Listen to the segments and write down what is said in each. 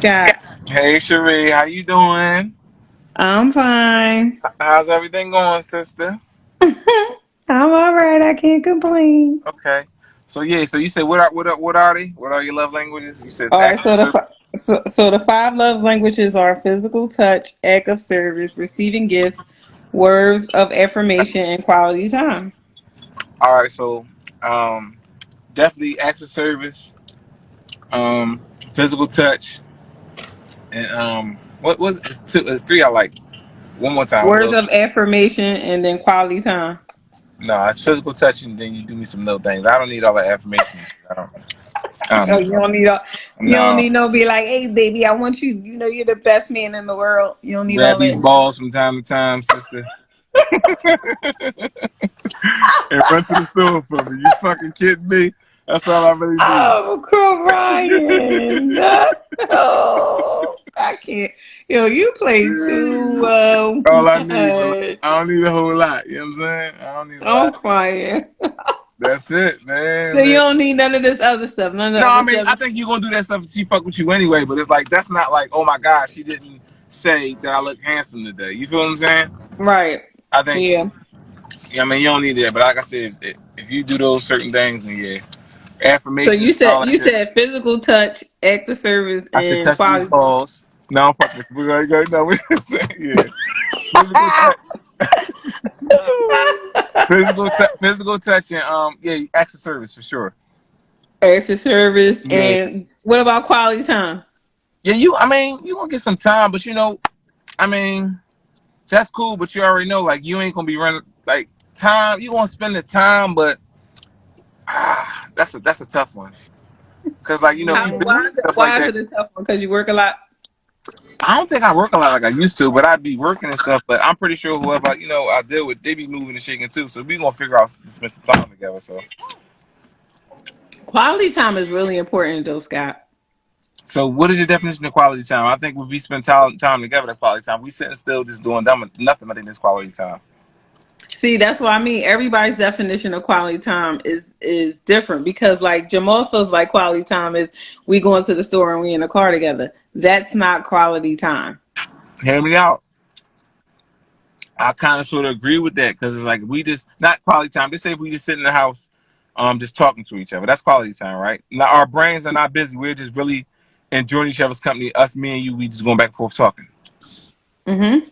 Got. Hey Cherie, how you doing? I'm fine. How's everything going, sister? I'm all right. I can't complain. Okay. So you said what are they? What are your love languages? You said it's All right. acts of So the service. the five love languages are physical touch, act of service, receiving gifts, words of affirmation, and quality time. All right, so um, definitely acts of service, um, physical touch, and what was it's two? It's three. I like. One more time. Words of affirmation, and then quality time. No, it's physical touch, and then you do me some little things. I don't need all that affirmation. I don't. I don't Oh, need you all don't that. need all. You don't No. need no be like, hey, baby, I want you. You know, you're the best man in the world. You don't need Grab all these that. balls from time to time, sister, and run to the store for me. You fucking kidding me? That's all I really need. Oh, crying. No, I can't. Yo, you play too All I need, but like, much. I don't need a whole lot. You know what I'm saying? I don't need a I'm lot. crying. That's it, So man, you man. don't need none of this other stuff. None of No, the I other mean, stuff. I think you're gonna do that stuff if she fuck with you anyway. But it's like that's not like, oh my god, she didn't say that I look handsome today. You feel what I'm saying? Right. I think. Yeah. Yeah, I mean, you don't need that. But like I said, if you do those certain things, then yeah, So affirmations and all that you shit. said physical touch, act of service, I said, and touch these quality. balls. No, I'm fucking. We're gonna go. No, we yeah. Physical touch, physical touch, and yeah, acts of service for sure. Act of service, Yeah, and what about quality time? yeah. I mean, you gonna get some time, but I mean, that's cool. But you already know, like, you ain't gonna be running like time. You gonna spend the time, but that's a tough one. Cause like we build Why Hmm. is it, stuff like why is that. it a tough one? Because you work a lot. I don't think I work a lot like I used to, but I'd be working and stuff. But I'm pretty sure whoever I deal with, they be moving and shaking too. So we gonna figure out to spend some time together. Quality time is really important, though, Scott. So what is your definition of quality time? I think if we spend time together, that's quality time. We sitting still just doing nothing. I think that's quality time. See, that's what I mean. Everybody's definition of quality time is different because, like, Jamal feels like quality time is we going to the store and we in the car together. That's not quality time. Hear me out. I kind of sort of agree with that because it's like we just not quality time. Just say if we just sit in the house, just talking to each other. That's quality time, right? Now our brains are not busy. We're just really enjoying each other's company. Us, me, and you. We just going back and forth talking. Mm-hmm.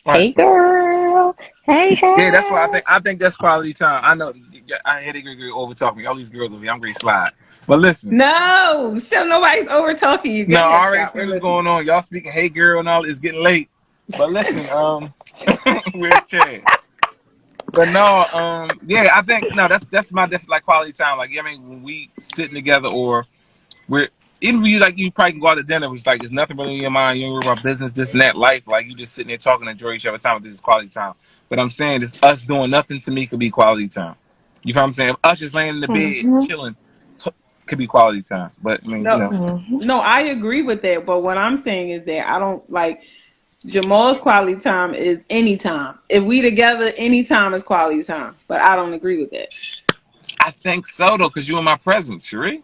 Right. Hey, girl. Hey, Yeah, that's why I hey. think I think that's quality time. I know. I hear they over talk me. All these girls over here. I'm great slide. But listen. No, so nobody's over talking you. Go No, I ahead, already Scott. see We're what's listening. going on. Y'all speaking, hey girl, and all. It's getting late. But listen, where's Chad? But no, yeah, I think no, that's my like quality time. Like, I mean, when we sitting together, or we're even if you probably can go out to dinner. It's like there's nothing really in your mind. You don't worry about business, this and that, life. Like you just sitting there talking, enjoy each other's time. This is quality time. But I'm saying this us doing nothing to me could be quality time. You know what I'm saying? If us just laying in the bed Hmm. chilling could be quality time. But I mean, No, Hmm. no, I agree with that. But what I'm saying is that I don't like Jamal's quality time is anytime. If we together, anytime is quality time. But I don't agree with that. I think so though, because you in my presence, Sheree.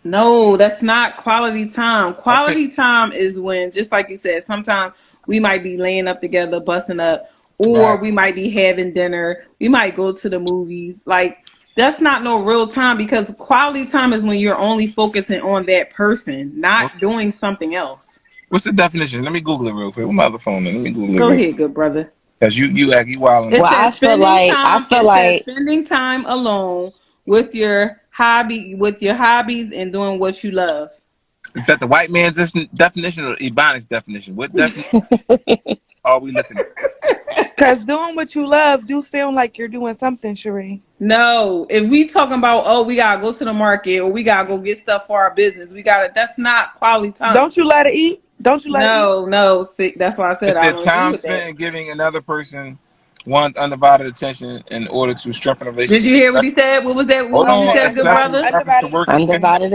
No, that's not quality time. Okay. Quality time is when, just like you said, sometimes we might be laying up together, busting up, or Right. we might be having dinner. We might go to the movies. Like, that's not no real time because quality time is when you're only focusing on that person, not doing something else. What's the definition? Let me Google it real quick. With my other phone? Let me Google it Go real quick. ahead, good brother. Because you wilding It out. Well, says I feel it says like, spending time alone with your hobbies and doing what you love. Is that the white man's definition or Ebonics definition? What definition are we looking at? Cause doing what you love do sound like you're doing something, Sheree. No, if we talking about we gotta go to the market or we gotta go get stuff for our business, we gotta that's not quality time. Don't you let it eat? Don't you let it eat? No, see, that's why I It said I said don't agree time with that. spent in giving another person one's undivided attention in order to strengthen a Did you relationship. hear what he said? What was that? Hold What you on, said, Okay, good especially in brother? reference to undivided work attention. independence undivided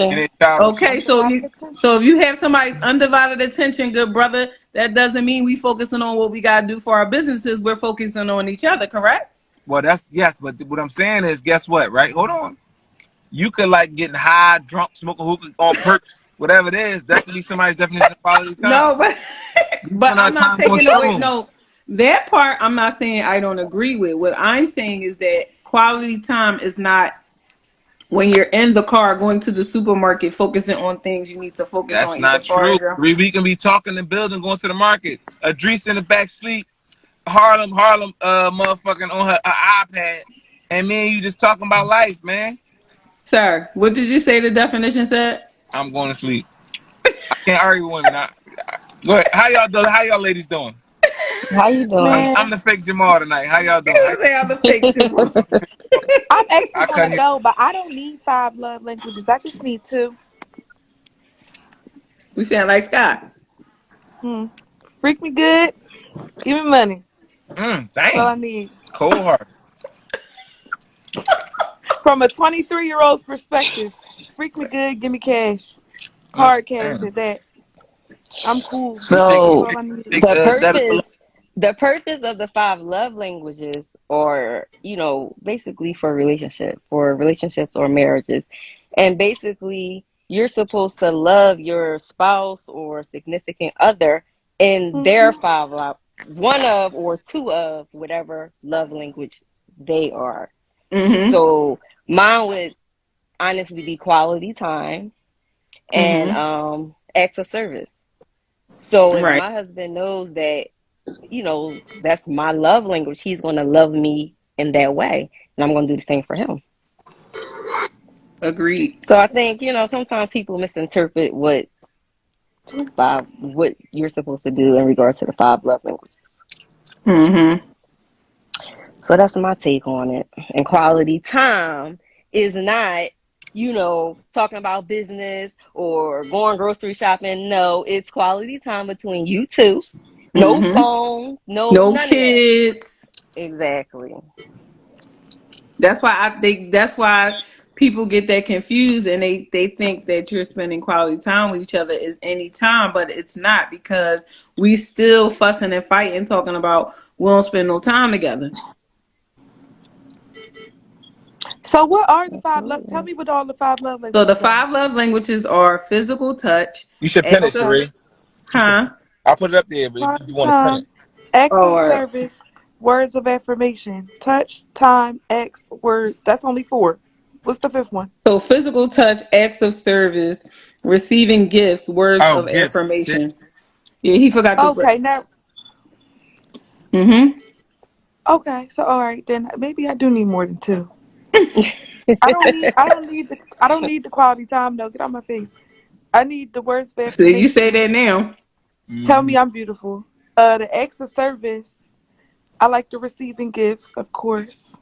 and attention. a child Okay, resource. Undivided attention. so if you have somebody's undivided attention, good brother, that doesn't mean we focusing on what we gotta do for our businesses. We're focusing on each other, correct? Well, that's yes, but what I'm saying is, guess what? Right? Hold on. You could like getting high, drunk, smoking hookah on perks, whatever it is, that could be somebody's definition of quality time. No, but We but spend our I'm not time doing taking away. No, shrooms. that part I'm not saying I don't agree with. What I'm saying is that quality time is not when you're in the car going to the supermarket focusing on things you need to focus That's on, either not far true. as your We can be talking and building, going to the market. Adrice in the back sleep, Harlem, motherfucking on her iPad, and me and you just talking about life, man. sir. What did you say the definition said? I'm going to sleep. I can't argue with women. Go ahead. How y'all doing? How y'all ladies doing? How you doing? I'm Man, the fake Jamal tonight. How y'all doing? You say I'm the fake Jamal. I'm actually I cut gonna him. go, but I don't need 5 love languages. I just need 2. We sound like Scott. Hmm. Freak me good, give me money. That's all I Damn. need. Cold heart. From a 23-year-old's perspective, freak me good, give me cash. Hard cash Damn. at that. I'm cool. You take That's So all I need. the that little. purpose the purpose of the 5 love languages are, basically for relationships or marriages. And basically you're supposed to love your spouse or significant other in their Hmm. five love, one of or two of whatever love language they are. Mm-hmm. So mine would honestly be quality time and Mm-hmm. acts of service. So if Right. my husband knows that, that's my love language, he's going to love me in that way. And I'm going to do the same for him. Agreed. So I think, sometimes people misinterpret what you're supposed to do in regards to the 5 love languages. Mm-hmm. So that's my take on it. And quality time is not, talking about business or going grocery shopping. No, it's quality time between you two. No Mm-hmm. phones, no No none of that. kids. Exactly. That's why I think that's why people get that confused and they think that you're spending quality time with each other is any time, but it's not, because we still fussing and fighting talking about we don't spend no time together. So what are the 5 love? Tell Absolutely. me what all the 5 love So the languages are. 5 love languages are physical touch, You should pin it, acts of Okay. Sheree. You should. huh? I'll put it up there, but if Quality you want to pin it, time, acts of Or service, words of affirmation, touch, time, X, words. That's only 4. What's the 5th one? so physical touch, acts of service, receiving gifts, words oh, of gifts. affirmation. Yeah, he forgot the. Okay, now Mm-hmm. okay, so all right then maybe I do need more than 2. I don't need the quality time though. Get out my face. I need the words of So you say affirmation. that now. Tell Mm-hmm. me I'm beautiful. The acts of service. I like the receiving gifts, of course.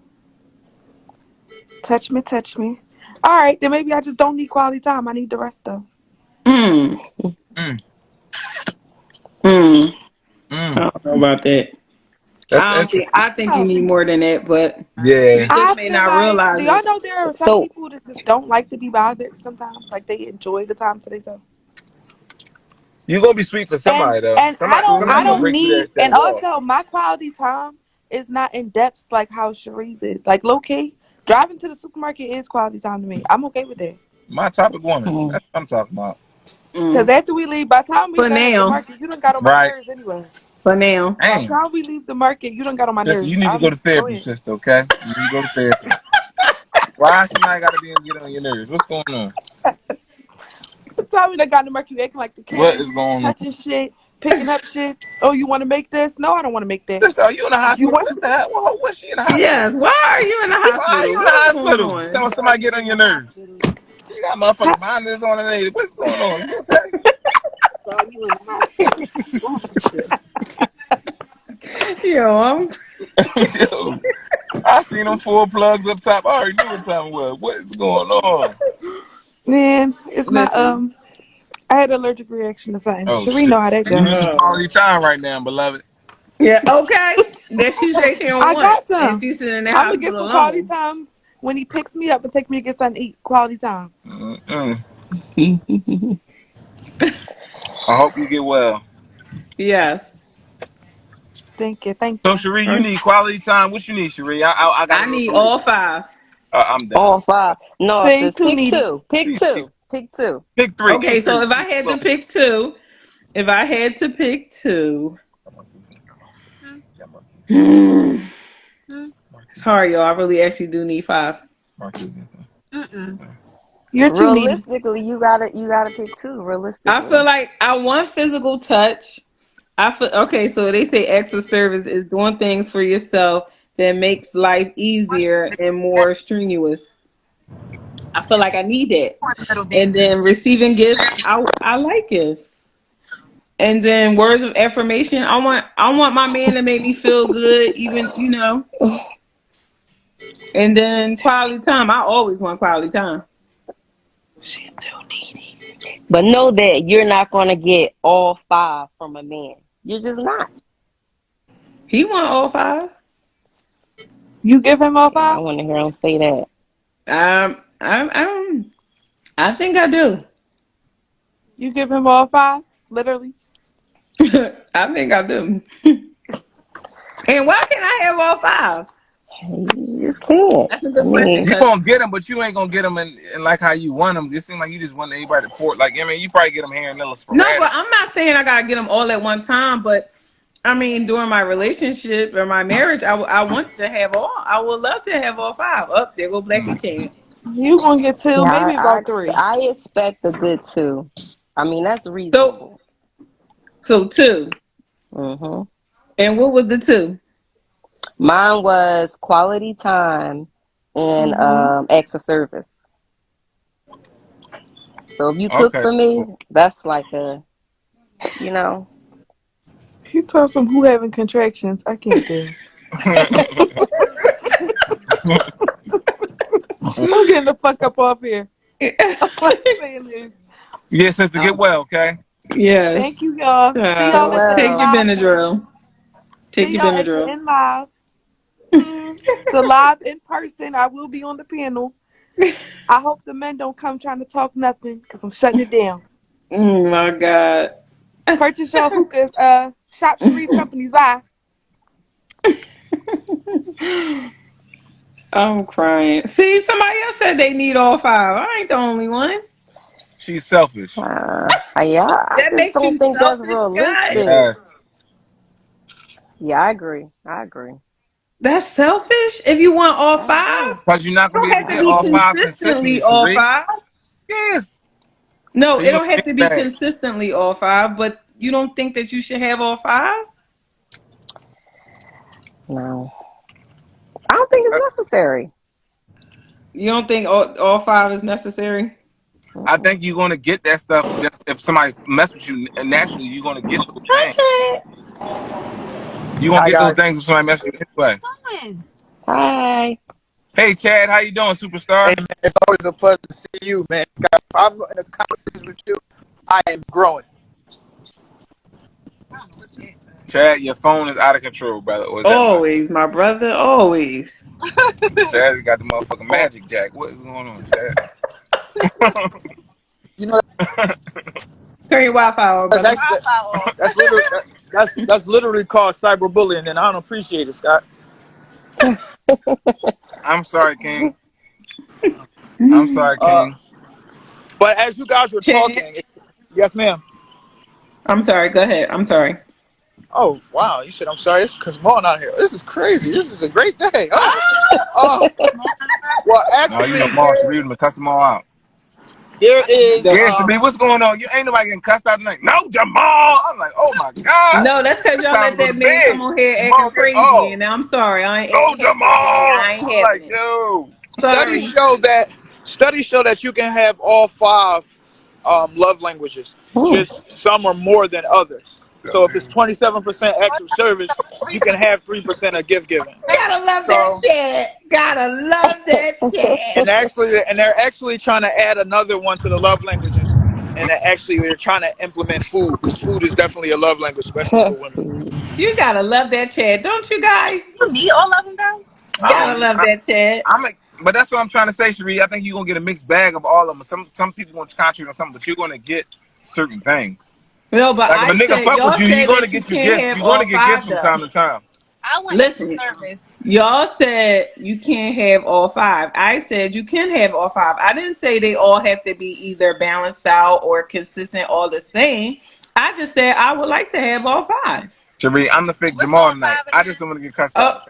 Touch me, touch me. All right, then maybe I just don't need quality time. I need the rest though. Mm. Mm, Mm. I mm. don't know about that. That's interesting. I think you Oh, need more than that, but you Yeah. just I may feel not like, do realize y'all it. know there are some So, people that just don't like to be bothered sometimes? Like they enjoy the time to themselves. You're gonna be sweet for And somebody though. and I don't I Somebody gonna Mm-hmm. don't break through need, that and wall. also my quality time is not in depth like how Cherie's is. Like low key, driving to the supermarket is quality time to me. I'm okay with that. My topic woman. mm, That's what I'm talking about. Cause Mm. after we leave, by the time we For done at the now, market, you done got on my Right. nerves anyway. for now. By the Damn. time we leave the market, you done got on my Sister, nerves. you need to go to Go therapy, ahead. sister, okay? You need to go to therapy. Why somebody gotta be and get on your nerves? What's going on? By the time we done got in the market, you acting like the What king, is going on? touching shit, picking up shit. Oh, you want to make this? No, I don't want to make that. Sister, are you in the You hospital? want? What the hell? What's she in the hospital? Yes. Why are you in the Why are hospital? you in the What is going hospital? on? Telling somebody get on your nerves. You got motherfucking Ha- binders on and everything. What's going on? You okay? Yo, I'm Yo, I seen them 4 plugs up top. I already knew what time it was. What is going on? Man, it's my listen. I had an allergic reaction to something. Oh Sheree shit. know how that You go. need some quality time right now, beloved. Yeah. Okay. That she say she don't I want, got and some. she's sitting in the I'm gonna get hospital some quality alone. time when he picks me up and take me to get something to eat. Quality time. Mm-mm. mm. I hope you get well. Yes. Thank you, thank So you. Cherie, you need quality time. What you need, Cherie? I got a I little need list. all 5. I'm down. All five. No, Thing sis, too pick needy. two. Pick Please, two. Pick two. Pick three. Okay, Pick so three. if I had to pick two, if I had to pick two, it's hard, y'all. I really actually do need five. You're too needy. Realistically, you gotta pick two. I Realistically, feel like I want physical touch. I feel okay. So they say acts of service is doing things for yourself that makes life easier and more strenuous. I feel like I need that. And then receiving gifts, I like gifts. And then words of affirmation. I want my man to make me feel good, even And then quality time. I always want quality time. She's too needy. but know that you're not gonna get all five from a man. You're just not. He want all five. You give him all I five? want to hear him say that. I think I do. You give him all five? Literally. I think I do. And why can't I have all five? You just can't. That's a I good question. mean, You Cause gonna get them, but you ain't gonna get them in like how you want them. It seems like you just want everybody to pour. Like I mean, you probably get them here and little no, but sporadic. I'm not saying I gotta get them all at one time. But I mean, during my relationship or my marriage, I want to have all. I would love to have all five. Up there, go Blackie Chan. You gonna get two, yeah, maybe about three. I expect a good two. I mean, that's So, reasonable. so two. hmm And what was the two? Mine was quality time and Mm-hmm. acts of service. So if you cook Okay. for me, Cool. that's like a, you know, He told some who having contractions. I can't do. I'm getting the fuck up off here. All I'm saying is, Yeah, sister, get Um, well, okay? thank yes. you, y'all. See get y'all at the Take in your well. live. Benadryl. Take See your y'all at the Benadryl. in live. The live in person. I will be on the panel. I hope the men don't come trying to talk nothing because I'm shutting it down. Oh my God. Purchase your hookahs. Shop Cherie's companies. Bye. I'm crying. See, somebody else said they need all five. I ain't the only one. She's selfish. Yeah, I That just makes don't you think that's selfish, Scott. realistic. Yes. Yeah, I agree. I agree. That's selfish. If you want all I agree. five, Because you're not it gonna be don't able to have to I get be all agree. five consistently, consistently all Cherie. five. Yes. No, So it you're don't gonna have mix to be bag. consistently all five. But you don't think that you should have all five? No, I don't think I it's necessary. You don't think all five is necessary? I Mm-mm. think you're gonna get that stuff just if somebody mess with you naturally, you're gonna get those things. Okay. You're gonna Hi get those guys. things if somebody mess with you anyway. Hi. Hey Chad, how you doing, Hey superstar? man, it's always a pleasure to see you, man. If I'm in a conversation with you, I am growing. Chad, your phone is out of control, brother. Or is that mine? Always, my brother. Always. Chad, you got the motherfucking Oh, magic jack. What is going on, Chad? you know Turn your Wi-Fi on, that's brother. actually that's literally that's literally called cyberbullying, and I don't appreciate it, Scott. I'm sorry, King. I'm sorry, Uh, King. but as you guys were Chad. talking, yes, ma'am. I'm sorry. Go ahead. I'm sorry. Oh wow, you said I'm sorry. It's because I'm out here. This is crazy. This is a great day. Oh, Ah! oh. Well, No, you know, actually, Mark, Shabir would cuss them all out. there is. The- Yeah, Shabir, what's going on? You ain't nobody getting cussed out tonight. No, Jamal. I'm like, oh my God. no, that's because It's y'all time to let go that to man come bed. on here acting Jamal get crazy, off. and I'm sorry. I No, ain't having it today. Jamal. I ain't I'm having like, it. yo. studies Sorry. show that studies show that you can have all five love languages. Hmm. Just some are more than others. So if it's 27% acts of service, you can have 3% of gift giving. Gotta love that So shit. Gotta love that shit. they're actually trying to add another one to the love languages, and they're trying to implement food because food is definitely a love language, especially for women. You gotta love that chat, don't you guys? Gotta love I, that chat. I'm like, but that's what I'm trying to say, Shabir. I think you're gonna get a mixed bag of all of them. Some people gonna concentrate on something, but you're gonna get certain things. No, but Like if a I nigga said fuck with y'all you, you're said gonna that you get you can't gifts. have You're gonna all get gifts five from though. time to time. I want extra Listen, service. y'all said you can't have all five. I said you can have all five. I didn't say they all have to be either balanced out or consistent all the same. I just said I would like to have all five. Cherie, I'm the fake What's Jamal all tonight. five I again? just don't want to get cussed Oh. out.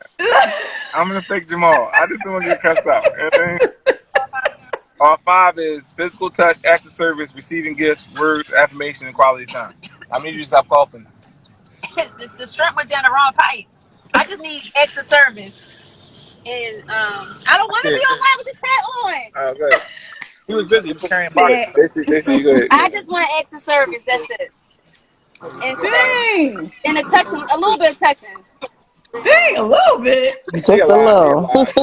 I'm gonna fake Jamal. I just don't want to get cussed out. You know what I mean? All five is physical touch, acts of service, receiving gifts, words, affirmation, and quality time. I need you to stop coughing. The shrimp went down the wrong pipe. I just need extra service, and I don't want to Yeah. be on live with this hat on. Oh, good. He was busy. He was carrying Yeah. boxes. They see you. Go ahead. I just want extra service. That's it. Dang. And a touching, a little bit of touching. Dang, a little bit. She Just a alive. She little. alive.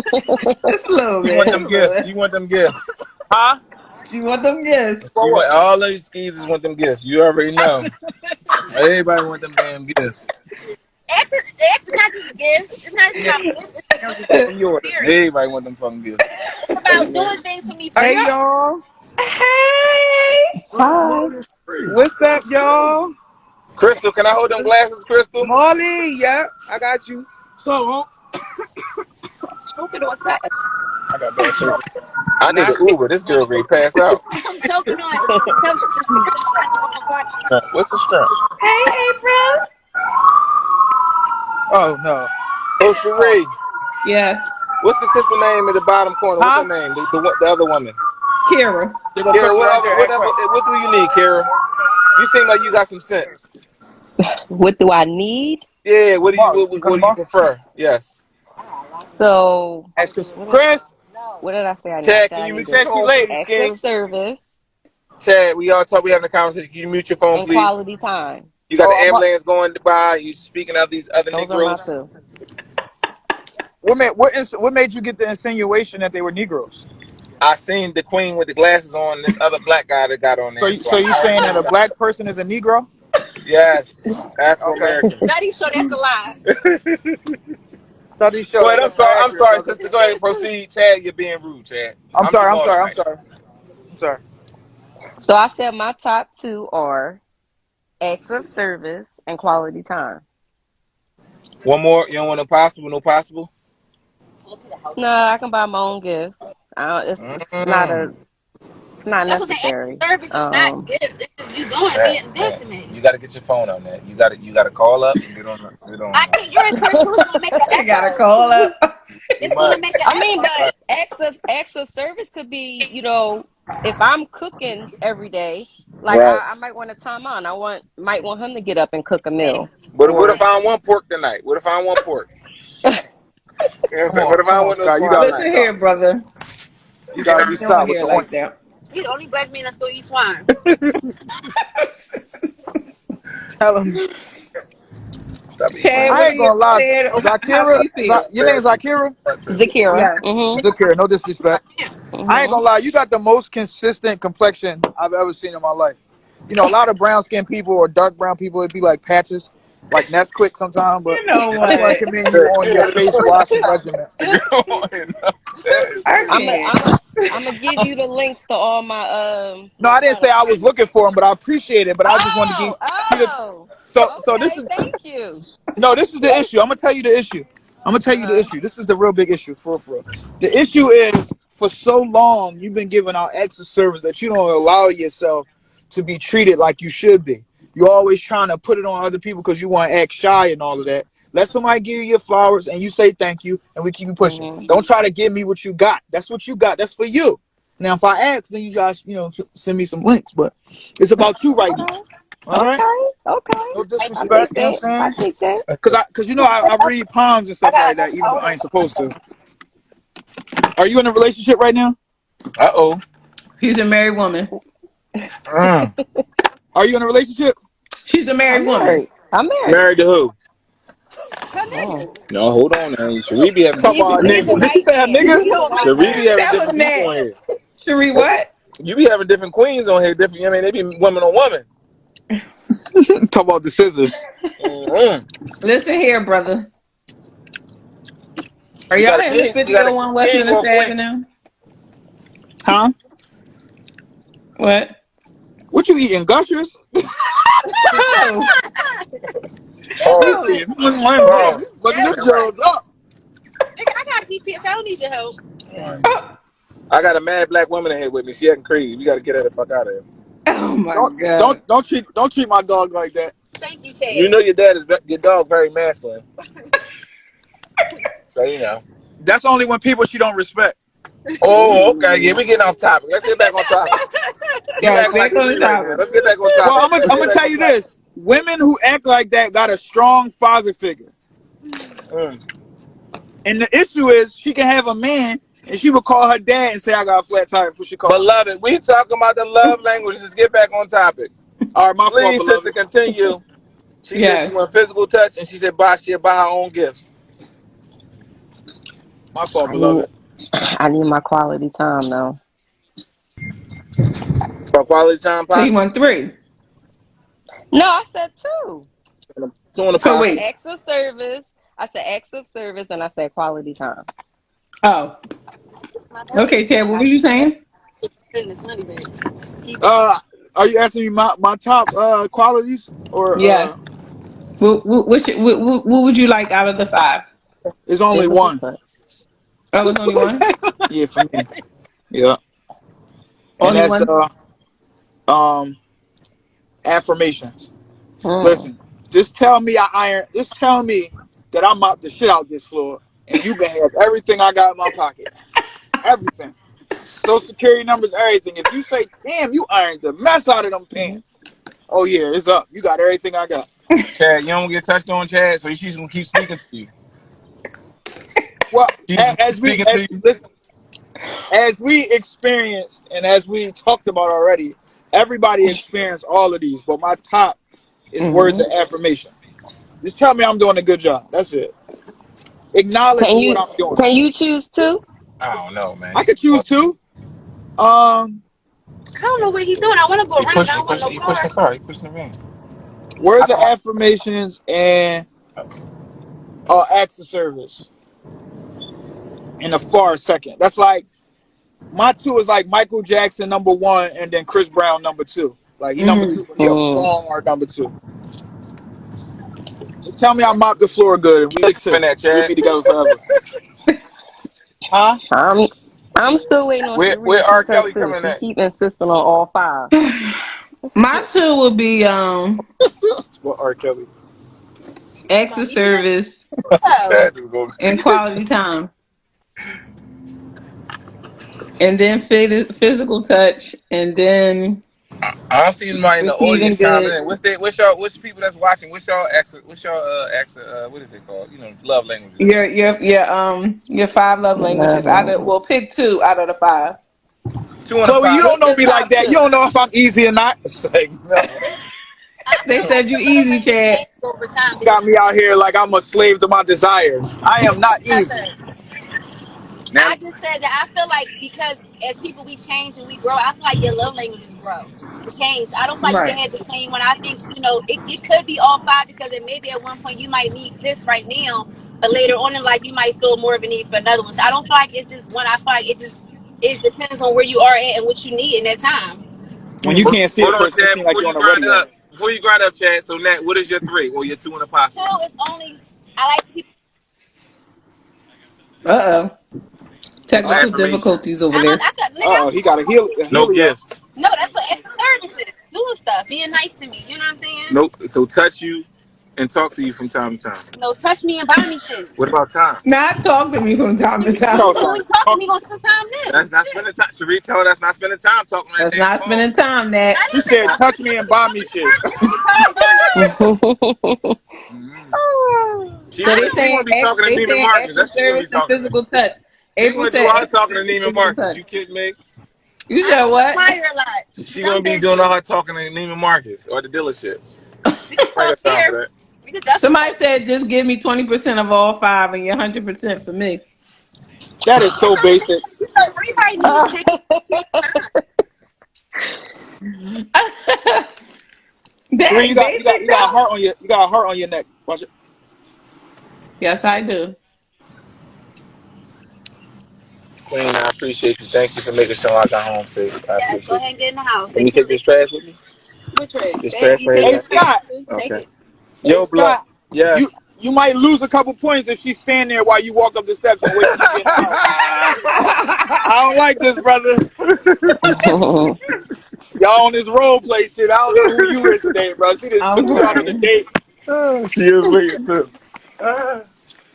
Just a little She want bit. Just them a little gifts. bit. She want them gifts. Huh? You want them gifts? You want all of these skeezers want them gifts. You already know. Everybody want them damn gifts. Extra, extra not just gifts. It's not just about gifts. From yours. It's serious. Everybody want them fucking gifts. It's about doing things for me Hey physically. y'all, Hey. Hi. what's up, y'all? Crystal, can I hold them glasses, Crystal? Molly, yeah, I got you. So, Choking on something. I got bad service. I need an Uber. This girl ready to pass out. I'm choking on some shrimp at the wrong part. What's the shrimp? Hey, April. Oh no. Oh, Cherie. Yes. What's the sister name in the bottom corner? What's her Huh? name? The other woman. Kira. They gonna Kara, push it right there. Act whatever, quick. what do you need, Kara? You seem like you got some sense. What do I need? Yeah, what do you Tomorrow. You come what do you tomorrow? prefer? Yes. So Ask Chris. what did Chris, what did I say I need? I Chad, said can I you he need mute your the said she phone, late. please, acts of King? service Chad, we all talk. We having a conversation. Can you mute your phone, and please? quality time. You got the Oh, ambulance going by. You speaking of these other Those are my Negroes. two. what made you get the insinuation that they were Negroes? I seen the queen with the glasses on. And this other black guy that got on there. So So I you called saying that a you. black person is a Negro? Yes, Afro Okay. American. Studies show that's a lie. Studies show Go that ahead. that's not I'm accurate, sorry, brother. sister. Go ahead. Proceed, Chad. You're being rude, Chad. I'm I'm sorry. I'm Jamal sorry. I'm tonight. sorry. I'm sorry. So I said my top two are acts of service and quality time. One more. You don't want no possible. No possible. No, I can buy my own gifts. Mm. It's not That's what I'm saying. necessary. Service is not gifts. It's just you doing, being good That. to me. You got to get your phone on that. You got to call up and get on. Get on. I think you're a person who's gonna make an You gotta effort. call up. You It's gonna might. make an I mean, effort. but acts of service could be, if I'm cooking every day, like Right. I might want to time on. Might want him to get up and cook a Hey, meal. But what if Or I don't want pork tonight? What if I don't want pork? You know what I'm saying? What if I Come don't on, want no Scott. You swine gotta be Listen night? here, solid. brother. You gotta be You don't solid with hear the it ointment. like that. he the only black man that still eat swine. Tell him. Stop eating my Chad, ass. what I are ain't you gonna lie. saying? How do Zakira, you feel? Your name Zakira? Zakira. Yes. Zakira. No disrespect. I ain't Mm-hmm. gonna lie. You got the most consistent complexion I've ever seen in my life. You know, a lot of brown skinned people or dark brown people, it'd be like patches, like Nesquik sometimes. But You know I just want what? to commend you on your face washing regimen. I I'm a, can't. I'm a, I'm gonna give you the links to all my No, I didn't say I was looking for him, but I appreciate it. But I just wanted to Oh, see the. oh, So this okay. is Thank you. no, this is the issue. I'm gonna tell you the issue. I'm gonna tell you the Uh-huh. issue. This is the real big issue for real. The issue is for so long you've been giving out extra service that you don't allow yourself to be treated like you should be. You're always trying to put it on other people because you want to act shy and all of that. Let somebody give you your flowers and you say thank you and we keep you pushing. Mm-hmm. Don't try to give me what you got. That's what you got. That's for you. Now if I ask, then you guys, send me some links. But it's about you right now. Okay. All right? Okay. Okay. No I take disrespect, you know that. what I'm I saying? take that. Cause I read palms and stuff like that, even though I ain't supposed to. Are you in a relationship right now? Uh-oh. She's a married woman. Mm. Are you in a relationship? She's a I'm married woman. married. I'm married. Married to who? Her nigga. Oh. No, hold on now. Cherie be having Talk some He's deep about a a ones. he's a nigga. Did she white say a man. nigga? He a He's a white white Cherie be man. man. having That was different people Nat. on here. Cherie, what? You be having different queens on here. Different. I mean, they be woman on woman. Talk about the scissors. Mm-hmm. Listen here, brother. Are You y'all got a in his king. You got a video on West king or a Minister queen. Avenue? Huh? What? What you eating? Gushers? Who? Pause. Listen, Pause. fucking Yeah, them for what? Jones up. Nigga, I got GPS. I don't need your help. I got a mad black woman in here with me. She acting crazy. We got to get her the fuck out of here. Oh my Don't god. don't treat my dog like that. Thank you, You Chad. know your dog very masculine. So you know. That's only when people she don't respect. Oh, okay. Yeah, we getting off topic. Let's get back on topic. You Yes, act like back a on the G right now. topic. Let's get back on Well, topic. I'm Let's get gonna back tell on you topic. this: women who act like that got a strong father figure, Mm. and the issue is she can have a man, and she would call her dad and say, "I got a flat tire," before she called me. Beloved, we talking about the love languages. Let's get back on topic. All right, my fault, Please, sister, beloved. continue. She said she Yes. want physical touch, and she said she'll buy her own gifts. My fault, I need beloved. I need my quality time though. It's about quality time, So pop. you want three. No, I said two. Two on the So I pot. said wait. acts of service. I said acts of service, and I said quality time. Oh. My birthday Okay, coming Chad, what up. was you saying? Send this money back. Keep it. Uh, are you asking me my top qualities or Yes. What would you like out of the five? It's only Physical one? touch. Oh, it's only one? Yeah, for me. Yeah, and Only that's one? um affirmations. Hmm. Listen, just tell me I iron. Just tell me that I mop the shit out this floor, and you can have everything I got in my pocket. Everything. Social security numbers, everything. If you say, "Damn, you ironed the mess out of them pants," oh yeah, it's up. You got everything I got. Chad, you don't get touched on, Chad, so she's gonna keep speaking to you. Well, She's gonna keep speaking to you. listen, as we experienced and as we talked about already, everybody experienced all of these. But my top is words Mm-hmm. of affirmation. Just tell me I'm doing a good job. That's it. Acknowledge Can what you I'm doing. can you choose two? I don't know, man. I could choose two. Um, I don't know what he's doing. I want to go You around. I pushing, you don't want no pushing, you pushing car. the car. You pushing the van. I words of thought affirmations and acts of service in a far second. That's like my two is like Michael Jackson number one, and then Chris Brown number two. Like he number Mm-hmm. two, but he a Hmm. far number two. Just tell me I mop the floor good, and we Kelly come in sit. that, We'll Chad. be together forever. Huh? I'm I'm still waiting on Where Cherie. She R. said Kelly two. coming She at? keep insisting on all five. My two would be What R. Kelly? She talking acts about of me today? service Oh. Chad is going and crazy. quality time. And then physical touch and then I don't see anybody in the audience receiving chiming good. in. What's people that's watching? What is it called? You know, love languages. Your five love Love languages. Out of language. well, pick two out of the five. Two on the Chloe, you pot. don't Let's know get me like top that. You two. don't know if I'm easy or not. It's like, no. They said you Love easy, language Chad. change over time. It's Got me out here like I'm a slave to my desires. I am not easy. nothing. Now, I just said that I feel like because as people we change and we grow, I feel like your love languages grow and change. I don't feel like you can Right. have the same one. I think, it could be all five because it maybe at one point you might need this right now, but later on in life you might feel more of a need for another one. So I don't feel like it's just one. I feel like it depends on where you are at and what you need in that time. When you can't see a hold on, person, it Chad. seems like Before you're you on a grind radio. up, Chad. So, Nat, what is your three or your two in the pot? Two is only I like people. Uh oh. Technical difficulties Affirmations. over there. I could nigga. Uh oh, he got a No Helio. gifts. No, that's what extra services doing stuff, being nice to me. You know what I'm saying? Nope. So touch you and talk to you from time to time. No, touch me and buy me shit. What about time? Not talk to me from time to time. Talk When we time. talking, Talk. we gonna spend time now. That's not Shit. spending time. Cherie told us not spending time talking on that That's damn not phone. spending time, I Nat. He didn't say said, no "Touch spending me time. and buy me shit." First, we can talk and buy me shit. Mm-hmm. So they She saying want to be talking to they Neiman saying Marcus. extra That's what she want to service be and talking to. physical touch. She April want to do said all her extra talking to service, Neiman physical Marcus. touch. You kidding me? You I said don't what? require a lot. She 'Cause I'm gonna be doing all busy. her talking to Neiman Marcus or the dealership. We can I ain't talk got time for there. that. We could definitely Somebody talk there. said just give me 20% of all five and you're 100% for me. That is so basic. Everybody needs changing. Sheree, That you basic got a though? heart on your neck. Watch it. Yes, I do. Queen, I appreciate you. Thank you for making sure I got home safe. I Yes, go appreciate ahead you. and get in the house. Let Take me care take of it. this trash with me. Which way? This Babe, trash you right take Hey here. this. Scott. Take Okay. it. Hey Yo, blood. Scott. You Yes. you might lose a couple points if she stand there while you walk up the steps and wait till you get in the house. I don't like this, brother. Y'all on this role play shit. I don't know who you is today, bro. She just I'm took you out on a crying. date. She is wicked too.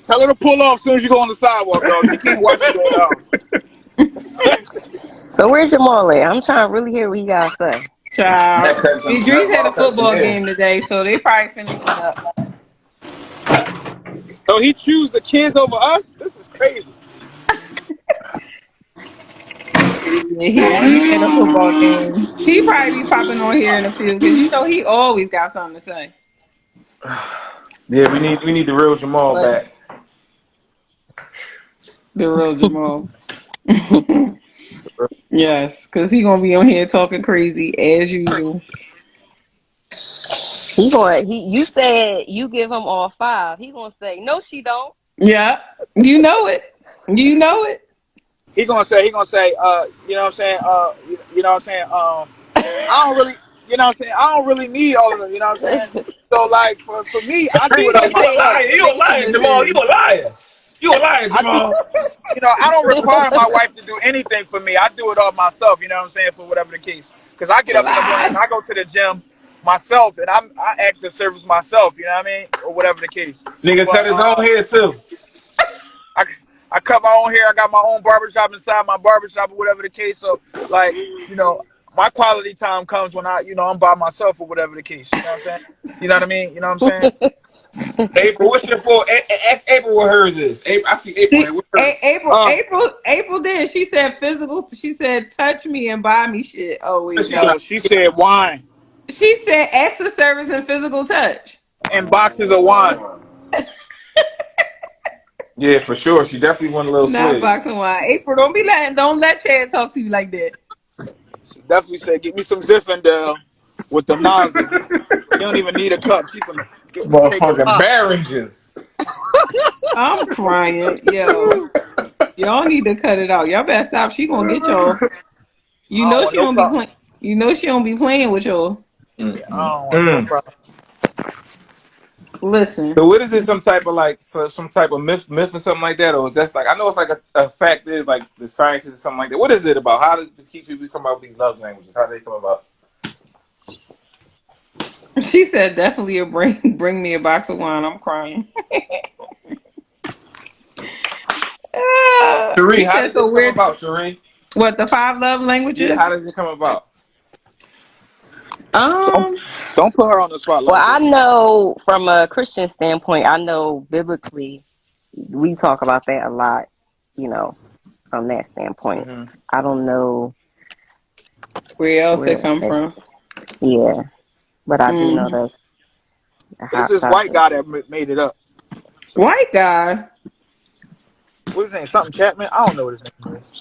Tell her to pull off as soon as you go on the sidewalk, dog. She can't watch you go in the house. So where's Jamal at? I'm trying to really hear what he got to say. Child. Idris had a Cussing football in. game today, so they probably finishing up. So he choose the kids over us? This is crazy. Yeah, he had a football game. He probably be popping on here in a few because you know he always got something to say. Yeah, we need the real Jamal But back. the real Jamal. Yes, because he gonna be on here talking crazy as usual. You said you give him all five. He gonna say, no, she don't. Yeah, you know it. You know it. You know what I'm saying, you know what I'm saying, I don't really, you know what I'm saying, I don't really need all of them, you know what I'm saying? So like for me, I do it He up You a say myself. liar. You a liar, expectations Jamal. You is. a liar. You a liar, I do, Jamal. I don't require my wife to do anything for me. I do it all myself, you know what I'm saying, for whatever the case. Because I get up in the morning and Lies. I go to the gym myself and I act to service myself, you know what I mean? Or whatever the case. Nigga cut But his own hair too. I, I cut my own hair. I got my own barbershop inside my barbershop or whatever the case. So, like, my quality time comes when I'm by myself or whatever the case. You know what I'm saying? You know what I mean? You know what I'm saying? April, what's your for? Ask April what hers is. April, I see April here. See, What's hers? Uh, April did. She said physical. She said touch me and buy me shit. Oh What wait, she like? no, no. she said wine She said extra service and physical touch. and boxes of wine. Yeah, for sure. She definitely won a little Not swig. boxing wine. April, don't let Chad talk to you like that. She definitely said, "Get me some Zinfandel with the nozzle." You don't even need a cup. She can take a Motherfucking pop. Barringers. I'm crying, yo. Y'all need to cut it out. Y'all better stop. She gonna get y'all. You I don't know want she no don't be problem. playing. You know she don't be playing with y'all. Yeah, I don't want no Mm. problem. Listen, So what is it? Some type of like some type of myth or something like that, or is that like I know it's like a fact is like the sciences or something like that. What is it about? How does the key people come up with these love languages? How do they come about? she said definitely a bring me a box of wine. I'm crying. Cherie, He how said did so this come weird. about, Cherie? What the five love Yeah, languages? how does it come about? Don't Um, don't put her on the spot Well, like I that. know from a Christian standpoint, I know biblically, we talk about that a lot, you know, from that standpoint. Hmm. I don't know where else it where, come from? yeah, but I do know Mm. that's a It's hot this white topic. guy that made it up. So White guy. what's his name? Something Chapman? I don't know what his name is.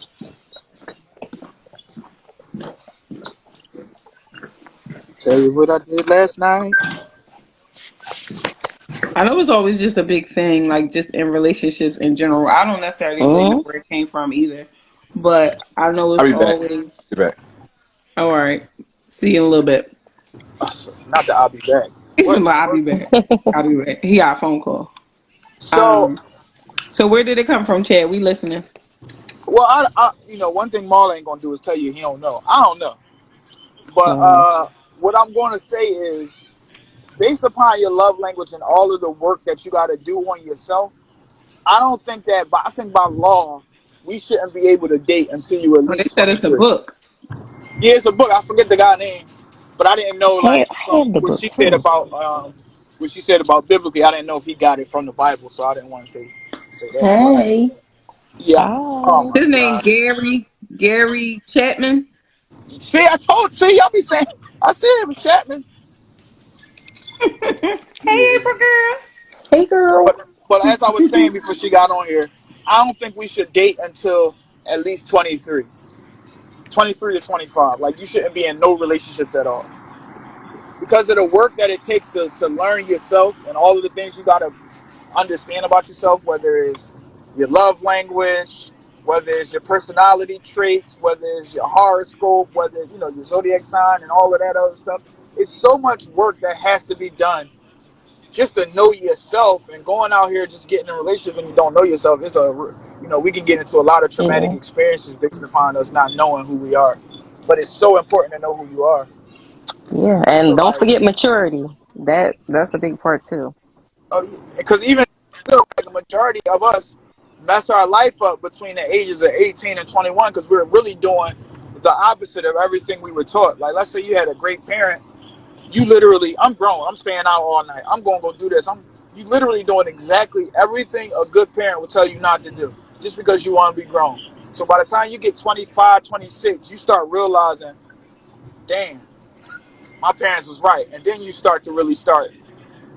Tell you what I did last night. I know it's always just a big thing, like just in relationships in general. I don't necessarily really know Hmm. where it came from either, but I know I'll it's be back. always Be back. all right. See you in a little bit. Not that I'll be back. He What said, in the "I'll world? be back. I'll be back." He got a phone call. So, Um, so where did it come from, Chad? We listening. well, one thing Marla ain't gonna do is tell you he don't know. I don't know, but Hmm. what I'm going to say is, based upon your love language and all of the work that you got to do on yourself, I don't think that. But I think by law, we shouldn't be able to date until you at Oh, they least said it's a 23. book. Yeah, it's a book. I forget the guy's name, but I didn't know like I from have the what book she said too. about biblically. I didn't know if he got it from the Bible, so I didn't want to say that. But Hey, yeah, oh Hi. my his name god. Gary Chapman. See, y'all be saying I said it was Chapman. Hey, April girl. Hey, girl. But as I was saying before she got on here, I don't think we should date until at least 23, 23 to 25. Like you shouldn't be in no relationships at all because of the work that it takes to learn yourself and all of the things you got to understand about yourself, whether it's your love language, whether it's your personality traits, whether it's your horoscope, whether your zodiac sign and all of that other stuff. It's so much work that has to be done just to know yourself, and going out here just getting in a relationship and you don't know yourself, it's we can get into a lot of traumatic Yeah. experiences based upon us not knowing who we are. But it's so important to know who you are. Yeah. I feel And don't like, forget maturity. That's a big part too. because even still, like, the majority of us mess our life up between the ages of 18 and 21 because we're really doing the opposite of everything we were taught. Like, let's say you had a great parent. You literally, I'm grown. I'm staying out all night. I'm going to go do this. You literally doing exactly everything a good parent would tell you not to do just because you want to be grown. So by the time you get 25, 26, you start realizing, damn, my parents was right. And then you start to really start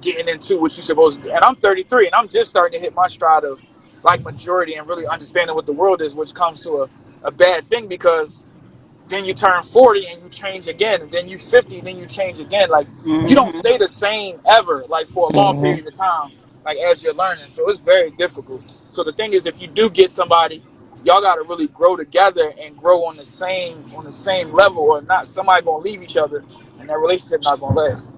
getting into what you're supposed to do. And I'm 33 and I'm just starting to hit my stride of like majority and really understanding what the world is, which comes to a bad thing because then you turn 40 and you change again, and then you 50 and then you change again. Like, you don't Hmm. stay the same ever, like, for a long Hmm. period of time, like, as you're learning. So it's very difficult. So the thing is, if you do get somebody, y'all got to really grow together and grow on the same level, or not somebody gonna leave each other and that relationship not gonna last.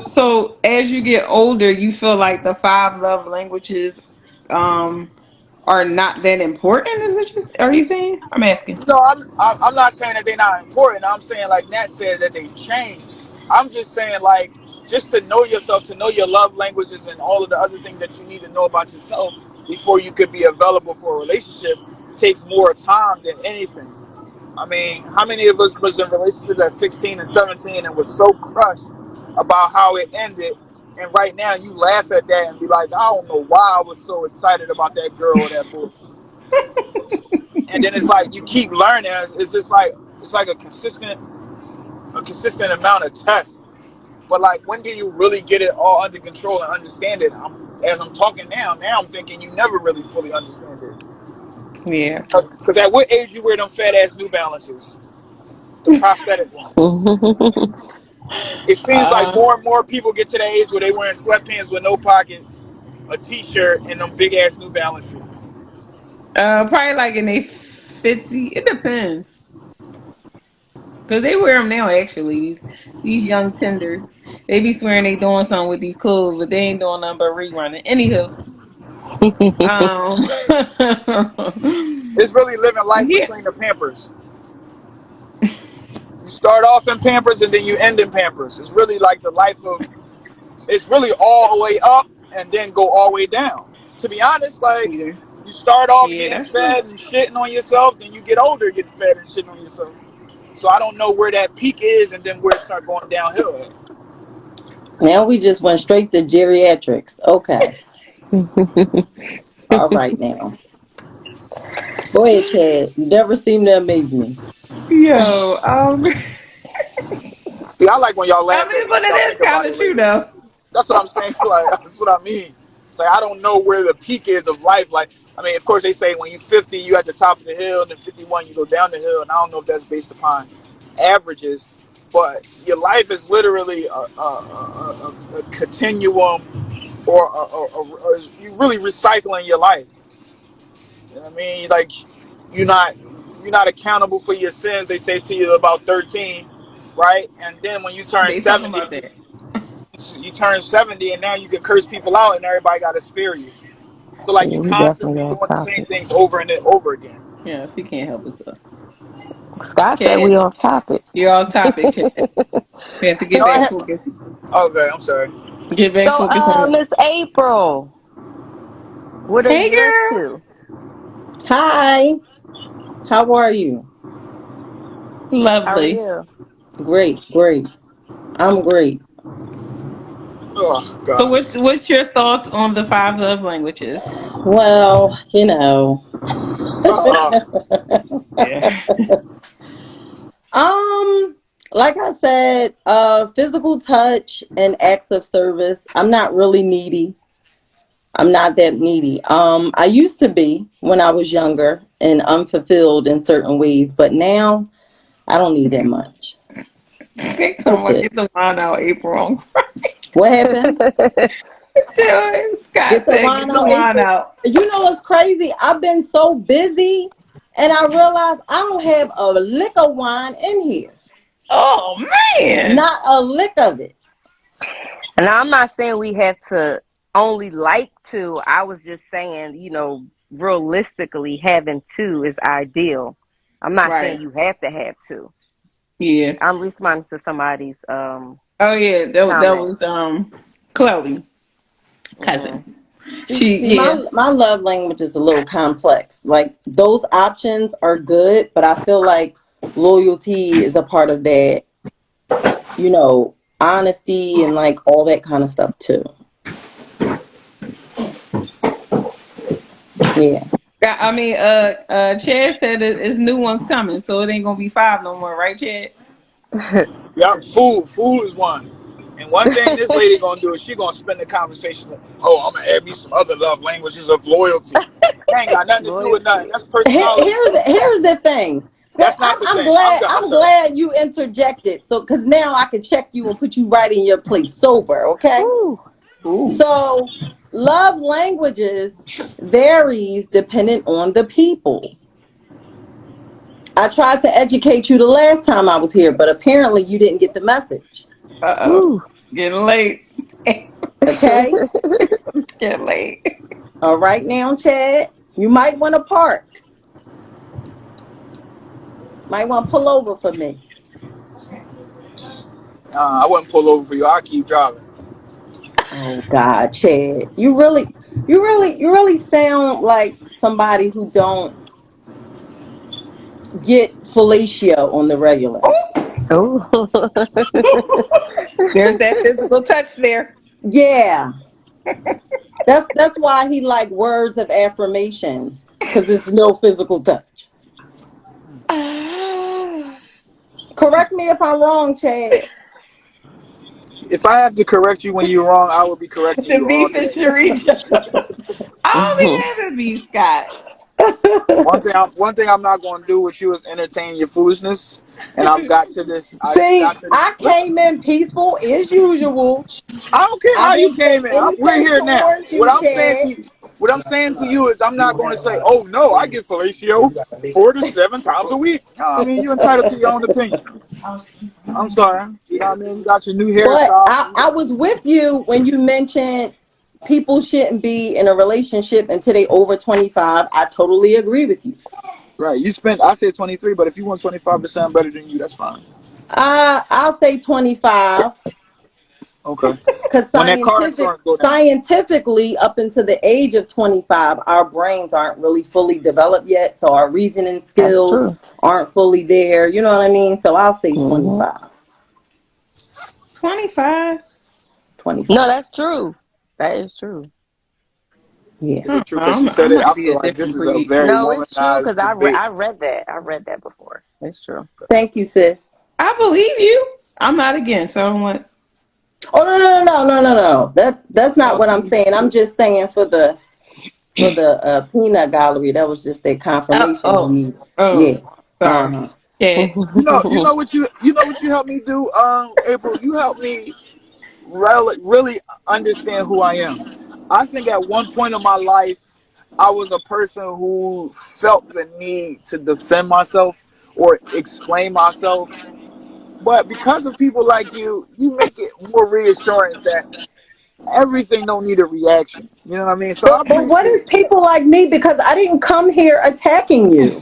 So as you get older, you feel like the five love languages um are not that important, is what are you saying? I'm asking. No, I'm not saying that they're not important. I'm saying, like Nat said, that they change. I'm just saying, like, just to know yourself, to know your love languages and all of the other things that you need to know about yourself before you could be available for a relationship takes more time than anything. I mean, how many of us was in relationships at 16 and 17 and was so crushed about how it ended, and right now you laugh at that and be like, I don't know why I was so excited about that girl or that boy. And then it's like you keep learning. It's just like it's like a consistent amount of tests. But like, when do you really get it all under control and understand it? As I'm talking now I'm thinking you never really fully understand it. Yeah. Because at what age you wear them fat ass New Balances, the prosthetic ones? It seems like Uh more and more people get to the age where they wearing sweatpants with no pockets, a t-shirt, and them big ass New Balances. probably like in a 50. It depends. Cause they wear them now. Actually, these young tenders, they be swearing they doing something with these clothes, but they ain't doing nothing but rerunning. Anywho, um, It's really living life yeah, between the Pampers. You start off in Pampers and then you end in Pampers. It's really like the life of. It's really all the way up and then go all the way down. To be honest, like, yeah, you start off yeah, getting that's true. fed and shitting on yourself, then you get older getting fed and shitting on yourself. So I don't know where that peak is and then where it start going downhill at. Now we just went straight to geriatrics. Okay. All right now. Go ahead, Chad. You never seem to amaze me. Yo, See, I like when y'all I laugh at mean, me but when it y'all is think kind about it of true later. though. That's what I'm saying. Like, that's what I mean. It's like I don't know where the peak is of life. Like, I mean, of course they say when you're 50, you at the top of the hill, and then 51, you go down the hill. And I don't know if that's based upon averages, but your life is literally a continuum, or you really recycling your life. You know what I mean? Like, you're not you're not accountable for your sins. They say to you about 13, right? And then when you turn They talking 70, about that. you turn 70 and now you can curse people out and everybody got to spare you. So like Yeah, you we definitely constantly off doing the same topic. things over and over again. Yes, he can't help himself. Scott said we Chad, off topic. you're off topic, Chad. We have to get No, back focused. okay, I'm sorry. Get back So, focused on it. Miss April, what are Hey, you girl. into? Hi. How are you? How are Lovely. you? Great, great. I'm great. Oh So, gosh. what's your thoughts on the five love languages? Well, you know. Uh, Yeah. um, like I said, physical touch and acts of service. I'm not really needy. I'm not that needy. I used to be when I was younger and unfulfilled in certain ways, but now I don't need that much. They talking That's about it. get the wine out, April. What happened? Scott Get the said, wine get the out, wine April. out. You know what's crazy? I've been so busy and I realized I don't have a lick of wine in here. Oh, man. Not a lick of it. And I'm not saying we have to only like two. I was just saying, realistically, having two is ideal. I'm not saying Right. you have to have two. Yeah. I'm responding to somebody's Oh yeah, that comment. was Chloe, Hmm. cousin. She See, yeah. my love language is a little complex. Like those options are good, but I feel like loyalty is a part of that, you know, honesty and like all that kind of stuff too. Yeah. I mean, Chad said it's new ones coming, so it ain't gonna be five no more, right, Chad? Yeah, food is one. And one thing this lady gonna do is she gonna spend the conversation like, oh, I'm gonna add me some other love languages of loyalty. That ain't got nothing to do with nothing. Loyalty. That's personality stuff. Here's the thing. That's not the I'm thing. I'm glad done. I'm I'm sorry. glad you interjected. So because now I can check you and put you right in your place sober. Okay. Whew. Ooh. So love languages varies depending on the people. I tried to educate you the last time I was here, but apparently you didn't get the message. Uh-oh. Whew. Getting late. Okay. It's getting late. All right now, Chad. You might want to park. Might want to pull over for me. I wouldn't pull over for you. I'll keep driving. Oh God, Chad. You really sound like somebody who don't get fellatio on the regular. Oh. There's that physical touch there. Yeah. That's why he like words of affirmation. Cause it's no physical touch. Correct me if I'm wrong, Chad. If I have to correct you when you're wrong, I will be correcting The you all beef day. is Sharita. I'll be having beef, Scott. One thing I'm not going to do with you is entertain your foolishness. And I've got to this. I See, got to this. I Listen, came in peaceful as usual. I don't care I how you didn't say came in. We're anything here now. towards you, Chad. What I'm saying to you is, I'm not going to say, "Oh no, I get fellatio 4 to 7 times a week." No, I mean, you're entitled to your own opinion. I'm sorry. You know what I mean? You got your new But hairstyle. I was with you when you mentioned people shouldn't be in a relationship until they over 25. I totally agree with you. Right. You spent. I said 23, but if you want 25 to sound better than you, that's fine. I'll say 25 Okay. because When that car insurance go down. scientifically, up until the age of 25, our brains aren't really fully developed yet. So our reasoning That's skills true. aren't fully there. You know what I mean? So I'll say Hmm. 25. 25. 25. No, that's true. That is true. Yeah. Is it true? Because she I said it. might I be feel a like this different is a breed. very No, it's true because womanized debate. I read that. I read that before. It's true. Thank you, sis. I believe you. I'm not against. So I don't want. Oh no. That's not Oh, what I'm saying. I'm just saying for the peanut gallery. That was just that confirmation he oh, needed. oh. Yeah. Uh Sorry. huh. Yeah. You helped me do, April. You helped me really understand who I am. I think at one point in my life, I was a person who felt the need to defend myself or explain myself. But because of people like you make it more reassuring that everything don't need a reaction. You know what I mean? So I But what appreciate is it. people like me? Because I didn't come here attacking you.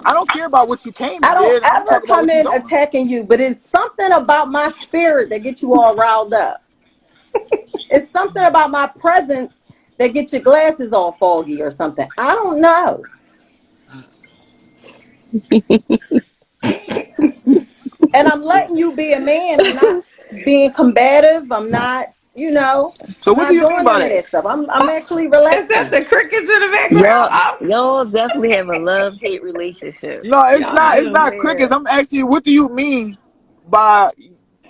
I don't care about what you came I and don't did. I'm ever talking about come what you're in doing. attacking you. But it's something about my spirit that gets you all riled up. It's something about my presence that gets your glasses all foggy or something. I don't know. And I'm letting you be a man. I'm not being combative. I'm not, So what do not you mean doing by none of that? that stuff. I'm actually Is that relaxing. the crickets in the background? y'all, Oh, y'all definitely have a love hate relationship. No, it's y'all not. need It's them not crickets. there. I'm asking you, what do you mean by,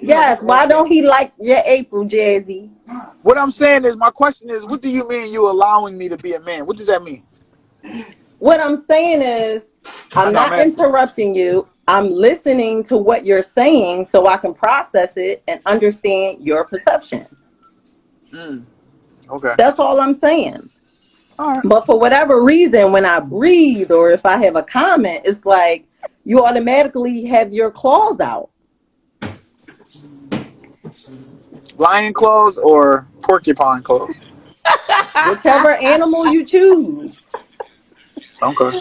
Yes, just why answer that. don't he like your April, Jazzy? What I'm saying is, my question is, what do you mean you allowing me to be a man? What does that mean? What I'm saying is, I I'm know I'm not asking. interrupting you. I'm listening to what you're saying so I can process it and understand your perception. Mm, okay. That's all I'm saying. All right. But for whatever reason, when I breathe or if I have a comment, it's like you automatically have your claws out. Lion clothes or porcupine clothes? Whichever animal you choose. Okay.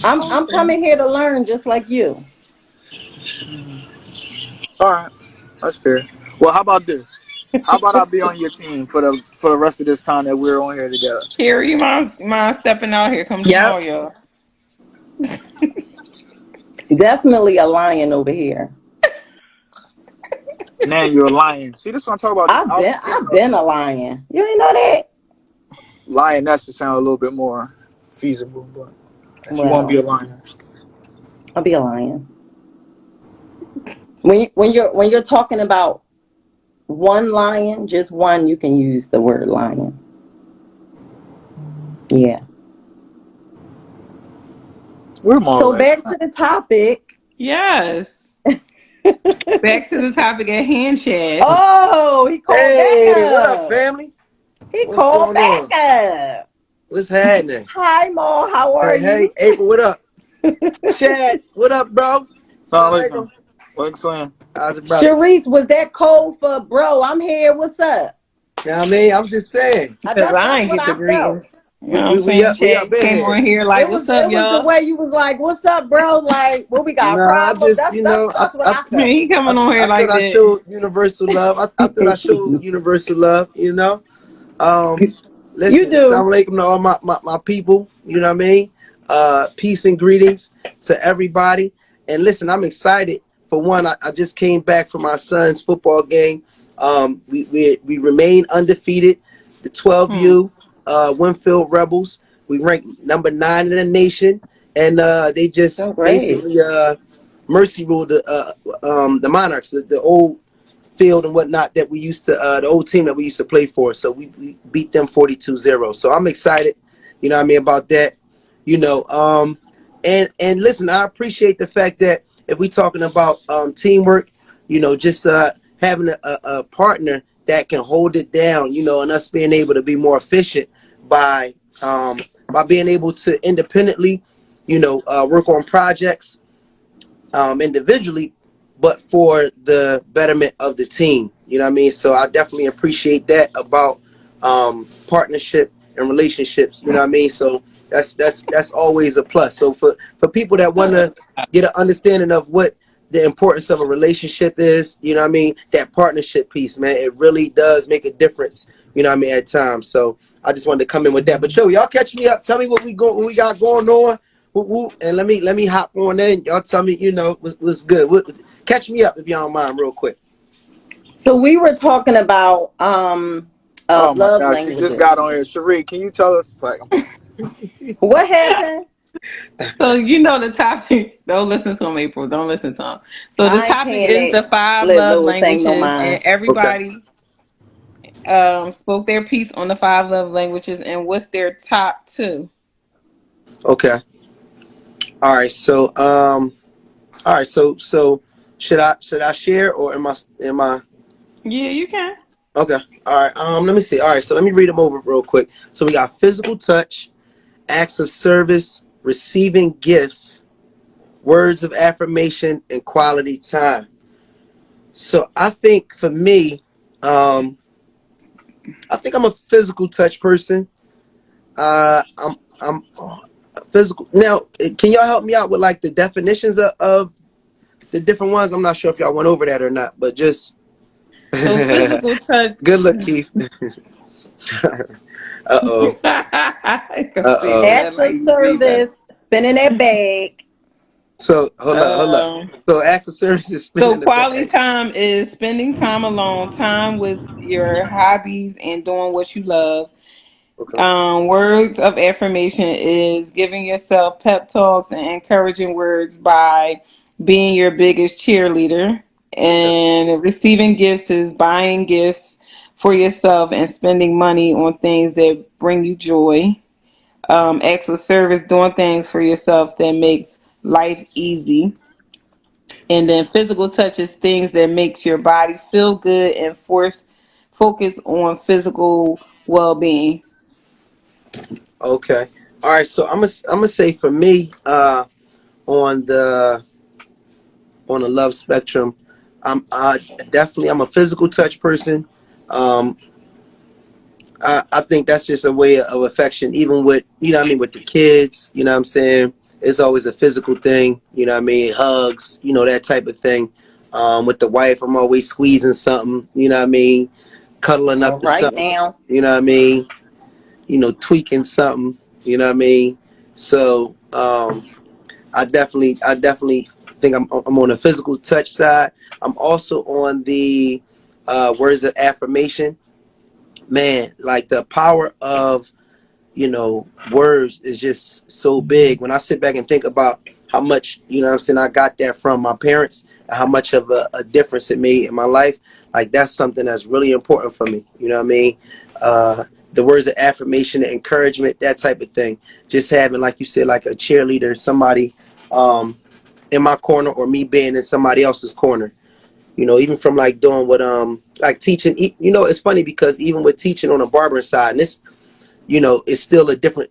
I'm coming here to learn just like you. All right. That's fair. Well, how about this? How about I be on your team for the rest of this time that we're on here together? Here, you mind stepping out here? Come to the Yep. mall, y'all. Definitely a lion over here. Now you're a lion. See, this is what I'm talking about. This alpha I've female been a thing. lion. You ain't know that? Lioness to sound a little bit more feasible, but if you want to be Well, a lion, I'll be a lion. When you're talking about one lion, just one, you can use the word lion. Yeah. we're So more back to the topic. Yes. Back to the topic at hand, Chad. Oh, he called back Hey, what up, up. family? He What's called going back on? up. What's happening? Hi, Mo. How are Hey, you? April, what up? Chad, what up, bro? Salam Assalamu alaikum. alaikum. Like saying, How's it, brother? Sharice, was that code for bro? I'm here. What's up? You know what I mean? I'm just saying. Because That's I ain't what get the I felt. greetings. You know what I'm We saying? up, we up Chad in came here. on here like, It what's was up, it was the y'all? way you was like, "What's up, bro?" Like, what we got a Nah, I problem? just, That's what I felt. He coming on here I thought like I that. showed universal love. I thought I showed universal love, you know? Um, You Listen, do. assalamu alaikum to all my people, you know what I mean? Peace and greetings to everybody. And listen, I'm excited. For one, I just came back from our son's football game. We remain undefeated. The Hmm. 12U Winfield Rebels. We ranked number 9 in the nation. And they Oh, just great. basically mercy ruled the Monarchs, the old field and whatnot that we used to the old team that we used to play for. So we beat them 42-0. So I'm excited, you know what I mean, about that. You know, and listen, I appreciate the fact that if we talking about teamwork, you know, just having a partner that can hold it down, you know, and us being able to be more efficient by being able to independently, you know, work on projects individually, but for the betterment of the team. You know what I mean? So I definitely appreciate that about partnership and relationships. You know what I mean? So that's always a plus. So for people that want to get an understanding of what the importance of a relationship is, you know what I mean? That partnership piece, man, it really does make a difference. You know what I mean? At times. So I just wanted to come in with that. But yo, y'all catch me up. Tell me what we got going on. Whoop, whoop, and let me hop on in. Y'all tell me, you know, what's good. Catch me up if y'all don't mind, real quick. So we were talking about oh my love gosh, she just languages. got on here. Cherie, can you tell us? It's like, I'm playing. What happened? So you know the topic. Don't listen to him, April. Don't listen to him. So the I ain't topic paying is that the five love little thing no languages, and mind. Okay. everybody spoke their piece on the five love languages and what's their top two. Okay. All right. All right. So should I share or am I Yeah, you can. okay? All right. Let me see. All right. So let me read them over real quick. So we got physical touch, acts of service, receiving gifts, words of affirmation, and quality time. So I think for me, um, I think I'm a physical touch person. I'm physical. Now, can y'all help me out with like the definitions of the different ones? I'm not sure if y'all went over that or not, but just So good physical touch. look, Keith. Uh oh. I can Uh feel oh. that Acts like of you see that. service, spinning that bag. So hold up. Um, So acts of service is so spinning the quality bag. time is spending time alone, time with your hobbies and doing what you love. Okay. Words of affirmation is giving yourself pep talks and encouraging words by being your biggest cheerleader. Okay. And receiving gifts is buying gifts for yourself and spending money on things that bring you joy. Acts of service, doing things for yourself that makes life easy. And then physical touch is things that makes your body feel good and focus on physical well-being. Okay. All right. So I'm gonna say for me, on the love spectrum, I'm definitely I'm a physical touch person. Um, I think that's just a way of affection, even with, you know what I mean, with the kids, you know what I'm saying? It's always a physical thing, you know what I mean? Hugs, you know, that type of thing. With the wife, I'm always squeezing something, you know what I mean? Cuddling All up to right something, now. you know what I mean? You know, tweaking something, you know what I mean? So, I definitely think I'm on the physical touch side. I'm also on the words of affirmation. Man, like the power of, you know, words is just so big. When I sit back and think about how much, you know what I'm saying, I got that from my parents, and how much of a difference it made in my life, like that's something that's really important for me. You know what I mean? The words of affirmation, the encouragement, that type of thing. Just having, like you said, like a cheerleader, somebody in my corner, or me being in somebody else's corner. You know, even from like doing what like teaching. You know, it's funny because even with teaching on a barbering side, and this, you know, it's still a different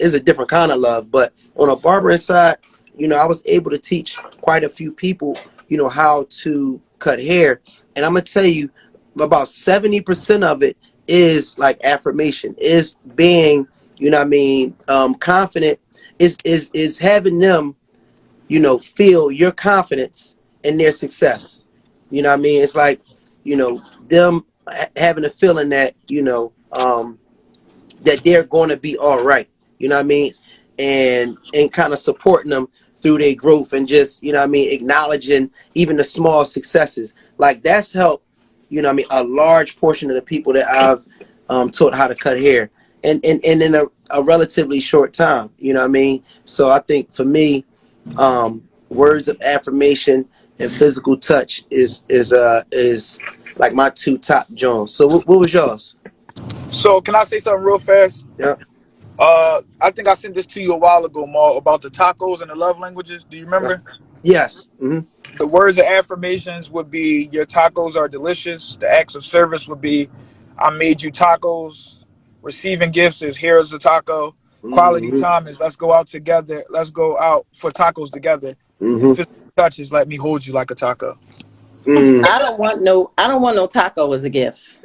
kind of love. But on a barbering side, you know, I was able to teach quite a few people, you know, how to cut hair. And I'm gonna tell you, about 70% of it is like affirmation, is being, you know what I mean, confident, is having them, you know, feel your confidence in their success. You know what I mean? It's like, you know, them having a feeling that, you know, that they're going to be all right. You know what I mean? And kind of supporting them through their growth, and just, you know what I mean, acknowledging even the small successes. Like that's helped, you know what I mean, a large portion of the people that I've taught how to cut hair, and in a relatively short time. You know what I mean? So I think for me, words of affirmation and physical touch is like my two top Jones. So what was yours? So can I say something real fast? Yeah. I think I sent this to you a while ago, Maul, about the tacos and the love languages. Do you remember? Yes. Hmm. The words of affirmations would be your tacos are delicious. The acts of service would be I made you tacos. Receiving gifts is here's a taco. Quality Hmm. time is let's go out together. Let's go out for tacos together. And Hmm. physical touch is let me hold you like a taco. Mm. I don't want no taco as a gift.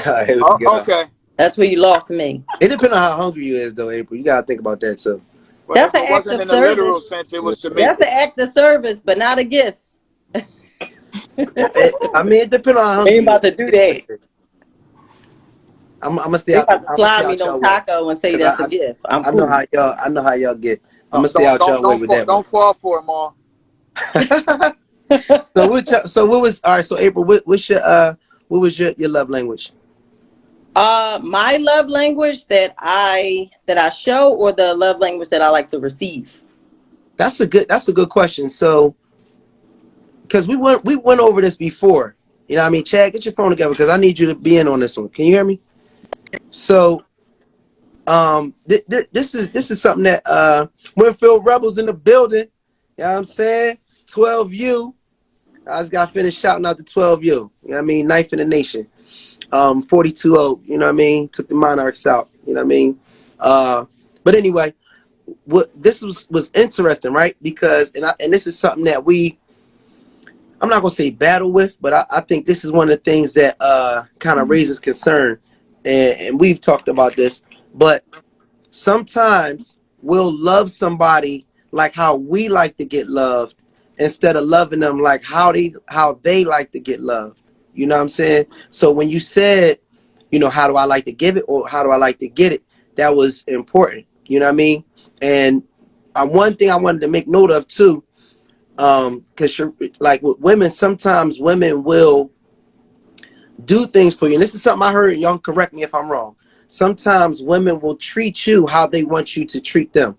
Here we Oh, go. okay. That's where you lost me. It depends on how hungry you is, though, April. You gotta think about that too. But That's if an it act wasn't of in a literal service. sense, it was to make That's an act of service, but not a gift. I mean, it depends on how We hungry ain't you about to do is. that. I'm gonna stay They out. about to I'm gonna stay slide me out no y'all way, taco and say because that's a gift. I'm I know cool. how y'all. I know how y'all get. I'm gonna don't stay don't out don't y'all way don't with fall, that one. don't fall for it, Ma. So what was all right? So April, what was your love language? My love language that I show, or the love language that I like to receive. That's a good question. So because we went over this before. You know what I mean? Chad, get your phone together because I need you to be in on this one. Can you hear me? So this is something that Winfield Rebels in the building. You know what I'm saying? 12U. I just got finished shouting out the 12U. You know what I mean? Knife in the nation. 42-0, you know what I mean? Took the Monarchs out. You know what I mean? But anyway, what this was interesting, right? Because and this is something that I'm not gonna say battle with, but I think this is one of the things that kind of raises concern, and we've talked about this. But sometimes we'll love somebody like how we like to get loved, instead of loving them like how they like to get loved. You know what I'm saying? So when you said, you know, how do I like to give it, or how do I like to get it, that was important. You know what I mean? And one thing I wanted to make note of too, because like with women, sometimes women will do things for you. And this is something I heard, and y'all correct me if I'm wrong. Sometimes women will treat you how they want you to treat them.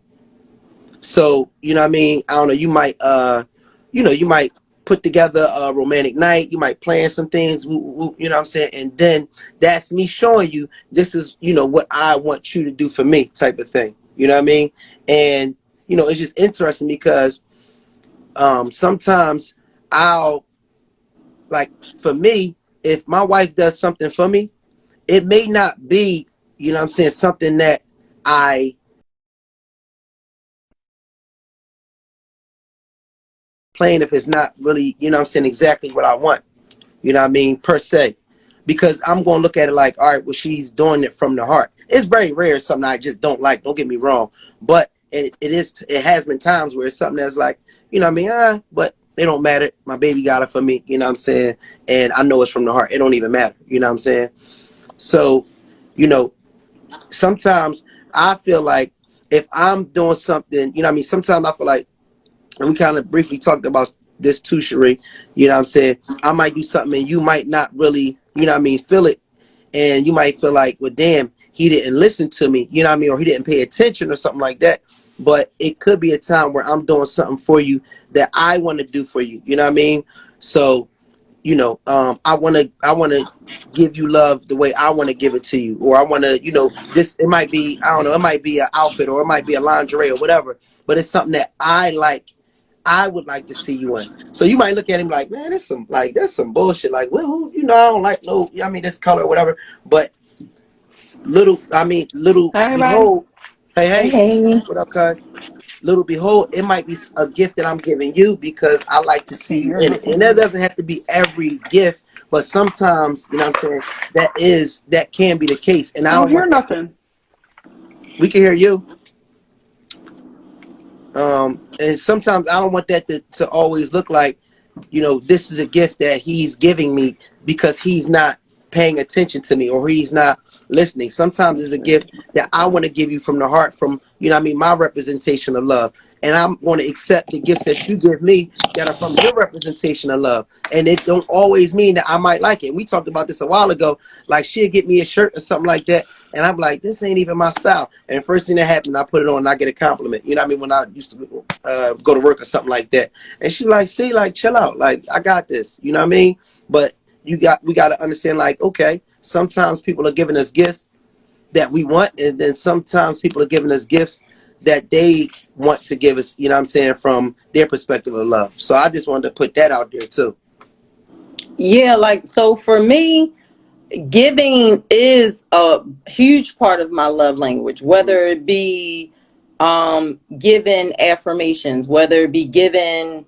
So, you know what I mean? I don't know, you might put together a romantic night, you might plan some things, you know what I'm saying? And then that's me showing you this is, you know, what I want you to do for me type of thing. You know what I mean? And, you know, it's just interesting because sometimes I'll, like, for me, if my wife does something for me, it may not be, you know what I'm saying, something that I plan, if it's not really, you know what I'm saying, exactly what I want. You know what I mean? Per se. Because I'm going to look at it like, all right, well, she's doing it from the heart. It's very rare, something I just don't like. Don't get me wrong. But it has been times where it's something that's like, you know what I mean? But it don't matter. My baby got it for me. You know what I'm saying? And I know it's from the heart. It don't even matter. You know what I'm saying? So, you know, sometimes I feel like if I'm doing something, you know what I mean? Sometimes I feel like, and we kind of briefly talked about this too, Sheree, you know what I'm saying? I might do something and you might not really, you know what I mean, feel it. And you might feel like, well, damn, he didn't listen to me, you know what I mean? Or he didn't pay attention or something like that. But it could be a time where I'm doing something for you that I want to do for you, you know what I mean? So, you know, I want to give you love the way I want to give it to you, or I want to, you know, this, it might be, I don't know, it might be an outfit or it might be a lingerie or whatever, but it's something that I like. I would like to see you in. So you might look at him like, man, that's some bullshit. Like, well, you know, I don't like no, I mean, this color or whatever. But little Hi, everybody. behold, Hey, hey, hey. what up, cuz? Little behold, it might be a gift that I'm giving you because I like to see Can't you hear in it. And that nothing. doesn't have to be every gift, but sometimes, you know what I'm saying, that can be the case. And I I don't don't hear want that nothing. we can hear you. And sometimes I don't want that to always look like, you know, this is a gift that he's giving me because he's not paying attention to me or he's not listening. Sometimes it's a gift that I want to give you from the heart, from, you know what I mean, my representation of love. And I'm going to accept the gifts that you give me that are from your representation of love. And it don't always mean that I might like it. We talked about this a while ago. Like, she'll get me a shirt or something like that. And I'm like, this ain't even my style. And the first thing that happened, I put it on and I get a compliment. You know what I mean? When I used to go to work or something like that. And she like, see, like, chill out. Like, I got this. You know what I mean? But we got to understand, like, okay, sometimes people are giving us gifts that we want. And then sometimes people are giving us gifts that they want to give us, you know what I'm saying, from their perspective of love. So I just wanted to put that out there too. Yeah, like, so for me, giving is a huge part of my love language, whether it be given affirmations, whether it be given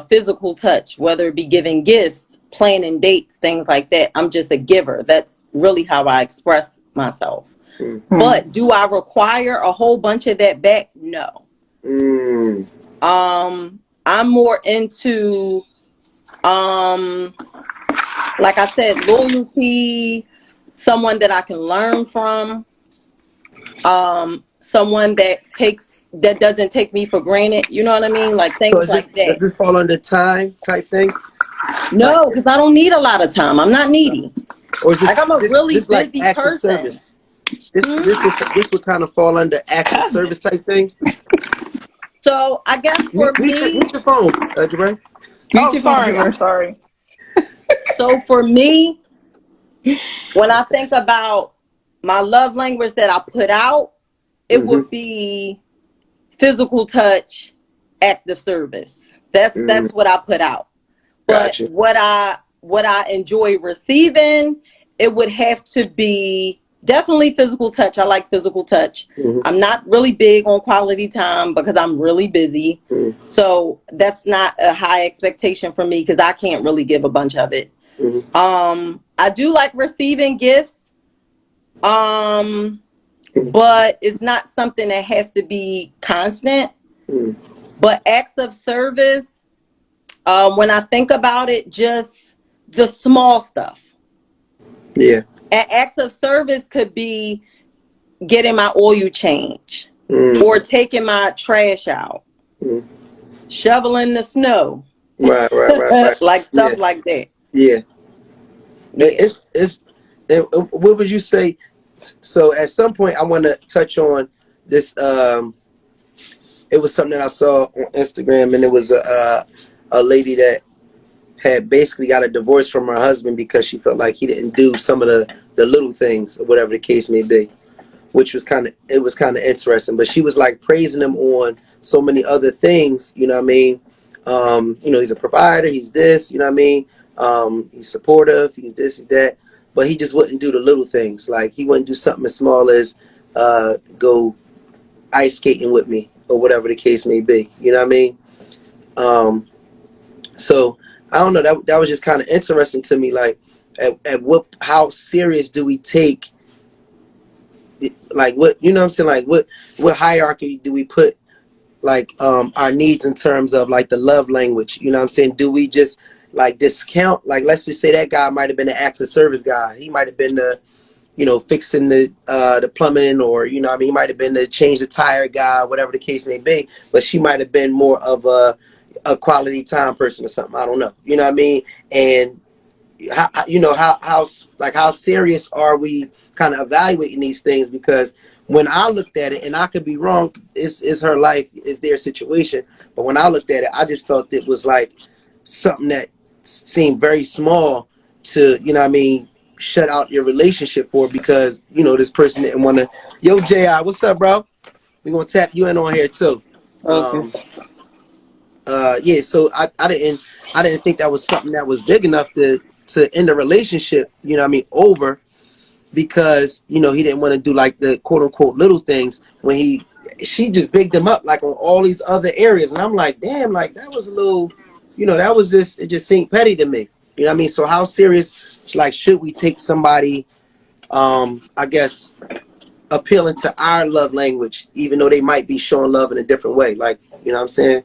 physical touch, whether it be giving gifts, planning dates, things like that. I'm just a giver. That's really how I express myself. Mm. But do I require a whole bunch of that back? No. Mm. I'm more into like I said, loyalty, someone that I can learn from, someone that doesn't take me for granted. You know what I mean? Like So things like does that. this fall under time type thing? Like, No, because I don't need a lot of time. I'm not needy. or is Like I'm a really this like busy acts of person. service? This would kind of fall under acts of service type thing. So I guess for Mute me, your phone, Jabray. Mute Oh, your phone, sorry. Jameer. Sorry. when I think about my love language that I put out, it Mm-hmm. would be physical touch, acts of service. Mm, That's what I put out. But gotcha. what I enjoy receiving, it would have to be definitely physical touch. I like physical touch. Mm-hmm. I'm not really big on quality time because I'm really busy. Mm-hmm. So that's not a high expectation for me because I can't really give a bunch of it. Mm-hmm. I do like receiving gifts. But it's not something that has to be constant. Mm-hmm. But acts of service, when I think about it, just the small stuff. Yeah. An act of service could be getting my oil change Mm-hmm. or taking my trash out, Mm-hmm. shoveling the snow, Right. like stuff Yeah. like that. Yeah. Yeah. What would you say? So at some point, I want to touch on this. It was something that I saw on Instagram, and it was a lady that had basically got a divorce from her husband because she felt like he didn't do some of the little things or whatever the case may be, which was kind of interesting. But she was like praising him on so many other things. You know what I mean? You know, he's a provider. He's this. You know what I mean? He's supportive. He's this and that. But he just wouldn't do the little things. Like he wouldn't do something as small as go ice skating with me or whatever the case may be. You know what I mean? So I don't know, that was just kind of interesting to me. Like, at what, how serious do we take, like, what, you know what I'm saying, like, what hierarchy do we put, like, our needs in terms of like the love language? You know what I'm saying? Do we just like discount, like, let's just say that guy might have been the acts of service guy. He might have been the, you know, fixing the plumbing, or, you know what I mean, he might have been the change the tire guy, whatever the case may be. But she might have been more of a quality time person or something. I don't know. You know what I mean? And how, you know, how like, how serious are we kind of evaluating these things? Because when I looked at it, and I could be wrong, it's her life, it's their situation. But when I looked at it, I just felt it was like something that seemed very small to, you know what I mean, shut out your relationship for, because, you know, this person didn't want to. Yo, Ji, what's up, bro? We gonna tap you in on here too. Um, Focus. yeah, so I didn't think that was something that was big enough to end a relationship, you know what I mean, over, because, you know, he didn't want to do like the quote unquote little things, when she just bigged him up like on all these other areas. And I'm like, damn, like, that was a little, you know, that was just, it just seemed petty to me. You know what I mean? So how serious, like, should we take somebody, I guess, appealing to our love language, even though they might be showing love in a different way? Like, you know what I'm saying?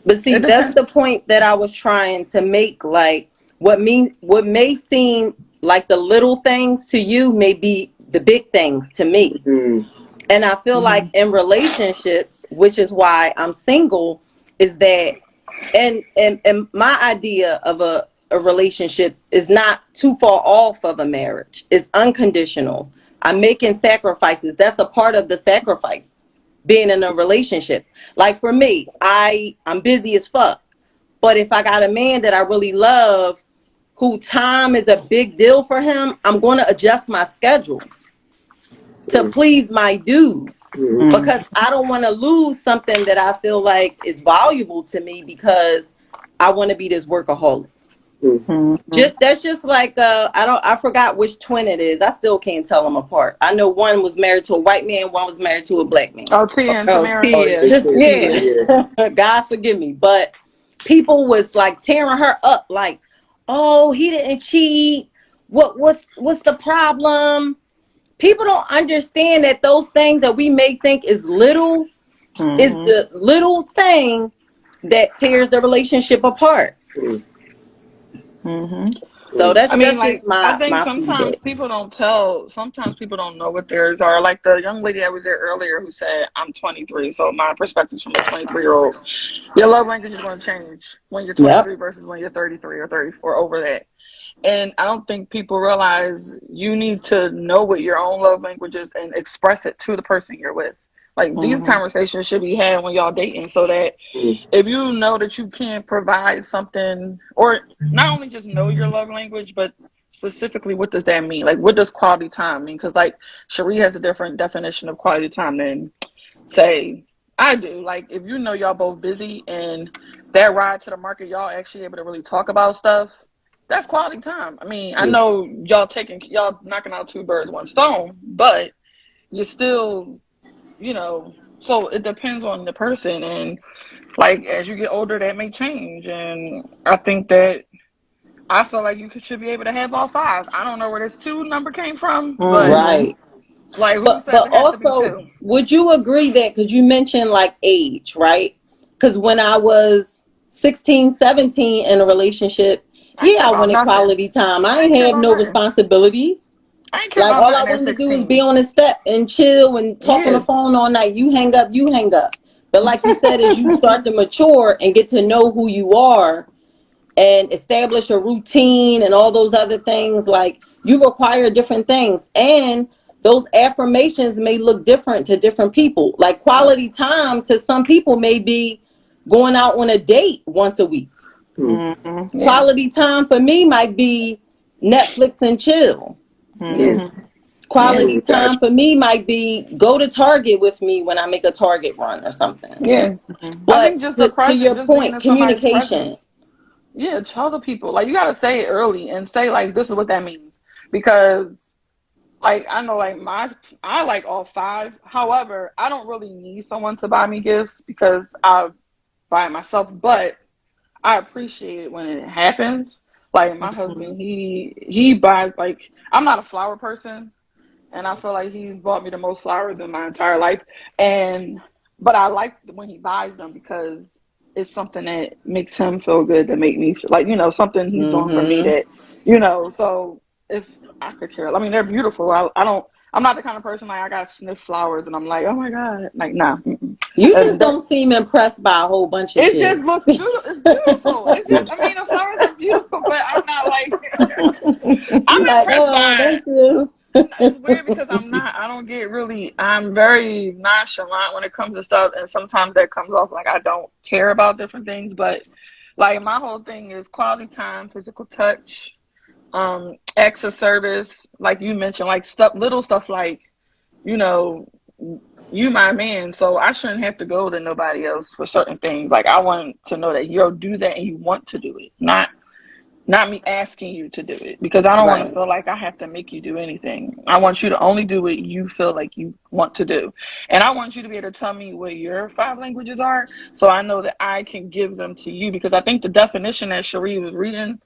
But see, It that's depends. the point that I was trying to make. Like, what may seem like the little things to you may be the big things to me. Mm, And I feel like in relationships, which is why I'm single, is that, and my idea of a relationship is not too far off of a marriage. It's unconditional. I'm making sacrifices. That's a part of the sacrifice, being in a relationship. Like, for me, I'm busy as fuck. But if I got a man that I really love, who time is a big deal for him, I'm going to adjust my schedule to mm, please my dude, mm, Mm. because I don't want to lose something that I feel like is valuable to me, because I want to be this workaholic. mm. Just that's just like, I forgot which twin it is. I still can't tell them apart. I know one was married to a white man, one was married to a black man. Oh, Tia and Oh, Tamara. Oh, Tia. yeah, Just, yeah, yeah. yeah. God forgive me, but people was like tearing her up, like, oh, he didn't cheat. What's the problem? People don't understand that those things that we may think is little is Mm-hmm. the little thing that tears the relationship apart. Mm, Mm-hmm. So I mean, that's just like, I think my feedback. sometimes people don't know what theirs are. Like the young lady that was there earlier who said, I'm 23. So my perspective's from a 23-year-old. Your love language is going to change when you're Yep. 23 versus when you're 33 or 34, over that. And I don't think people realize you need to know what your own love language is and express it to the person you're with. Like, these Mm-hmm. conversations should be had when y'all dating, so that mm, if you know that you can't provide something, or not only just know your love language, but specifically, what does that mean? Like, what does quality time mean? Because, like, Cherie has a different definition of quality time than, say, I do. Like, if you know y'all both busy and that ride to the market, y'all actually able to really talk about stuff, that's quality time. I mean, I mm. know y'all knocking out two birds, one stone, but you're still, so it depends on the person. And, like, as you get older, that may change. And I think that I feel like you should be able to have all five. I don't know where this two number came from, but, Right. mm-hmm, like, who says But it has to be also, two? would you agree that, because you mentioned like age, right? Because when I was 16, 17 in a relationship, I ain't care yeah, I about wanted nothing. quality time. I I ain't ain't care have about no nothing. responsibilities. I ain't care Like, about all I nothing at wanted to do was be 16. on the step and chill and talk on the Yeah. phone all night. You hang up, you hang up. But like you said, as you start to mature and get to know who you are and establish a routine and all those other things, like, you require different things. And those affirmations may look different to different people. Like, quality time to some people may be going out on a date once a week. Mm, Mm-hmm. Yeah. Quality time for me might be Netflix and chill. yeah, Mm-hmm. Yeah. Quality mm, gotcha. time for me might be go to Target with me when I make a Target run or something. Yeah. I But think just the to present, your just being point, in somebody's presence. communication. Yeah, tell the people. Like, you gotta say it early and say, like, this is what that means. Because, like, I know, like, I like all five. However, I don't really need someone to buy me gifts because I buy it myself. But I appreciate it when it happens. Like my husband, he buys like I'm not a flower person, and I feel like he's bought me the most flowers in my entire life. And but I like when he buys them because it's something that makes him feel good, to make me feel like something he's doing for me Mm-hmm. that So if I could care, I mean they're beautiful. I don't. I'm not the kind of person like I got sniff flowers and I'm like, oh my god, like nah. You That, just that, don't seem impressed by a whole bunch of it shit. just looks beautiful. It's beautiful. It's just, I mean, the flowers are beautiful, but I'm not like, I'm You like, impressed oh, by thank you. it. It's weird because I don't get really, I'm very nonchalant when it comes to stuff. And sometimes that comes off like I don't care about different things. But like my whole thing is quality time, physical touch, acts of service, like you mentioned, like little stuff like, you know, you my man, so I shouldn't have to go to nobody else for certain things. Like I want to know that you'll do that and you want to do it, not me asking you to do it, because I don't want to Right. feel like I have to make you do anything. I want you to only do what you feel like you want to do, and I want you to be able to tell me what your five languages are, so I know that I can give them to you. Because I think the definition that Cherie was reading,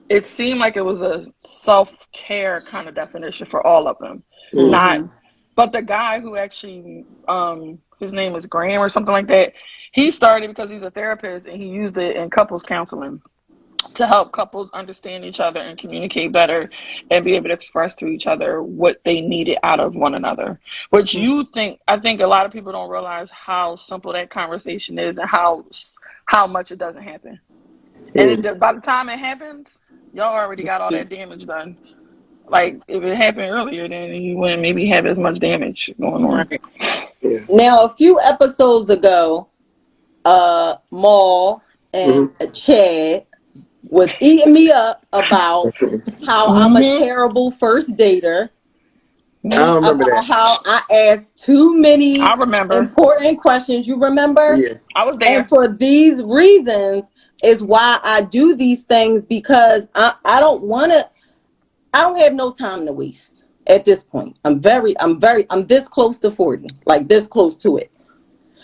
it seemed like it was a self-care kind of definition for all of them, Mm. not Mm-hmm. but the guy who actually his name is Graham or something like that, he started because he's a therapist and he used it in couples counseling to help couples understand each other and communicate better and be able to express to each other what they needed out of one another. Which I think a lot of people don't realize how simple that conversation is and how much it doesn't happen. And Mm. by the time it happens, y'all already got all that damage done. Like if it happened earlier, then you wouldn't maybe have as much damage going on. Right. Yeah. Now, a few episodes ago, Maul and Mm-hmm. Chad was eating me up about how I'm a Mm-hmm. terrible first dater, I Mm-hmm. don't remember about that. how I asked too I many remember. important questions. You remember? Yeah. I was And there. for these reasons is why I do these things, because I don't want to, I don't have no time to waste at this point. I'm this close to 40, like this close to it.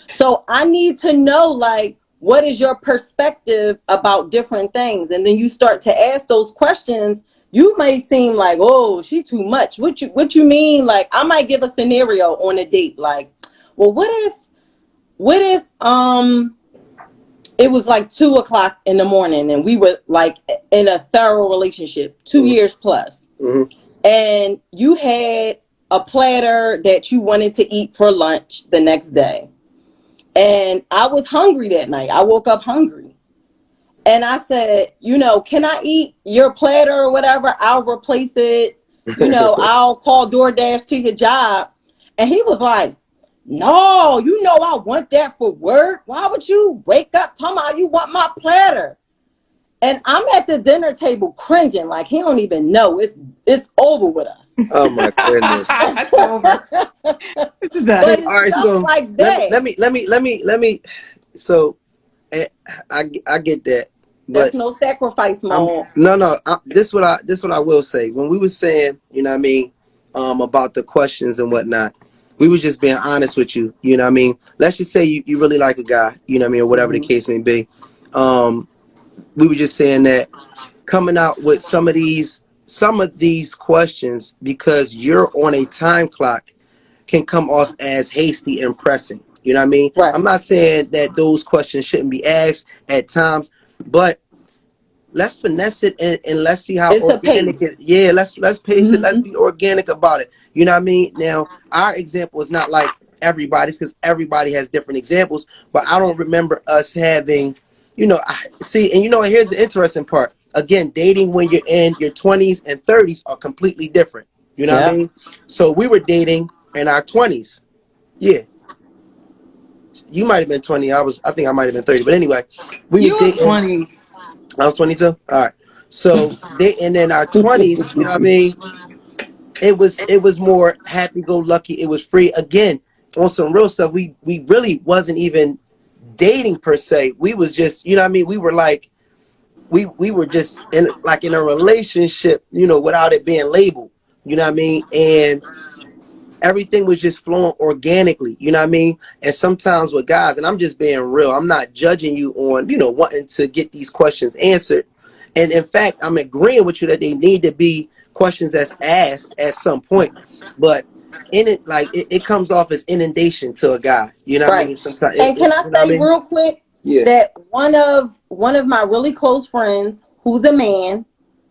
So I need to know, like, what is your perspective about different things? And then you start to ask those questions. You may seem like, oh, she too much. What you mean? Like, I might give a scenario on a date, like, well, what if it was like 2 o'clock in the morning and we were like in a thorough relationship, 2 years plus, Mm-hmm. and you had a platter that you wanted to eat for lunch the next day. And I was hungry that night. I woke up hungry. And I said, can I eat your platter or whatever? I'll replace it. I'll call DoorDash to your job. And he was like, no, I want that for work. Why would you wake up talking about you want my platter? And I'm at the dinner table cringing, like he don't even know it's over with us. Oh my goodness. It's over. It's So, done. But all it's right. stuff So like let me that. let me let me let me let me. So eh, I get that, There's but no sacrifice, I'm Mom. no. This what I will say. When we were saying, what I mean, about the questions and whatnot, we were just being honest with you. You know what I mean. Let's just say you really like a guy. You know what I mean, or whatever the Mm-hmm. case may be. Um, we were just saying that coming out with some of these questions because you're on a time clock can come off as hasty and pressing. You know what I mean? I'm Right. not saying that those questions shouldn't be asked at times, but let's finesse it and let's see how It's a organic it. pace. Yeah, let's pace it. Let's Hmm. be organic about it. You know what I mean? Now, our example is not like everybody's because everybody has different examples. But I don't remember us having, see, and here's the interesting part. Again, dating when you're in your 20s and 30s are completely different. You know what I Yeah. mean? So we were dating in our 20s. Yeah, you might have been 20. I think I might have been 30. But anyway, we was You was dating. 20. I was 22. All right. So they and in our 20s, you know what I mean? It was more happy go lucky. It was free. Again, on some real stuff, we really wasn't even dating per se. We was just, you know what I mean? We were like we were just in a relationship, without it being labeled. You know what I mean? And everything was just flowing organically, you know what I mean? And sometimes with guys, and I'm just being real, I'm not judging you on, wanting to get these questions answered. And in fact, I'm agreeing with you that they need to be questions that's asked at some point. But in it, like it comes off as inundation to a guy, you know what I Right. mean? Sometimes, And can I you know what I say mean? real quick Yeah. that one of my really close friends, who's a man,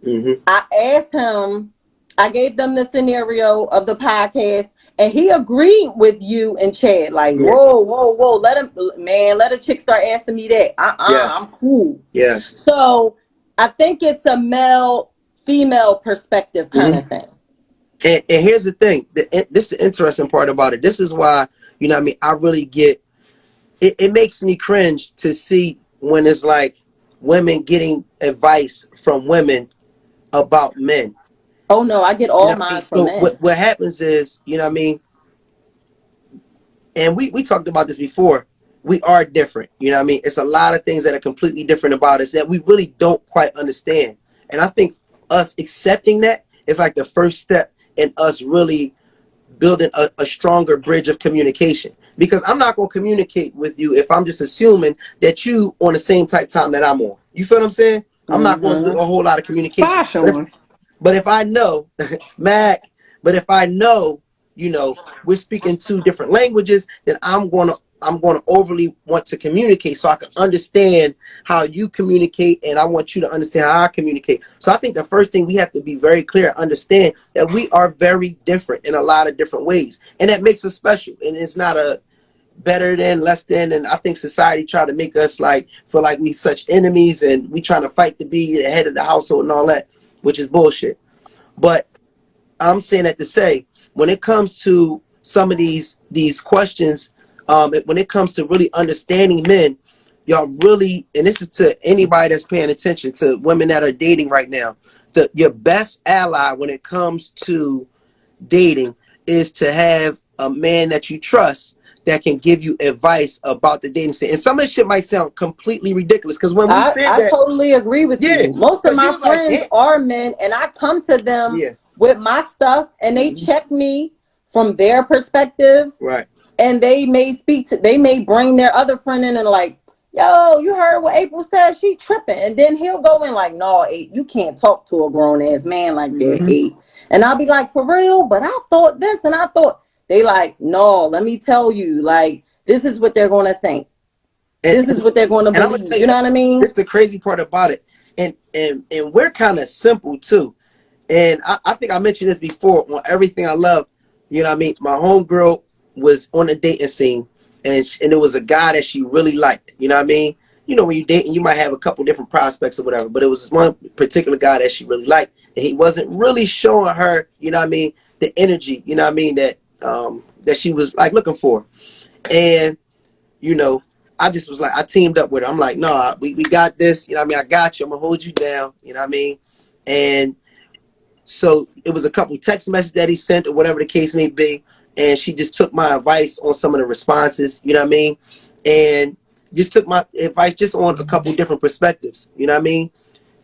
Mm-hmm. I asked him, I gave them the scenario of the podcast, and he agreed with you and Chad. Like, Yeah. whoa, whoa, whoa, let a chick start asking me that. I'm Yes. cool. Yes. So I think it's a male female perspective kind Mm-hmm. of thing. And here's the thing. This is the interesting part about it. This is why, you know what I mean, I really get it. It makes me cringe to see when it's like women getting advice from women about men. Oh no, I get You know all what I mean? mine from So what, men. what happens is, you know what I mean, and we talked about this before. We are different. You know what I mean? It's a lot of things that are completely different about us that we really don't quite understand. And I think us accepting that is like the first step in us really building a stronger bridge of communication. Because I'm not going to communicate with you if I'm just assuming that you on the same type time that I'm on. You feel what I'm saying? I'm not going to do Mm-hmm. a whole lot of communication. Bye, Sean. But if I know, Mac, but if I know, we're speaking two different languages, then I'm gonna overly want to communicate so I can understand how you communicate, and I want you to understand how I communicate. So I think the first thing we have to be very clear, understand that we are very different in a lot of different ways, and that makes us special. And it's not a better than, less than, and I think society try to make us like feel like we such enemies and we trying to fight to be the head of the household and all that, which is bullshit. But I'm saying that to say, when it comes to some of these questions, when it comes to really understanding men, y'all really, and this is to anybody that's paying attention to women that are dating right now, your best ally when it comes to dating is to have a man that you trust that can give you advice about the dating scene. And some of this shit might sound completely ridiculous because when we said I that, totally agree with yeah, you. Most of because you my was like, friends damn, are men, and I come to them yeah, with my stuff, and they mm-hmm. check me from their perspective, Right, and they may bring their other friend in and like, yo, you heard what April said? She tripping, and then he'll go in like, no, Ape, you can't talk to a grown ass man like that, mm-hmm. Ape. And I'll be like, for real? But I thought this, and I thought they like, no, let me tell you, like, this is what they're gonna think. and, This is what they're gonna and I'm gonna believe. tell you, You know what I this mean? is the crazy part about it, and we're kind of simple too. And I think I mentioned this before on Everything I Love. You know what I mean? My homegirl was on the dating scene, and it was a guy that she really liked. You know what I mean? When you dating, you might have a couple different prospects or whatever, but it was one particular guy that she really liked, and he wasn't really showing her, you know what I mean, the energy, you know what I mean, that she was like looking for. And you know, I just was like, I teamed up with her. I'm like, no, we got this. You know what I mean? I got you. I'm going to hold you down. You know what I mean? And so it was a couple text messages that he sent or whatever the case may be. And she just took my advice on some of the responses. You know what I mean? And just took my advice just on a couple different perspectives. You know what I mean?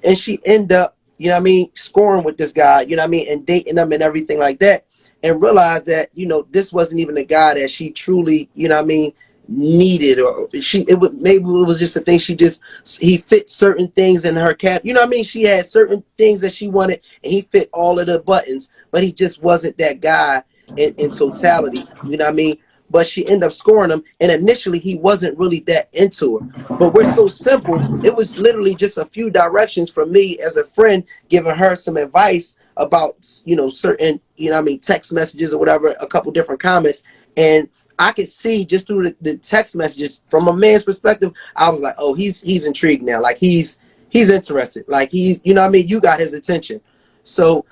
And she ended up, you know what I mean, scoring with this guy, you know what I mean, and dating him and everything like that, and realized that, this wasn't even the guy that she truly, you know what I mean, needed, or maybe it was just a thing he fit certain things in her cat, you know what I mean, she had certain things that she wanted and he fit all of the buttons, but he just wasn't that guy in totality, you know what I mean. But she ended up scoring him, and initially he wasn't really that into her. But we're so simple. It was literally just a few directions from me as a friend giving her some advice about, certain, I mean, text messages or whatever, a couple different comments. And I could see just through the text messages from a man's perspective, I was like, oh, he's intrigued now. Like he's interested. Like he's, you know what I mean? You got his attention. So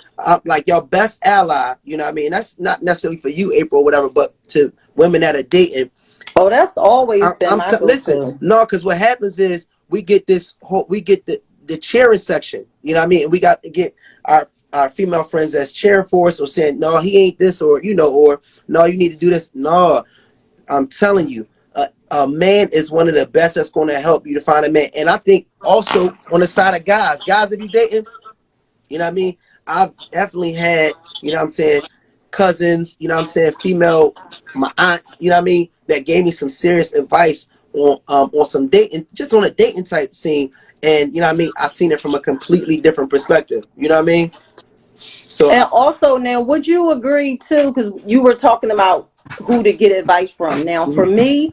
like your best ally, you know what I mean? That's not necessarily for you, April, or whatever, but to women that are dating, Oh, that's always been my listen, go-to. no, because what happens is we get the cheering section, you know what I mean, and we got to get our female friends that's cheering for us or saying no, he ain't this, or or no, you need to do this. No, I'm telling you, a man is one of the best that's going to help you to find a man. And I think also on the side of guys, if you dating, you know what I mean, I've definitely had, you know what I'm saying, cousins, you know what I'm saying, female, my aunts, you know what I mean, that gave me some serious advice on some dating, just on a dating type scene. And you know what I mean, I seen it from a completely different perspective. You know what I mean? So And also, now, would you agree too? Because you were talking about who to get advice from. Now, for me,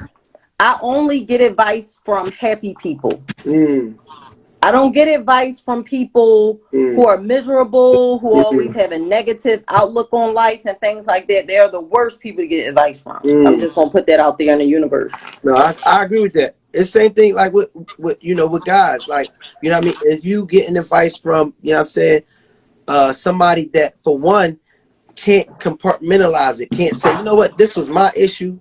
I only get advice from happy people. mm, I don't get advice from people mm, who are miserable, who always mm, have a negative outlook on life and things like that. They're the worst people to get advice from. I'm mm. just gonna put that out there in the universe. No, I agree with that. It's the same thing like with you know with guys, like you know what I mean. If you getting advice from you know what I'm saying, somebody that for one can't compartmentalize it, can't say you know what this was my issue,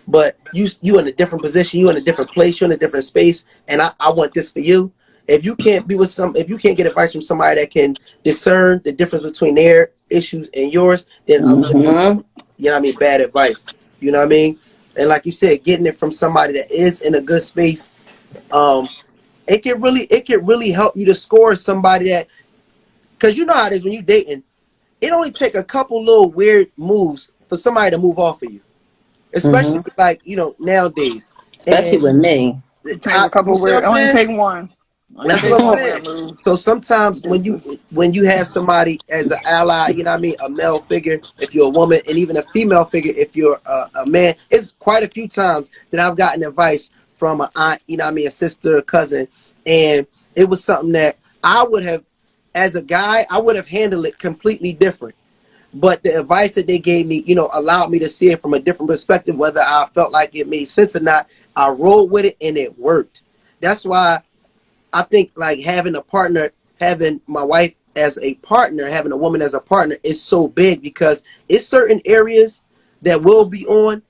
but you in a different position, you in a different place, you in a different space, and I want this for you. If you can't be with some, if you can't get advice from somebody that can discern the difference between their issues and yours, then I'm just gonna, Mm-hmm. you know what I mean, bad advice. You know what I mean? And like you said, getting it from somebody that is in a good space, um, it can really help you to score somebody that, because you know how it is when you dating, it only take a couple little weird moves for somebody to move off of you, especially Mm-hmm. like you know nowadays. Especially And with me. It takes a couple you see what I'm weird. Only saying? take one. Only That's take what I'm one Mm-hmm. weird saying. move. So sometimes Deuces. when you have somebody as an ally, you know what I mean, a male figure, if you're a woman, and even a female figure, if you're a man, it's quite a few times that I've gotten advice from an aunt, you know what I mean, a sister, a cousin, and it was something that I would have, as a guy, I would have handled it completely different. But the advice that they gave me, you know, allowed me to see it from a different perspective, whether I felt like it made sense or not. I rolled with it and it worked. That's why I think like having a partner, having my wife as a partner, having a woman as a partner is so big because it's certain areas that we'll be on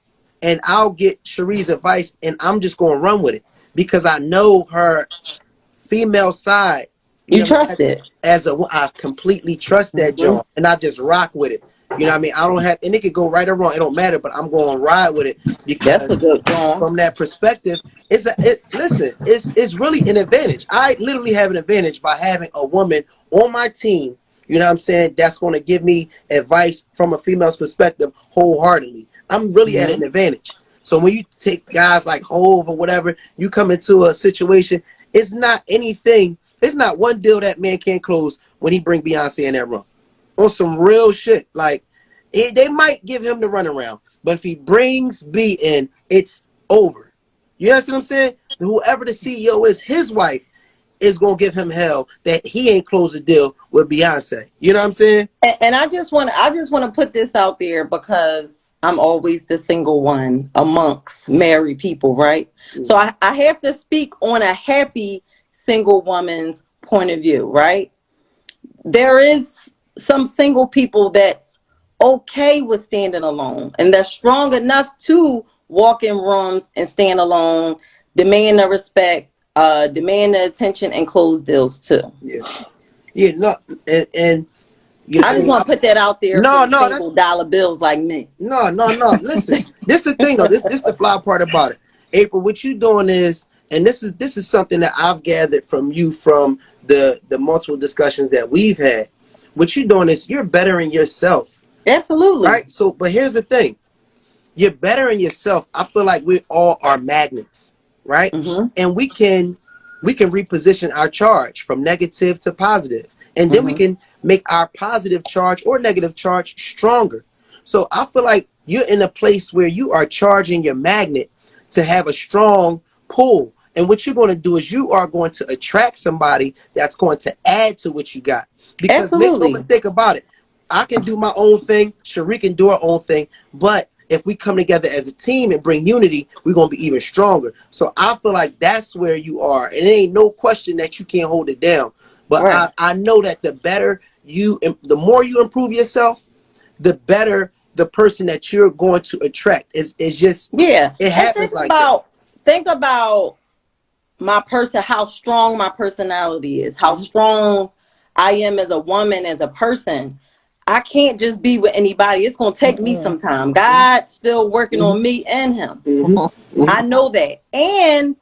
and I'll get Cherie's advice and I'm just going to run with it because I know her female side, you You know, trust it. I completely trust that Mm-hmm. joint and I just rock with it. You know what I mean? I don't have, and it could go right or wrong. It don't matter, but I'm going to ride with it That's a because good one. from that perspective, listen, it's really an advantage. I literally have an advantage by having a woman on my team, you know what I'm saying, that's going to give me advice from a female's perspective wholeheartedly. I'm really at an Mm-hmm. advantage. So when you take guys like Hove or whatever, you come into a situation, it's not anything, it's not one deal that man can't close when he bring Beyonce in that room. On some real shit. Like they might give him the runaround, but if he brings B in, it's over. You understand what I'm saying? Whoever the CEO is, his wife is gonna give him hell that he ain't closed the deal with Beyonce. You know what I'm saying? And I just want to put this out there because I'm always the single one amongst married people, right? So I have to speak on a happy single woman's point of view, right? There is some single people that's okay with standing alone and they're strong enough to walk in rooms and stand alone, demand the respect, demand the attention, and close deals too. Yeah, yeah, no, and you know, I I just mean, want to put that out there for no, the no, single that's dollar bills like me. no. Listen, this is the thing though. This the fly part about it. April, what you doing is, and this is something that I've gathered from you from the multiple discussions that we've had. What you doing is you're bettering yourself, Absolutely. right? So, but here's the thing: you're bettering yourself. I feel like we all are magnets, right? Mm-hmm. And we can reposition our charge from negative to positive, and then we Mm-hmm. can make our positive charge or negative charge stronger. So I feel like you're in a place where you are charging your magnet to have a strong pull. And what you're going to do is you are going to attract somebody that's going to add to what you got. Because make no Absolutely. mistake about it, I can do my own thing, Cherie can do her own thing, but if we come together as a team and bring unity, we're gonna be even stronger. So I feel like that's where you are, and it ain't no question that you can't hold it down. But Right. I know that the more you improve yourself, the better the person that you're going to attract. Is just Yeah. it And happens like that. think about my person, how strong my personality is, how Mm-hmm, strong I am as a woman, as a person. I can't just be with anybody. It's gonna take me some time. God's still working mm-hmm, on me and him. mm-hmm, mm-hmm, I know that. And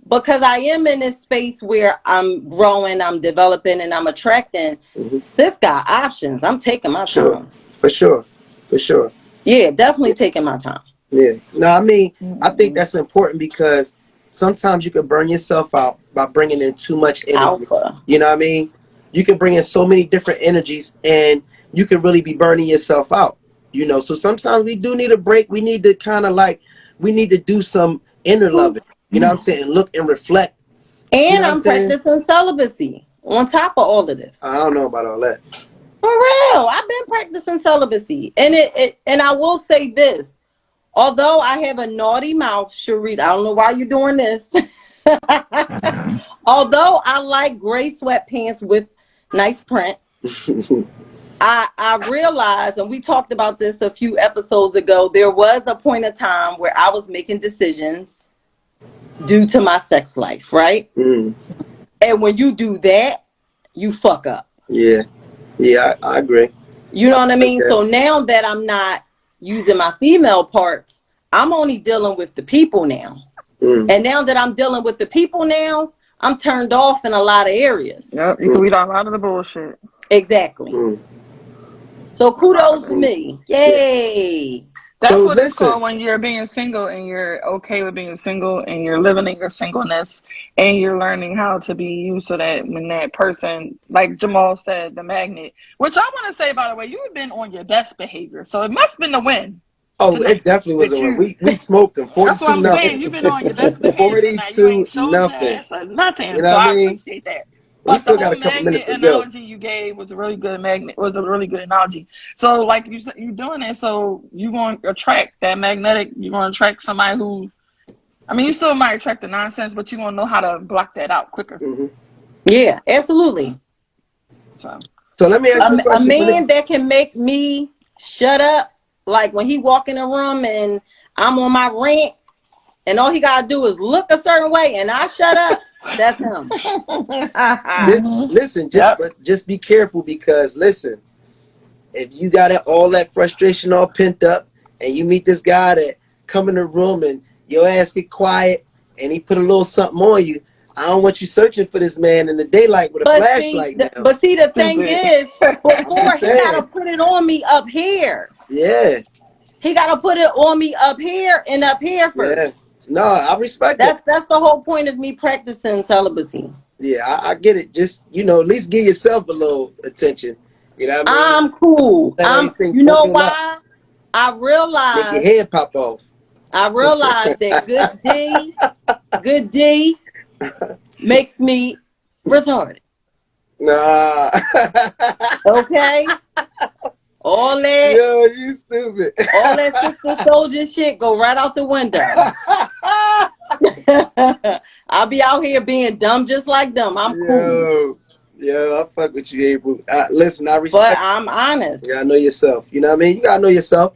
because I am in this space where I'm growing, I'm developing, and I'm attracting, mm-hmm. sis got options. I'm taking my Sure, time. for sure. For sure. Yeah, definitely taking my time. Yeah. No, I mean, I think Mm-mm. that's important because sometimes you can burn yourself out by bringing in too much energy. Alpha. You know what I mean? You can bring in so many different energies and you can really be burning yourself out. You know, so sometimes we do need a break. We need to kind of like, we need to do some inner loving. You know what I'm saying? And look and reflect. You know And what I'm I'm saying? practicing celibacy on top of all of this. I don't know about all that. For real. I've been practicing celibacy. And and I will say this. Although I have a naughty mouth, Cherise, I don't know why you're doing this. Although I like gray sweatpants with nice print, I realized, and we talked about this a few episodes ago, there was a point of time where I was making decisions due to my sex life, right? Mm, And when you do that, you fuck up. yeah. Yeah, I agree. You know what I Like mean? that. So now that I'm not using my female parts, I'm only dealing with the people now. Mm, And now that I'm dealing with the people now, I'm turned off in a lot of areas. Yep, you can mm, weed out a lot of the bullshit. Exactly. mm. So A lot of kudos it. to Mm. me. Yeah. Yay. That's So what it's listen. called when you're being single and you're okay with being single and you're living in your singleness and you're learning how to be you so that when that person, like Jamal said, the magnet, which I want to say, by the way, you have been on your best behavior. So it must have been the win Oh, tonight it definitely was that a win. you, We smoked them that's what 42 I'm nothing. saying. You've been on your best behavior tonight. You ain't 42 showed your nothing. ass or You nothing. know So what I I mean? appreciate that. We But the still got whole a couple magnet minutes to go. analogy you gave was a really good analogy. So like you said, you're doing it, so you're going to attract that magnetic. You're going to attract somebody who, I mean, you still might attract the nonsense, but you're going to know how to block that out quicker. Hmm. Yeah, absolutely. So So let me ask you a A question. man that can make me shut up, like when he walk in a room and I'm on my rant, and all he gotta do is look a certain way, and I shut up. That's him. Just mm-hmm. listen, Yep. but just be careful because listen, if you got all that frustration all pent up, and you meet this guy that come in the room and your ass get quiet, and he put a little something on you, I don't want you searching for this man in the daylight with a flashlight now. But see, the thing Stupid. is, I'm just before he gotta saying, put it on me up here. yeah, He gotta put it on me up here and up here yeah. first. No, I respect that. That's the whole point of me practicing celibacy. Yeah, I get it. Just at least give yourself a little attention. You know what I mean? I'm cool. Let everything You know boil up, why? I make your realized head pop off. I realized that good D makes me retarded. Nah. Okay? All that Yo, you stupid. all that sister soldier shit go right out the window. I'll be out here being dumb just like them. I'm cool. yo, yo, I fuck with you, April. Listen, I But respect. I'm You honest. gotta know yourself. You know what I mean? You gotta know yourself.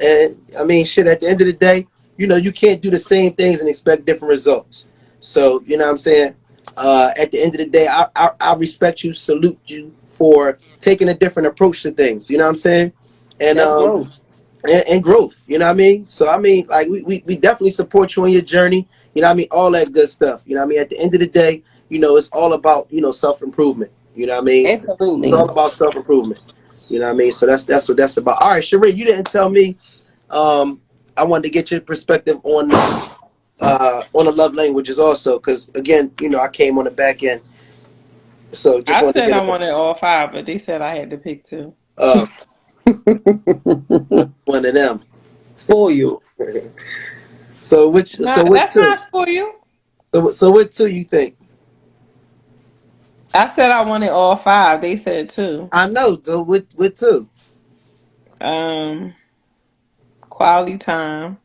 And I mean, shit. At the end of the day, you can't do the same things and expect different results. So you know what I'm saying. At the end of the day, I respect you, salute you for taking a different approach to things. You know what I'm saying? And That's growth. and growth. You know what I mean? So I mean, like we definitely support you on your journey. You know what I mean? All that good stuff. You know what I mean? At the end of the day, it's all about self improvement. You know what I mean? It's Absolutely. all about self improvement. You know what I mean? So that's what that's about. All right, Cherie, you didn't tell me. Um, I wanted to get your perspective on the love languages also, because again, I came on the back end, so just I wanted to said get I it. wanted all five, but they said I had to pick two. Uh, one of them. For you. So which? So No, what that's two? not for you. So what two you think? I said I wanted all five. They said two. I know. So with two. Um, quality time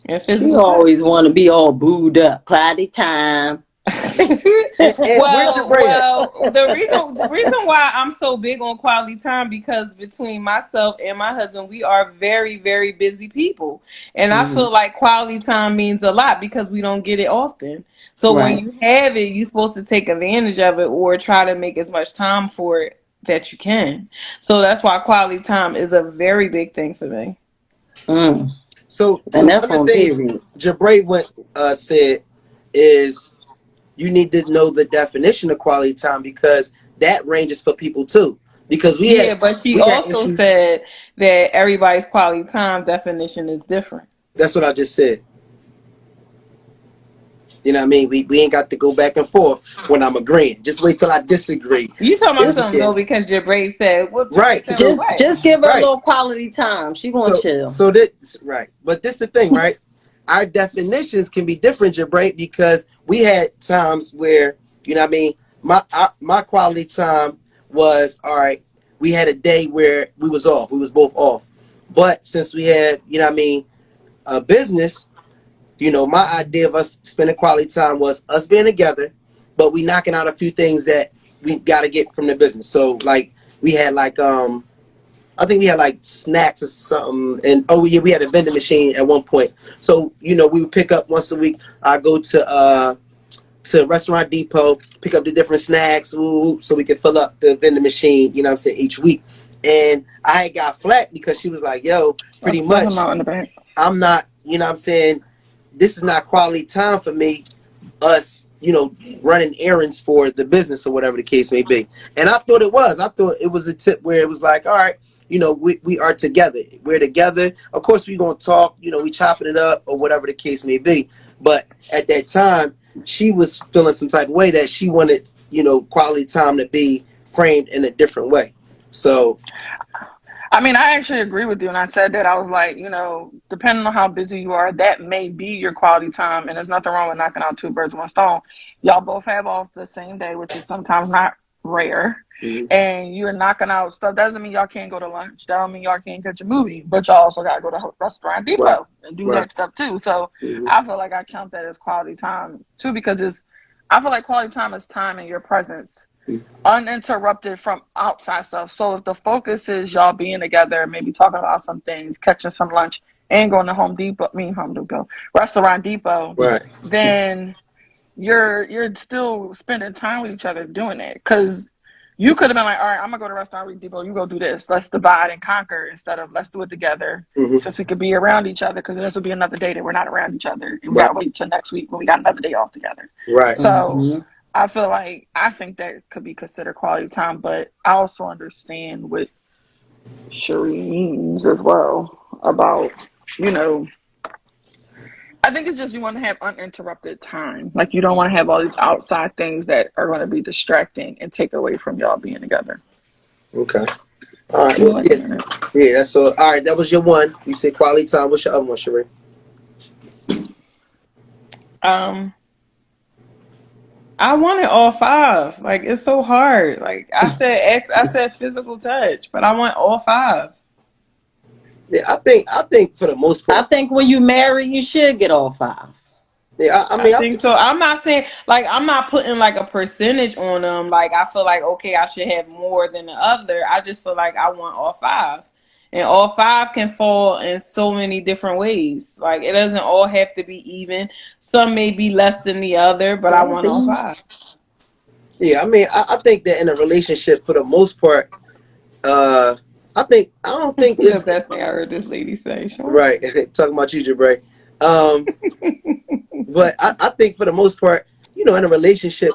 and She physical always touch. want to be all booed up. Cloudy time. And where'd your brain at? The reason why I'm so big on quality time, because between myself and my husband, we are very, very busy people, and I Mhm. feel like quality time means a lot because we don't get it often. So when Right. you have it, you're supposed to take advantage of it or try to make as much time for it that you can. So that's why quality time is a very big thing for me. Mm. So And one that's of the on things period. Jabray said is you need to know the definition of quality time because that ranges for people too. because Yeah, but she we had also issues. said that everybody's quality time definition is different. That's what I just said. You know what I mean? We ain't got to go back and forth when I'm agreeing. Just wait till I disagree. You talking about Then we something though can. because Jabray said, "Well, Jabray Right. said it So Just way." give her a right. little quality time. She gonna So chill. so this right. But this the thing, right? Our definitions can be different, Jabray, because we had times where, you know what I mean, my quality time was all right. We had a day where we was off. We was both off. But since we had, you know what I mean, a business, you know, my idea of us spending quality time was us being together, but we knocking out a few things that we got to get from the business. So like we had like I think we had like snacks or something, and oh yeah, we had a vending machine at one point. So you know, we would pick up once a week. I go to Restaurant Depot, pick up the different snacks, so we could fill up the vending machine. You know what I'm saying, each week. And I got flat because she was like, "Yo, pretty That's him much, out in the back. I'm not. You know what I'm saying, this is not quality time for me. Us, you know, running errands for the business or whatever the case may be." And I thought it was. I thought it was a tip where it was like, all right, you know, we are together. We're together. Of course, we're going to talk, you know, we chopping it up or whatever the case may be. But at that time, she was feeling some type of way that she wanted, you know, quality time to be framed in a different way. So, I mean, I actually agree with you. And I said that I was like, depending on how busy you are, that may be your quality time. And there's nothing wrong with knocking out two birds with one stone. Y'all both have off the same day, which is sometimes not rare. mhm, And you're knocking out stuff. Doesn't mean y'all can't go to lunch. That don't mean y'all can't catch a movie. But y'all also got to go to Restaurant right, Depot and do right, that stuff too. So mhm, I feel like I count that as quality time too, because I feel like quality time is time in your presence uninterrupted from outside stuff. So if the focus is y'all being together, maybe talking about some things, catching some lunch, and going to Home Depot, Restaurant Depot, right, then you're still spending time with each other doing it. Because you could have been like, all right, I'm gonna go to Restaurant Depot, you go do this. Let's divide and conquer instead of let's do it together. mhm, Since we could be around each other, because this will be another day that we're not around each other, and we right, gotta wait till next week when we got another day off together. right. So Hmm. I think that could be considered quality time, but I also understand what Sheree means as well about, you know, I think it's just you want to have uninterrupted time. Like you don't want to have all these outside things that are going to be distracting and take away from y'all being together. Okay. All right. Even Well, like the yeah, internet. yeah. That's so. All right. That was your one. You said quality time. What's your other one, Sheree? Um, I wanted all five. Like it's so hard. Like I said physical touch, but I want all five. Yeah, I think for the most I part. think when you marry, you should get all five. Yeah, I I mean, I think think. so. I'm not saying like I'm not putting like a percentage on them. Like I feel like okay, I should have more than the other. I just feel like I want all five, and all five can fall in so many different ways. Like it doesn't all have to be even. Some may be less than the other, but I Oh, want okay. all five. Yeah, I mean, I think that in a relationship, for the most part, uh, I don't think The it's best thing I heard this lady say. Sure. right. Talking about you, Jabray. Um, but I think for the most part, you know, in a relationship,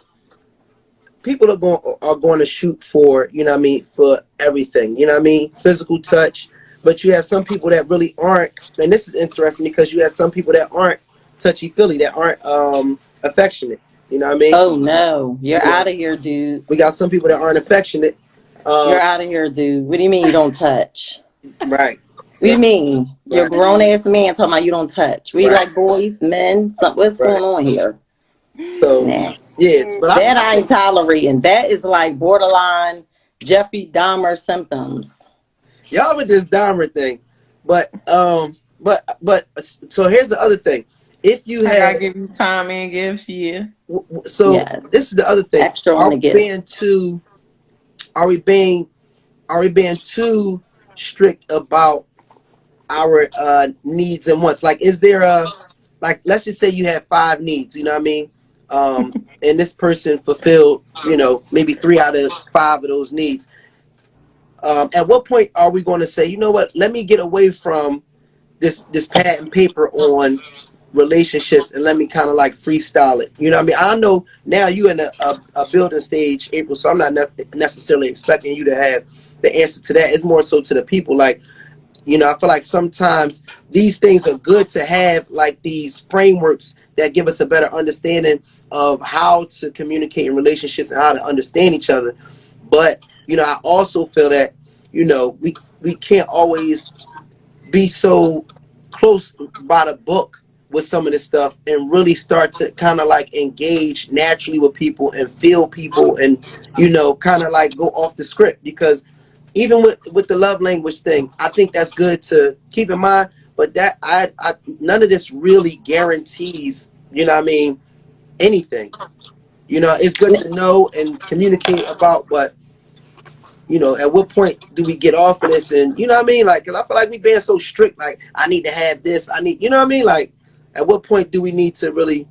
people are going to shoot for, you know what I mean, for everything, you know what I mean, physical touch. But you have some people that really aren't, and this is interesting because you have some people that aren't touchy feely, that aren't affectionate, you know what I mean. Oh no, you're Yeah, out of here, dude. we got some people that aren't affectionate. You're um out of here, dude. What do you mean you don't touch? right, What do you mean? You're a right, grown ass man talking about you don't touch. We right, like boys, men. What's going right. on here? So Nah, yeah, but that I I ain't think tolerating. That is like borderline Jeffrey Dahmer symptoms. y'all with this Dahmer thing. But so here's the other thing. If you I had gotta give you time and give yeah. so Yes, this is the other thing. extra on Are the we gift. being too are we being are we being too strict about our needs and wants? Like, is there a, like, let's just say you have five needs, you know what I mean? And this person fulfilled, you know, maybe three out of five of those needs. At what point are we going to say, you know what, let me get away from this pad and paper on relationships and let me kind of like freestyle it. You know what I mean? I know now you in a building stage, April, so I'm not necessarily expecting you to have the answer to that. It's more so to the people. Like, you know, I feel like sometimes these things are good to have, like these frameworks that give us a better understanding of how to communicate in relationships and how to understand each other. But, you know, I also feel that, you know, we can't always be so close by the book with some of this stuff and really start to kind of like engage naturally with people and feel people and, you know, kind of like go off the script. Because even with the love language thing, I think that's good to keep in mind. But that I none of this really guarantees, you know what I mean, anything. You know, it's good to know and communicate about, but you know, at what point do we get off of this? And you know what I mean? Like, cause I feel like we being so strict. Like, I need to have this. I need, you know what I mean? Like, at what point do we need to really?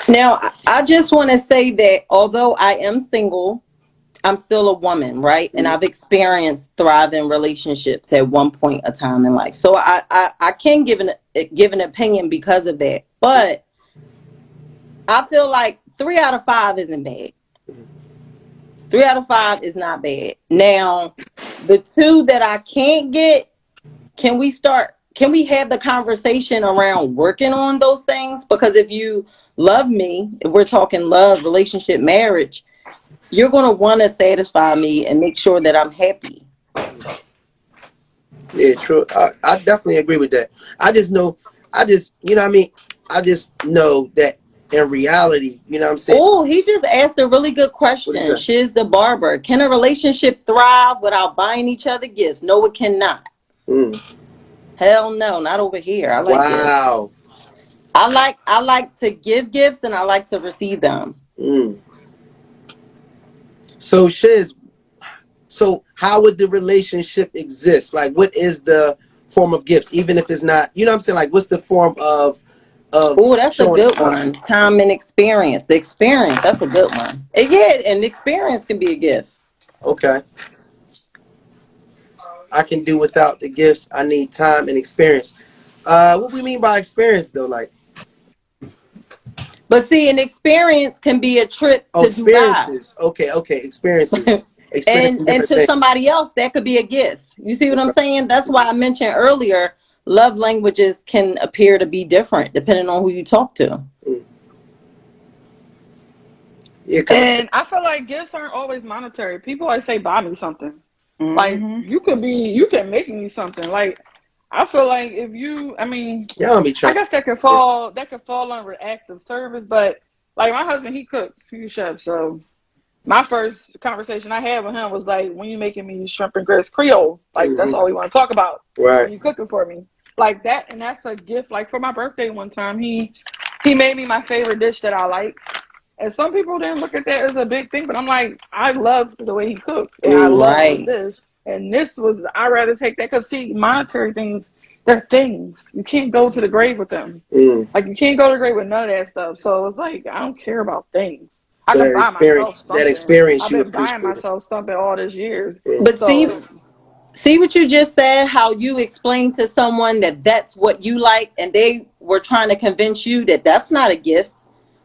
Now, I just want to say that although I am single, I'm still a woman, right? And I've experienced thriving relationships at one point of time in life. So I can give an opinion because of that. But I feel like 3 out of 5 isn't bad. 3 out of 5 is not bad. Now, the two that I can't get, can we have the conversation around working on those things? Because if you love me, if we're talking love, relationship, marriage, you're going to want to satisfy me and make sure that I'm happy. Yeah, true. I definitely agree with that. You know what I mean? I just know that in reality, you know what I'm saying? Oh, he just asked a really good What is question. that? Shiz the barber. Can a relationship thrive without buying each other gifts? No, it cannot. Mm. Hell no, not over here. I like gifts. Wow. I like to give gifts and I like to receive them. Mm. So, Shiz, so how would the relationship exist? Like, what is the form of gifts? Even if it's not, you know what I'm saying? Like, what's the form of Oh, that's a showing good love? one. Time and experience. The experience, that's a good one. And yeah, and experience can be a gift. Okay. I can do without the gifts. I need time and experience. What we mean by experience though? Like, But see, an experience can be a trip oh, to Dubai. experiences. Okay, okay, experiences. and Experiencing and different to things. somebody else that could be a gift. You see what I'm Okay. saying? That's why I mentioned earlier love languages can appear to be different depending on who you talk to. Mm. Yeah, cause And I feel like gifts aren't always monetary. People always say, buy me something. Like, Mm-hmm. you can make me something. Like, I feel like if you, I mean, y'all don't be I trying. guess that could fall under active service, but like my husband, he cooks, he's a chef. So my first conversation I had with him was like, when you making me shrimp and grits Creole, like that's Mm-hmm. all we want to talk about Right. when you cooking for me. Like that, and that's a gift. Like for my birthday one time, he made me my favorite dish that I like. And some people didn't look at that as a big thing, but I'm like, I love the way he cooks, and I Mm. love this Right. dish. And this was, I rather take that because see, monetary things, they're things. You can't go to the grave with them. Mm. Like you can't go to the grave with none of that stuff. So it's like I don't care about things. I So can buy myself that something. experience I've you been buying appreciate it. myself something all these years. Mm. But see, So see what you just said, how you explained to someone that that's what you like and they were trying to convince you that that's not a gift.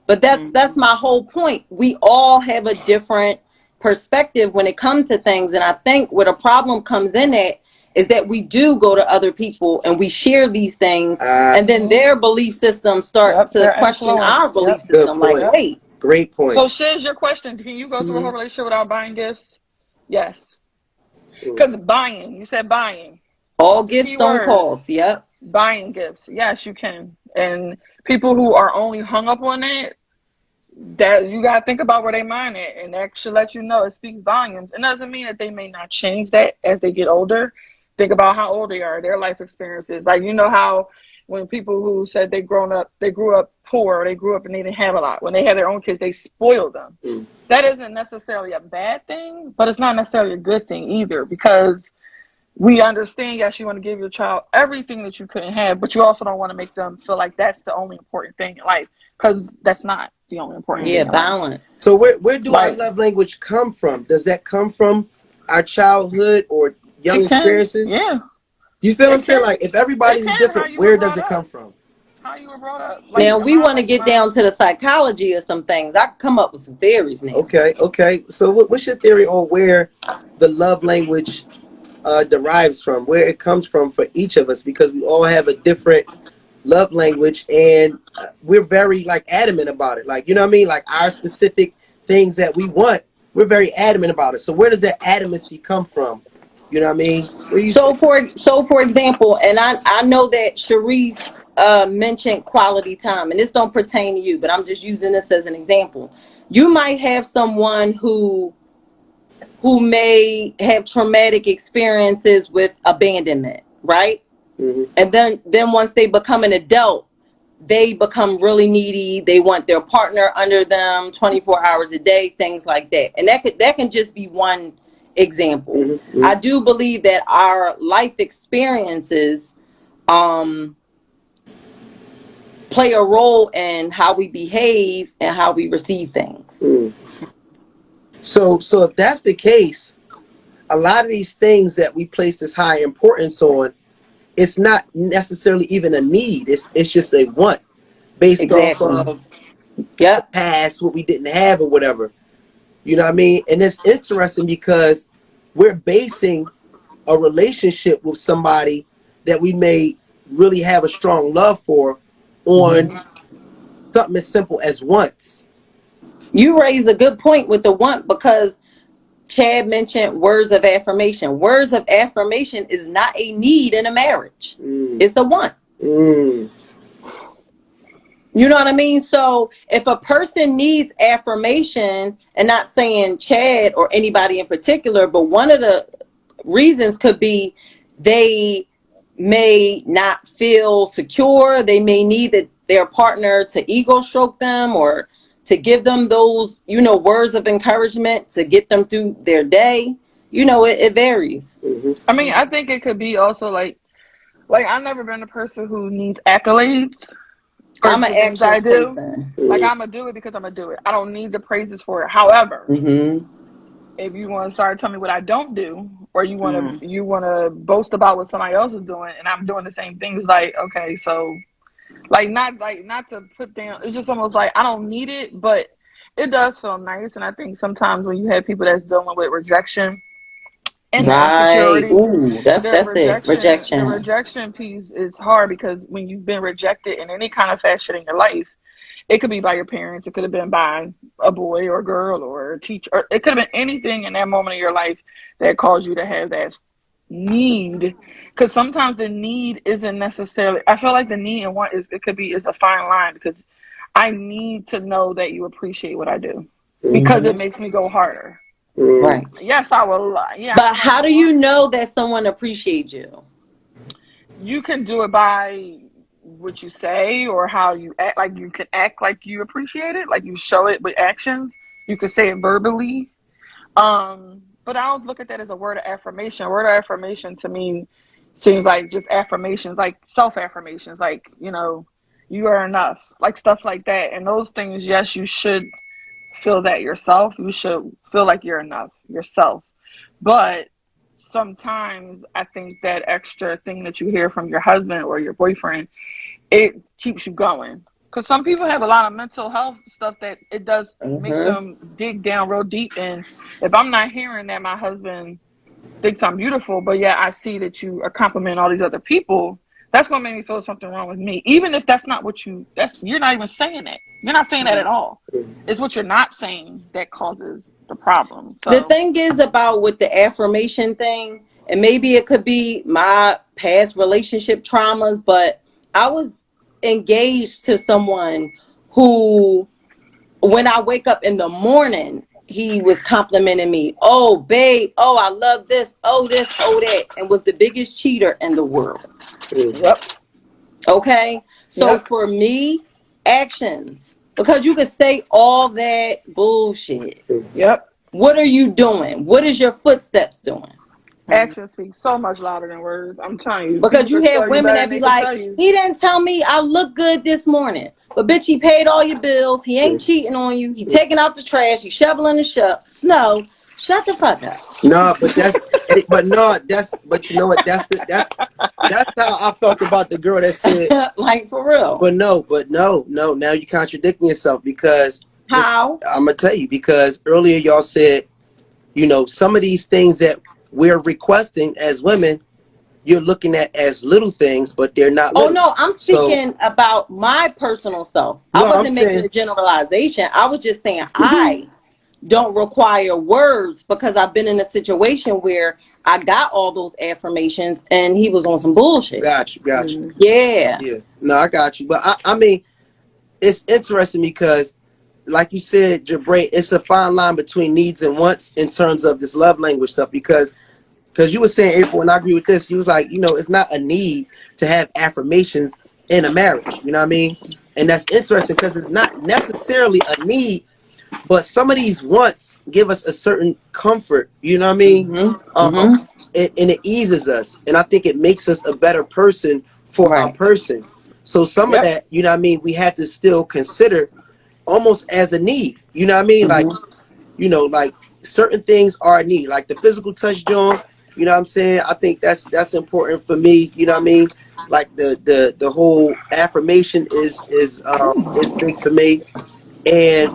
But that's Mm-hmm. my whole point. We all have a different perspective when it comes to things. And I think where the problem comes in at is that we do go to other people and we share these things and then mhm. their belief systems start Yep, to their question our influence. belief Yep, Good system. Like, point. yep. wait, Great point. So Shiz, your question, can you go through a whole Mm-hmm. relationship without buying gifts? Yes. Mm. Because buying, you said buying. all The gifts key don't word, cost. Yep. buying gifts. Yes, you can. And people who are only hung up on that, that you gotta think about where they mind at, and that should let you know it speaks volumes. It doesn't mean that they may not change that as they get older. Think about how old they are, their life experiences. Like you know how when people who said they grew up poor, or they grew up and they didn't have a lot. When they had their own kids, they spoiled them. Mm. That isn't necessarily a bad thing, but it's not necessarily a good thing either because we understand, yes, you want to give your child everything that you couldn't have, but you also don't want to make them feel like that's the only important thing in life because that's not the only important Yeah, thing in Mm-hmm. life. balance. So where do our Like, love language come from? Does that come from our childhood or young it can, experiences? yeah, You feel what I'm it saying? can. Like if It everybody's can, how different, you were where does brought it come up. from? how you were brought up. Like Now we mine want to was get down learned. to the psychology of some things. I can come up with some theories now. Okay. So what's your theory on where the love language derives from, where it comes from for each of us? Because we all have a different love language, and we're very like adamant about it. Like, you know what I mean? Like our specific things that we want, we're very adamant about it. So where does that adamancy come from? You know what I mean? What do you So think? for example, and I know that Sharice mentioned quality time, and this don't pertain to you, but I'm just using this as an example. You might have someone who may have traumatic experiences with abandonment, right? Mm-hmm. And then once they become an adult, they become really needy. They want their partner under them 24 hours a day, things like that. And that can just be one example. Mm-hmm. I do believe that our life experiences um play a role in how we behave and how we receive things. Mm. So if that's the case, a lot of these things that we place this high importance on, it's not necessarily even a need. It's just a want based off Exactly. of the Yep. past, what we didn't have or whatever. You know what I mean? And it's interesting because we're basing a relationship with somebody that we may really have a strong love for on Mm-hmm. something as simple as wants. You raise a good point with the want, because Chad mentioned words of affirmation. Words of affirmation is not a need in a marriage. Mm, It's a want. mm, You know what I mean? So if a person needs affirmation, and not saying Chad or anybody in particular, but one of the reasons could be they may not feel secure. They may need their partner to ego stroke them, or to give them those, words of encouragement to get them through their day. It varies. mm-hmm, I mean, I think it could be also like I've never been a person who needs accolades for I'm an the things I actions do. person. Like mm, I'm gonna do it because I'm gonna do it. I don't need the praises for it. However, Mm-hmm. if you want to start telling me what I don't do, or Mm. you want to boast about what somebody else is doing, and I'm doing the same things, like okay, so not to put down. It's just almost like I don't need it, but it does feel nice. And I think sometimes when you have people that's dealing with rejection and the Right. insecurity, Ooh, that's it. the Rejection. rejection piece is hard because when you've been rejected in any kind of fashion in your life, it could be by your parents, it could have been by a boy or a girl or a teacher, or it could have been anything in that moment of your life that caused you to have that need. Because sometimes the need isn't necessarily, I feel like the need and want is a fine line, because I need to know that you appreciate what I do because it Mm-hmm. makes me go harder. mm, Right. Yes, I will. Yeah, I But might how do you want. know that someone appreciates you? You can do it by what you say or how you act. Like you can act like you appreciate it, like you show it with actions. You can say it verbally. But I don't look at that as a word of affirmation. A word of affirmation to me seems like just affirmations, like self affirmations, like you are enough, like stuff like that. And those things, yes, you should feel that yourself. You should feel like you're enough yourself. But sometimes I think that extra thing that you hear from your husband or your boyfriend, it keeps you going. Because some people have a lot of mental health stuff that it does make Mm-hmm. them dig down real deep. And if I'm not hearing that my husband thinks I'm beautiful, but yeah, I see that you are complimenting all these other people, that's going to make me feel something wrong with me. Even if that's not what you're not even saying it. You're not saying that at all. It's what you're not saying that causes the problem. The So, thing is about with the affirmation thing, and maybe it could be my past relationship traumas, but I was engaged to someone who, when I wake up in the morning, he was complimenting me. Oh, babe. Oh, I love this. Oh, this. Oh, that. And was the biggest cheater in the world. mm, yep, Okay. So yep, for me, actions, because you could say all that bullshit. mm. yep. What are you doing? What is your footsteps doing? Mm. Actions speak so much louder than words. I'm telling you, people Because you could have tell you women better that than be they could like, tell you. he didn't tell me I look good this morning. But bitch, he paid all your bills. He ain't cheating on you. He taking out the trash. He shoveling the snow. Shut the fuck up. No, but that's But no, but you know what? That's how I felt about the girl that said. Like for real. But no. Now you're contradicting yourself because this. How? I'm gonna tell you because earlier y'all said, some of these things that we're requesting as women, you're looking at as little things, but they're not Oh little. no, I'm So speaking about my personal self. I no, I'm wasn't making saying a generalization. I was just saying I don't require words because I've been in a situation where I got all those affirmations and he was on some bullshit. got you. Mm. Yeah. Yeah, no, I got you. But I mean, it's interesting because, like you said, Jabray, it's a fine line between needs and wants in terms of this love language stuff because you were saying, April, and I agree with this. You was like, it's not a need to have affirmations in a marriage. You know what I mean? And that's interesting because it's not necessarily a need, but some of these wants give us a certain comfort. You know what I mean? Mhm. Um, Mhm. and it eases us, and I think it makes us a better person for our Right. person. So some of Yep. that, you know what I mean, we have to still consider almost as a need. You know what I mean? Like, Mhm. like certain things are a need, like the physical touch, John. You know what I'm saying? I think that's important for me. You know what I mean? Like the whole affirmation is big for me, and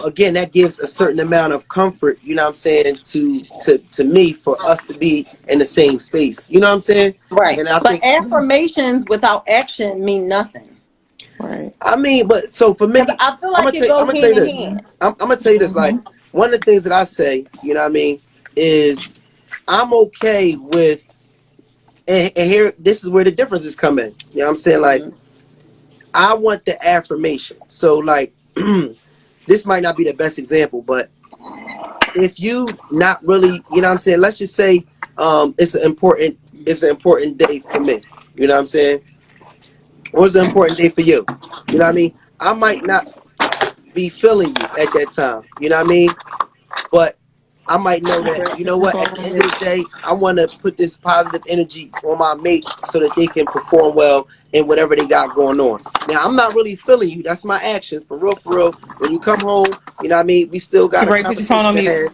again, that gives a certain amount of comfort. You know what I'm saying to me for us to be in the same space. You know what I'm saying? Right. And I But think affirmations without action mean nothing. Right. I mean, but so for Because me, I feel like it I'm go gonna tell hand you in this. hand. I'm gonna tell you this. Like one of the things that I say, you know what I mean, is I'm okay with, and here this is where the differences come in. You know what I'm saying? Like Mhm. I want the affirmation. So like this might not be the best example, but if you not really, you know what I'm saying, let's just say it's an important day for me. You know what I'm saying? Or it's an important day for you. You know what I mean? I might not be feeling you at that time. You know what I mean? But I might know that, Okay, you put know your what, phone at the on end of mute. the day, I want to put this positive energy on my mate so that they can perform well in whatever they got going on. Now, I'm not really feeling you. That's my actions. For real, for real. When you come home, you know what I mean? We still got a Jabray, put your phone conversation on to mute. have.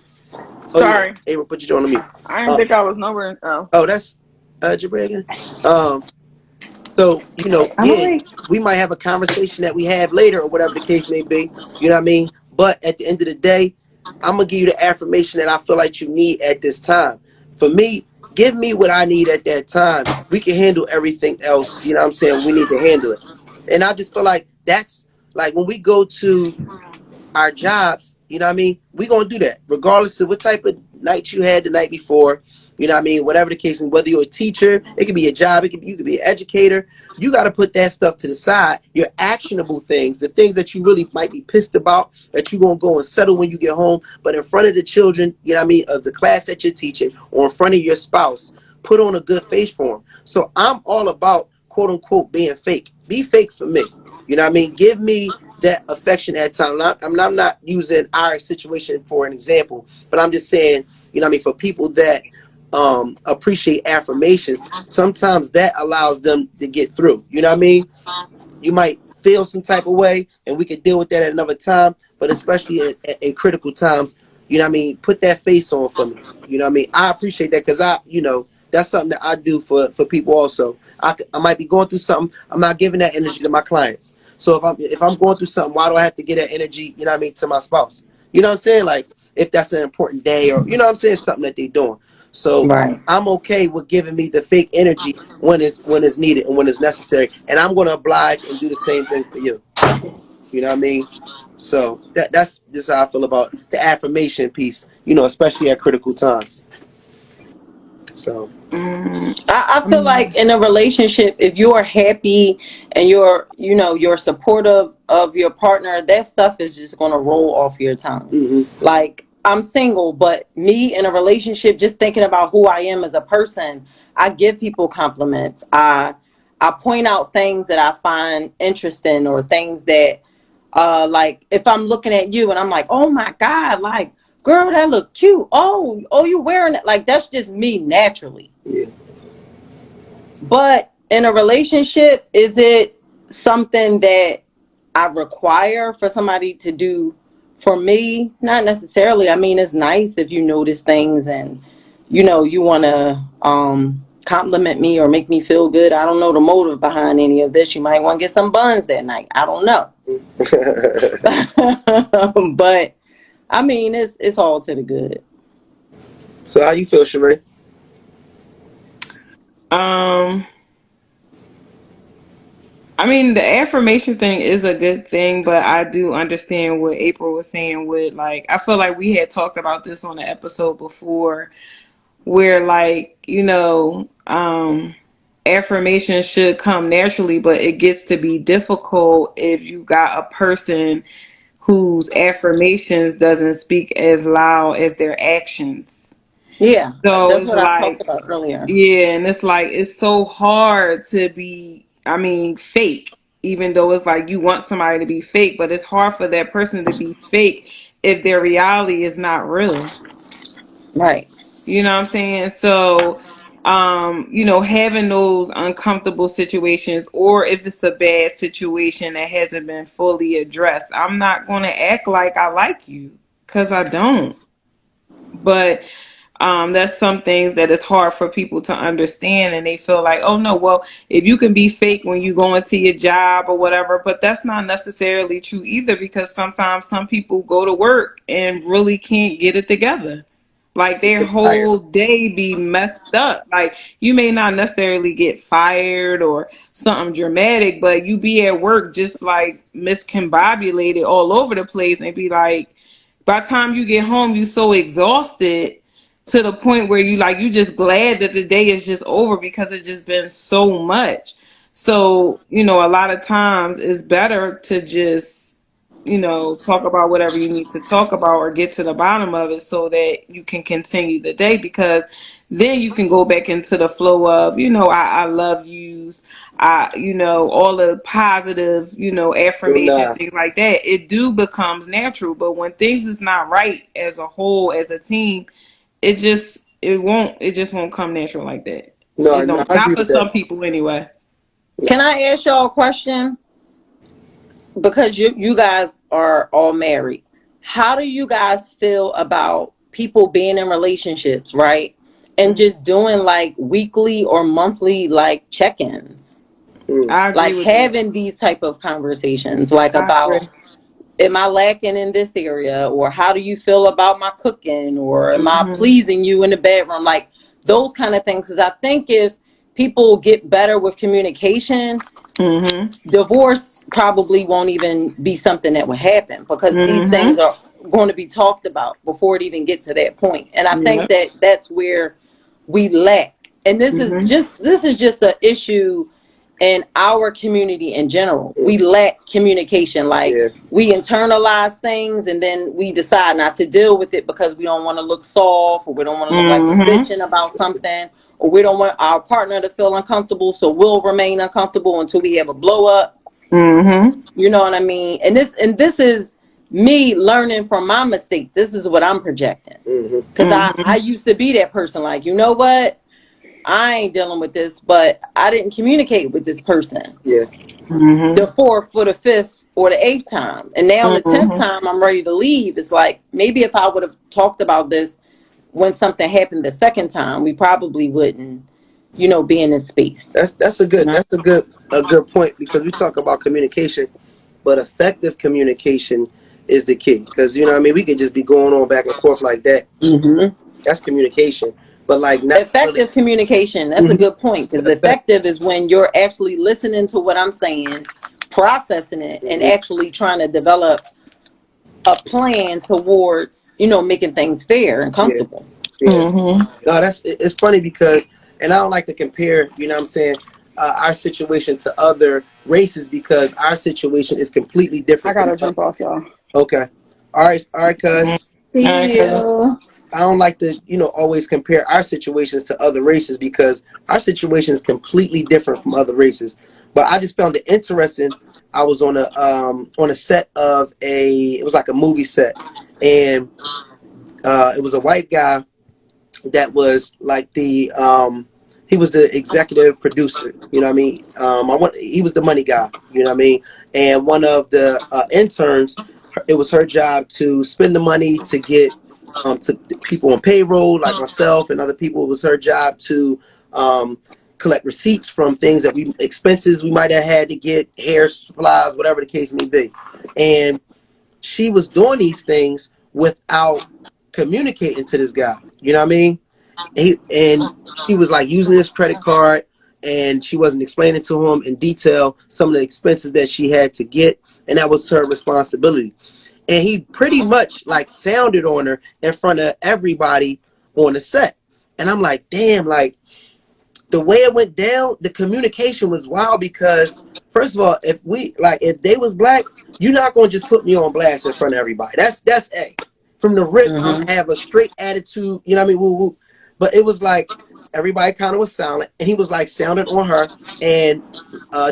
Oh, yeah. Sorry, Ava, put your on mute. I didn't Uh, think I was nowhere. Oh, oh, that's Jabray again? Um, so, I'm yeah, awake. we might have a conversation that we have later or whatever the case may be. You know what I mean? But at the end of the day, I'm going to give you the affirmation that I feel like you need at this time. For me, give me what I need at that time. We can handle everything else. You know what I'm saying? We need to handle it. And I just feel like that's like when we go to our jobs, you know what I mean? We're gonna do that, regardless of what type of night you had the night before, you know what I mean, whatever the case, and whether you're a teacher, it could be a job, you could be an educator, you gotta put that stuff to the side. Your actionable things, the things that you really might be pissed about, that you're gonna go and settle when you get home, but in front of the children, you know what I mean, of the class that you're teaching, or in front of your spouse, put on a good face for them. So I'm all about quote unquote being fake. Be fake for me. You know what I mean? Give me that affection at time. I'm not using our situation for an example, but I'm just saying, you know what I mean, for people that appreciate affirmations, sometimes that allows them to get through. You know what I mean? You might feel some type of way, and we could deal with that at another time. But especially in critical times, you know what I mean. Put that face on for me. You know what I mean. I appreciate that because that's something that I do for people also. I might be going through something. I'm not giving that energy to my clients. So if I'm going through something, why do I have to get that energy? You know what I mean, to my spouse. You know what I'm saying? Like if that's an important day or you know what I'm saying, something that they're doing. So Right. I'm okay with giving me the fake energy when it's needed and when it's necessary, and I'm going to oblige and do the same thing for you. You know what I mean? So that's just how I feel about the affirmation piece. Especially at critical times. So I I feel mean, like in a relationship, if you're happy and you're supportive of your partner, that stuff is just gonna roll off your tongue. hmm Like I'm single, but me in a relationship, just thinking about who I am as a person, I give people compliments. I point out things that I find interesting or things that like if I'm looking at you and I'm like, oh my God, like girl, that look cute. Oh, you wearing it. Like that's just me naturally. yeah, But in a relationship, is it something that I require for somebody to do for me? Not necessarily. I mean, it's nice if you notice things and you want to compliment me or make me feel good. I don't know the motive behind any of this. You might want to get some buns that night. I don't know. But I mean, it's all to the good. So how you feel, Sheree? Um, I mean, the affirmation thing is a good thing, but I do understand what April was saying with like, I feel like we had talked about this on the episode before where like, affirmation should come naturally, but it gets to be difficult if you got a person whose affirmations doesn't speak as loud as their actions. Yeah, So that's it's what I talked like, about earlier. yeah, and it's like it's so hard to be, I mean, fake, even though it's like you want somebody to be fake, but it's hard for that person to be fake if their reality is not real. Right. You know what I'm saying? So, having those uncomfortable situations, or if it's a bad situation that hasn't been fully addressed, I'm not going to act like I like you because I don't. But that's some things that it's hard for people to understand, and they feel like, oh no, well, if you can be fake when you go into your job or whatever, but that's not necessarily true either, because sometimes some people go to work and really can't get it together. Like their Get fired. whole day be messed up. Like you may not necessarily get fired or something dramatic, but you be at work just like miscombobulated all over the place and be like, by the time you get home, you so exhausted to the point where you just glad that the day is just over because it's just been so much. So, a lot of times it's better to just, talk about whatever you need to talk about or get to the bottom of it so that you can continue the day, because then you can go back into the flow of, I love yous, all the positive, Yo, affirmations, nah. things like that. It do becomes natural. But when things is not right as a whole, as a team, it just won't come natural like that. No, It no, don't, I agree not for with some that. people anyway. Can I ask y'all a question? Because you guys are all married. How do you guys feel about people being in relationships, right? And just doing like weekly or monthly like check-ins. Mm. I agree Like with that. having these type of conversations like I about, agree. am I lacking in this area, or how do you feel about my cooking, or am I Mhm. pleasing you in the bedroom, like those kind of things. Because I think if people get better with communication, Mhm. divorce probably won't even be something that would happen, because these things Mhm. are going to be talked about before it even gets to that point. And I think Yep. that that's where we lack. And Mhm. this is just an issue in our community in general. We lack communication. Like, Yeah. we internalize things and then we decide not to deal with it because we don't want to look soft, or we don't want to look like we're Mhm. bitching about something, or we don't want our partner to feel uncomfortable, so we'll remain uncomfortable until we have a blow up. Mhm. You know what I mean? And this is me learning from my mistakes. This is what I'm projecting. Mm-hmm. Because I Mhm. used to be that person, like, you know what? I ain't dealing with this, but I didn't communicate with this person Yeah. the Mhm. fourth or the fifth or the eighth time. And now on the 10th Mhm. time, I'm ready to leave. It's like, maybe if I would have talked about this when something happened the second time, we probably wouldn't, be in this space. That's a good point, because we talk about communication, but effective communication is the key. Because what I mean, we could just be going on back and forth like that. Mm-hmm. That's communication, but like not really. Effective communication, that's a Mhm. good point, because Effect. effective is when you're actually listening to what I'm saying, processing it, and Hmm. actually trying to develop a plan towards, making things fair and Yeah. comfortable. Yeah. Mhm. No, it's funny because, and I don't like to compare, what I'm saying, our situation to other races, because our situation is completely I different from gotta others. jump off, y'all. Okay. All right, cuz. Mhm. All right, See cuz. you. I don't like to, always compare our situations to other races, because our situation is completely different from other races. But I just found it interesting. I was on a set of it was like a movie set, and it was a white guy that was like he was the executive producer. You know what I mean? He was the money guy. You know what I mean? And one of the interns, it was her job to spend the money to get to people on payroll like myself and other people. It was her job to collect receipts from things that expenses we might have had to get, hair supplies, whatever the case may be. And she was doing these things without communicating to this guy. You know what I mean? And she was like using his credit card, and she wasn't explaining to him in detail some of the expenses that she had to get, and that was her responsibility. And he pretty much like sounded on her in front of everybody on the set. And I'm like, damn, like the way it went down, the communication was wild because first of all, if they was black, you're not gonna just put me on blast in front of everybody. That's A. From the rip, I'm Mm-hmm. gonna have a straight attitude, you know what I mean? Woo woo. But it was like everybody kind of was silent, and he was like sounding on her and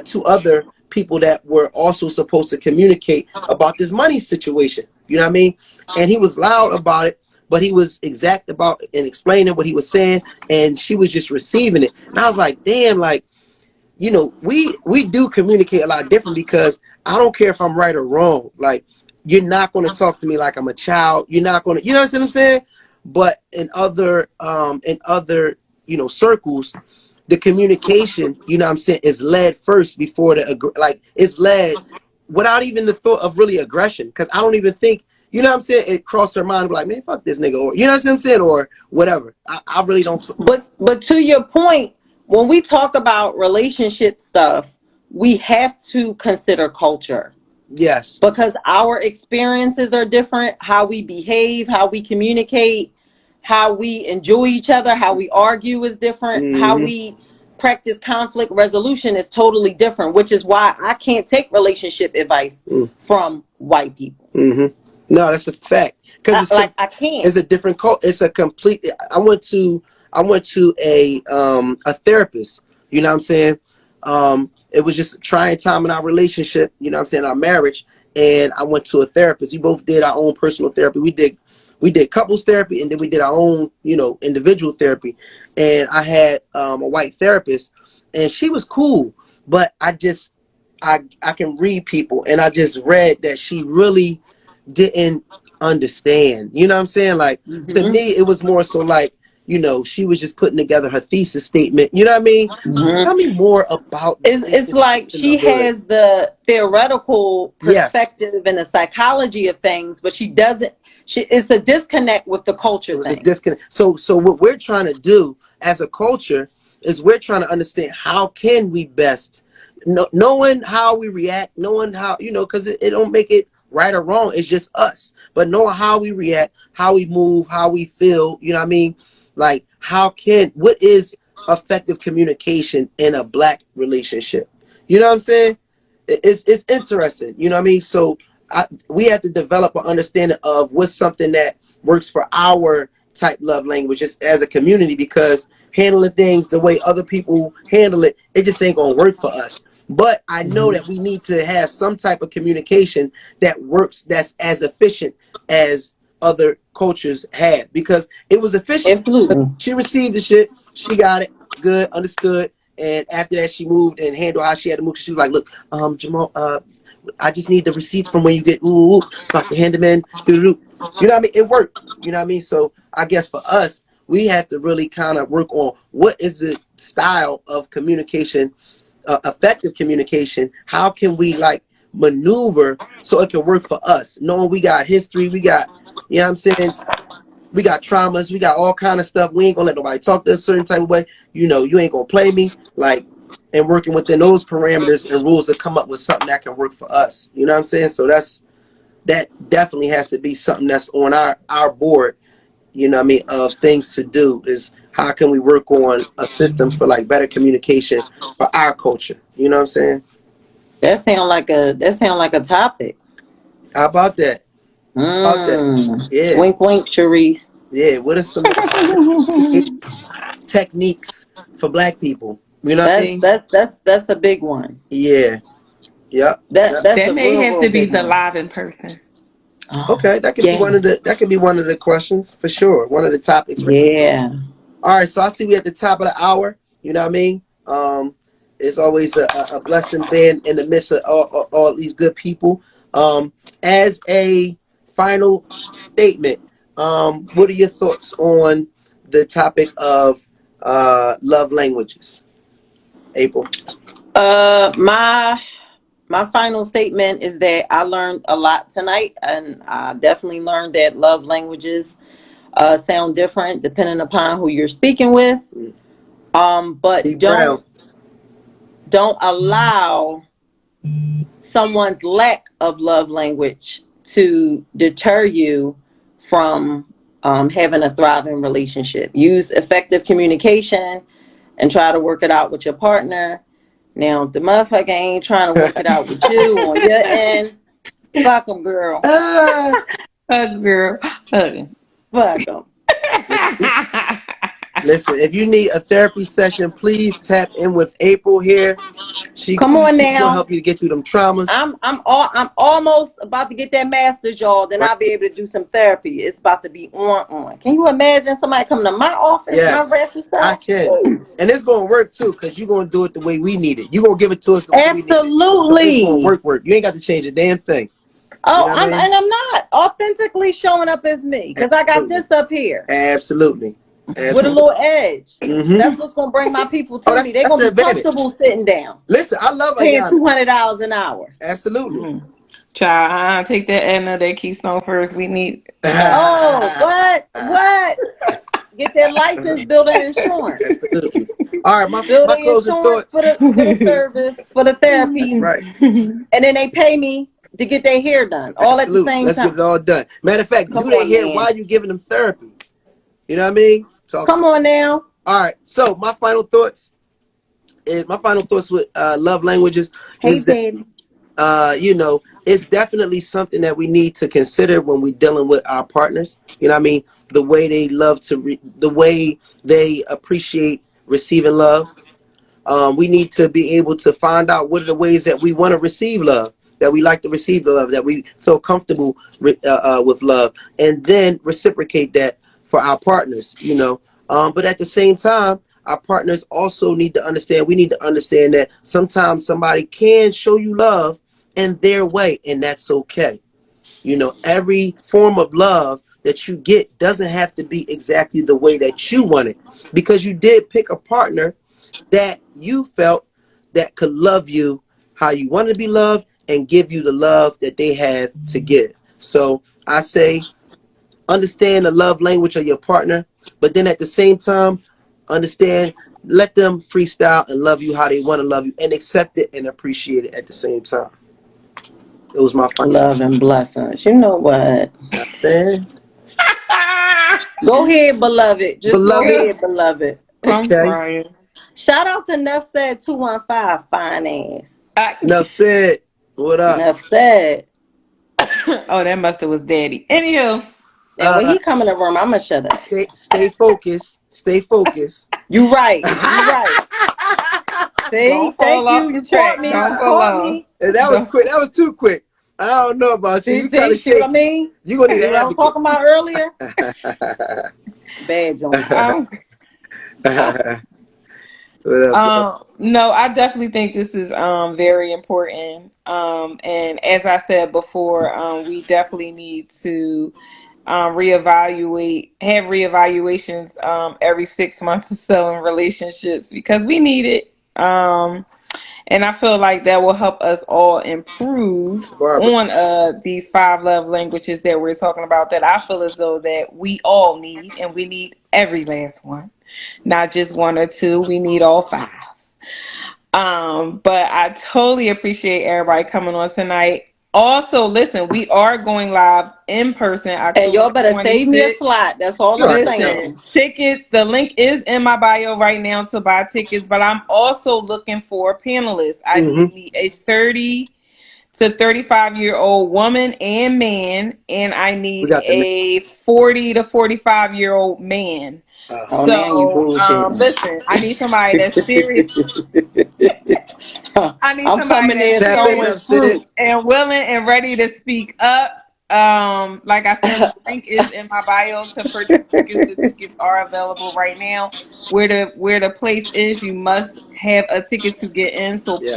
two other people that were also supposed to communicate about this money situation. You know what I mean? And he was loud about it, but he was exact about and explaining what he was saying, and she was just receiving it. And I was like, damn, like, you know, we do communicate a lot different because I don't care if I'm right or wrong. Like, you're not going to talk to me like I'm a child. You're not going to, you know what I'm saying? But in other, circles, the communication, you know what I'm saying, is led first before it's led without even the thought of really aggression. Because I don't even think, you know what I'm saying, it crossed her mind, like, man, fuck this nigga, or, you know what I'm saying, or whatever. I really don't. But to your point, when we talk about relationship stuff, we have to consider culture Yes. because our experiences are different. How we behave, how we communicate, how we enjoy each other, how we argue is different. How Mm-hmm. we practice conflict resolution is totally different, which is why I can't take relationship advice from white people. Mm-hmm. No, that's a fact. Because I can't. it's a different cult. It's a complete. I went to a therapist. You know what I'm saying? It was just a trying time in our relationship. You know what I'm saying? Our marriage, and I went to a therapist. We both did our own personal therapy. We did couples therapy, and then we did our own, individual therapy. And I had a white therapist, and she was cool, but I can read people, and I just read that she really didn't understand. You know what I'm saying? Like, to Mm-hmm. me, it was more so like, she was just putting together her thesis statement. You know what I mean? So tell Mm-hmm. me more about It's relationships like in the she hood. has the theoretical Yes, perspective and the psychology of things, but she doesn't. It's a disconnect with the it culture was a thing. disconnect. So what we're trying to do as a culture is we're trying to understand how can we best knowing how we react, knowing how, because it don't make it right or wrong. It's just us. But knowing how we react, how we move, how we feel, you know what I mean? Like, what is effective communication in a black relationship? You know what I'm saying? It's interesting. You know what I mean? So we have to develop an understanding of what's something that works for our type love language as a community, because handling things the way other people handle it, it just ain't gonna work for us. But I know that we need to have some type of communication that works, that's as efficient as other cultures have, because it was efficient. Absolutely. She received the shit, she got it, good, understood, and after that she moved and handled how she had to move. She was like, look, Jamal, I just need the receipts from when you get so I can hand them in. Doo-doo-doo. You know what I mean? It worked. You know what I mean? So I guess for us, we have to really kind of work on what is the style of communication, effective communication. How can we like maneuver so it can work for us? Knowing we got history, we got, you know what I'm saying? We got traumas, we got all kind of stuff. We ain't gonna let nobody talk to a certain type of way. You ain't gonna play me. Like, and working within those parameters and rules to come up with something that can work for us. You know what I'm saying? So that definitely has to be something that's on our board, you know what I mean, of things to do, is how can we work on a system for like better communication for our culture. You know what I'm saying? That sound like a topic. How about that? How about that? Yeah. Wink, wink, Cherise. Yeah. What are some communication techniques for black people? You know what I That's mean? that's that's that's a big one. Yeah. Yep. That Yep. that's That a may real, have real to be big the one. live in person. Oh, Okay, that could be yeah, one of the questions for sure. One of the topics for sure. yeah. All right, so I see we at the top of the hour. You know what I mean? It's always a blessing being in the midst of all these good people. As a final statement, What are your thoughts on the topic of love languages, April? My final statement is that I learned a lot tonight, and I definitely learned that love languages sound different depending upon who you're speaking with. But Steve Brown. don't allow someone's lack of love language to deter you from having a thriving relationship. Use effective communication and try to work it out with your partner. Now, if the motherfucker ain't trying to work it out with you on your end, fuck them, girl. Ah, Hug, girl. Hug. Fuck them. listen, if you need a therapy session, please tap in with April here. She Come on gonna now. help you to get through them traumas. I'm almost about to get that master's, y'all. Then Right? I'll be able to do some therapy. It's about to be on. Can you imagine somebody coming to my office, my Yes, ratchet I self? can. Ooh. And it's gonna work too, because you're gonna do it the way we need it. You're gonna give it to us the way we need it. So it's gonna Absolutely. work. You ain't got to change a damn thing. You Oh, know what I mean? I'm not authentically showing up as me because I got Absolutely. this up here Absolutely. with a Absolutely. little edge. Mm-hmm. That's what's gonna bring my people Oh, to me. They're that's gonna an be advantage. comfortable sitting down, Listen, I love paying Ayana. $200 an hour. Absolutely. Mm. Child, take that Edna, that Keystone first. We need Oh, what? Get that license, building insurance. Absolutely. All right, my Building closing insurance thoughts. for the service, for the That's therapy, right. and then they pay me to get their hair done, all at the Absolutely. same Let's get time. it all done. Matter of fact, Come do they on, hear man. while you giving them therapy? You know what I mean? Talk to Come me. on now. All right. So my final thoughts with love languages Hey, is that baby. it's definitely something that we need to consider when we're dealing with our partners. You know what I mean? The way they love the way they appreciate receiving love. We need to be able to find out what are the ways that we want to receive love, that we like to receive love, that we feel comfortable with love, and then reciprocate that for our partners. But at the same time, our partners also need to understand. We need to understand that sometimes somebody can show you love in their way, and that's okay. Every form of love that you get doesn't have to be exactly the way that you want it, because you did pick a partner that you felt that could love you how you want to be loved and give you the love that they have to give. So I say, understand the love language of your partner, but then at the same time, understand, let them freestyle and love you how they want to love you, and accept it and appreciate it at the same time. It was my final. Love and blessings. You know what? Man. Go ahead, beloved. Just go Beloved. ahead, beloved. I'm Okay. crying. Shout out to Nuff Said 215, fine ass. I, Enough said. What up? Nuff Said. oh, that must have was daddy. Anywho, Now, when Uh, he come in the room, I'm going to shut up. stay focused. Stay focused. You right. You right. See? don't fall Thank you. off the You caught track. me. Don't You fall caught off. me. And that was Don't. quick. That was too quick. I don't know about you. You kind of See what I shaky. mean? You gonna need See an what I was advocate. talking about earlier? Bad joint. I'm, What up, though? no, I definitely think this is very important. And as I said before, we definitely need to have reevaluations every 6 months or so in relationships because we need it. And I feel like that will help us all improve Barbara. on these five love languages that we're talking about that I feel as though that we all need, and we need every last one, not just one or two. We need all five. But I totally appreciate everybody coming on tonight. Also, listen, we are going live in person And October y'all the better save me a 26th. slot. That's all You I'm already know. Listen, saying. tickets, the link is in my bio right now to buy tickets, but I'm also looking for panelists. I need Mm-hmm. me a 30 to 35-year-old woman and man, and I We need got the name. a 40 to 45-year-old man. Oh, now you So, bullshitting. listen, I need somebody that's serious. I need I'm somebody coming that's there Tap in, showing enough bearing said. fruit. and willing and ready to speak up. Like I said, the link is in my bio to purchase tickets. The tickets are available right now. Where the place is, you must have a ticket to get in. So Yes.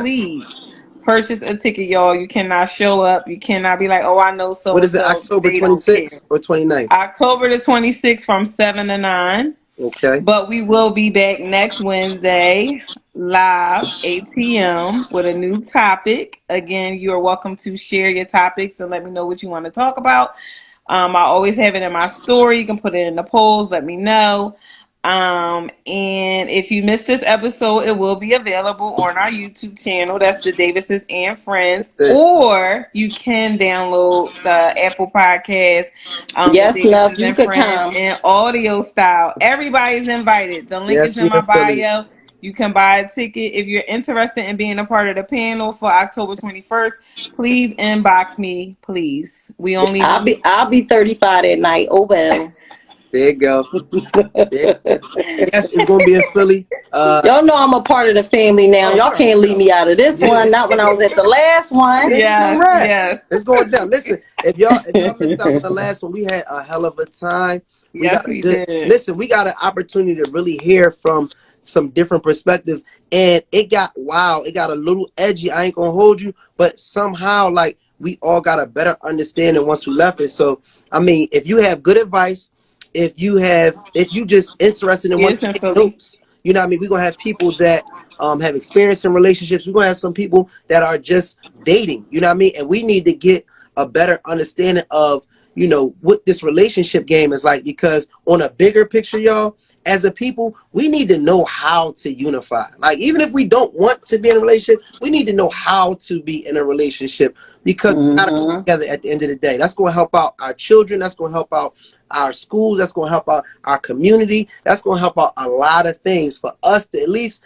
Purchase a ticket, y'all. You cannot show up. You cannot be like, oh, I know so What and is it? so. October They don't care. 26th or 29th? October the 26th from 7 to 9. Okay. But we will be back next Wednesday, live, 8 p.m., with a new topic. Again, you are welcome to share your topics and let me know what you want to talk about. I always have it in my story. You can put it in the polls. Let me know. And if you missed this episode, it will be available on our YouTube channel. That's the Davises and Friends. That's it. Or you can download the Apple Podcast, the Yes, Nuff, Davises you and could Friends come. in audio style. Everybody's invited. The link is Yes, in we my in Philly. bio. You can buy a ticket. If you're interested in being a part of the panel for October 21st, please inbox me, please. We only release. I'll be 35 that night. Oh well. There you go. There. Yes, it's gonna be in Philly. Y'all know I'm a part of the family now. Oh, we Y'all already can't leave know. me out of this Yeah. one. Not when I was at the last one. Niggas gonna Yes, rap. yes, It's going down. Listen, if y'all missed out on the last one, we had a hell of a time. We yes, got a we good did. listen, we got an opportunity to really hear from some different perspectives. And it got wow, it got a little edgy. I ain't gonna hold you, but somehow like we all got a better understanding once we left it. So I mean, if you have good advice, if you just interested in want Yes, to in take Philly. notes, you know what I mean? We're gonna have people that have experience in relationships. We're gonna have some people that are just dating, you know what I mean? And we need to get a better understanding of, you know, what this relationship game is like, because on a bigger picture, y'all, as a people, we need to know how to unify. Like, even if we don't want to be in a relationship, we need to know how to be in a relationship, because we gotta come Mm-hmm. together at the end of the day. That's going to help out our children. That's going to help out our schools. That's going to help out our community. That's going to help out a lot of things for us to at least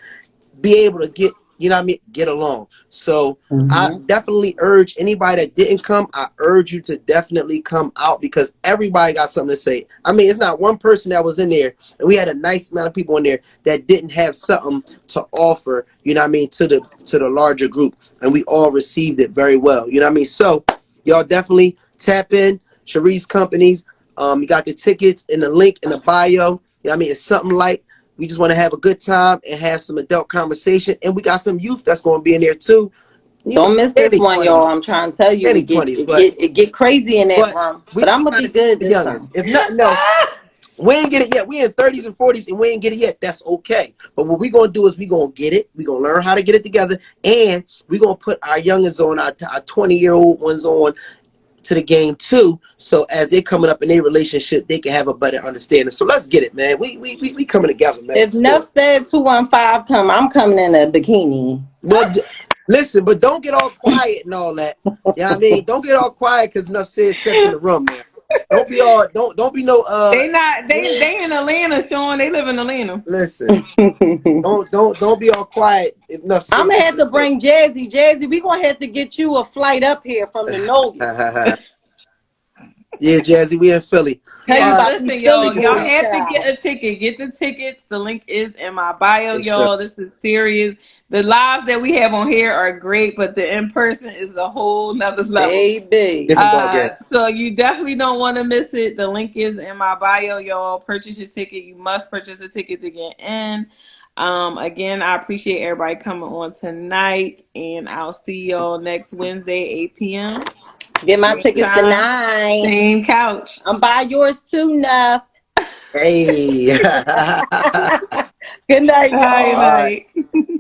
be able to get, you know what I mean, get along. So I Mm-hmm. definitely urge anybody that didn't come, I urge you to definitely come out, because everybody got something to say. I mean, it's not one person that was in there, and we had a nice amount of people in there that didn't have something to offer, you know what I mean, to the larger group, and we all received it very well, you know what I mean? So y'all definitely tap in Cherie's companies. You got the tickets in the link in the bio. You know what I mean? It's something like, we just want to have a good time and have some adult conversation. And we got some youth that's going to be in there too. You know, Don't miss this early one, y'all. 20s, I'm trying to tell you, early 20s. it get crazy in that room. We But I'm gonna got be to teach good the this time. youngest. If nothing else, we ain't get it yet. We in 30s and 40s and we ain't get it yet. That's okay. But what we going to do is we going to get it. We going to learn how to get it together. And we going to put our youngest on, our 20-year-old ones on to the game too. So as they're coming up in their relationship, they can have a better understanding. So let's get it, man. We coming together, man. If Nuff said 215 come, I'm coming in a bikini. Well, listen, but don't get all quiet and all that. You know what I mean? Don't get all quiet because enough said step in the room now. Don't be all don't be no They not they in Atlanta, Sean. They live in Atlanta. listen. Don't be all quiet if enough I'm said gonna step have in to bring Jazzy. Jazzy, we gonna have to get you a flight up here from the know. the room. Yeah, Jazzy, we in Philly. Tell All you Yes, right, about these listen, Philly y'all. Y'all listen. boys, have to get child. a ticket. Get the tickets. The link is in my bio, For sure. y'all. This is serious. The lives that we have on here are great, but the in person is a whole nother level. Baby. Different ball game. So you definitely don't want to miss it. The link is in my bio, y'all. Purchase your ticket. You must purchase a ticket to get in. Again, I appreciate everybody coming on tonight, and I'll see y'all next Wednesday, 8 p.m. Get my Same tickets time, tonight. same couch. I'm by yours too, Nuff. Hey. Good night, Hi, All y'all. right. night.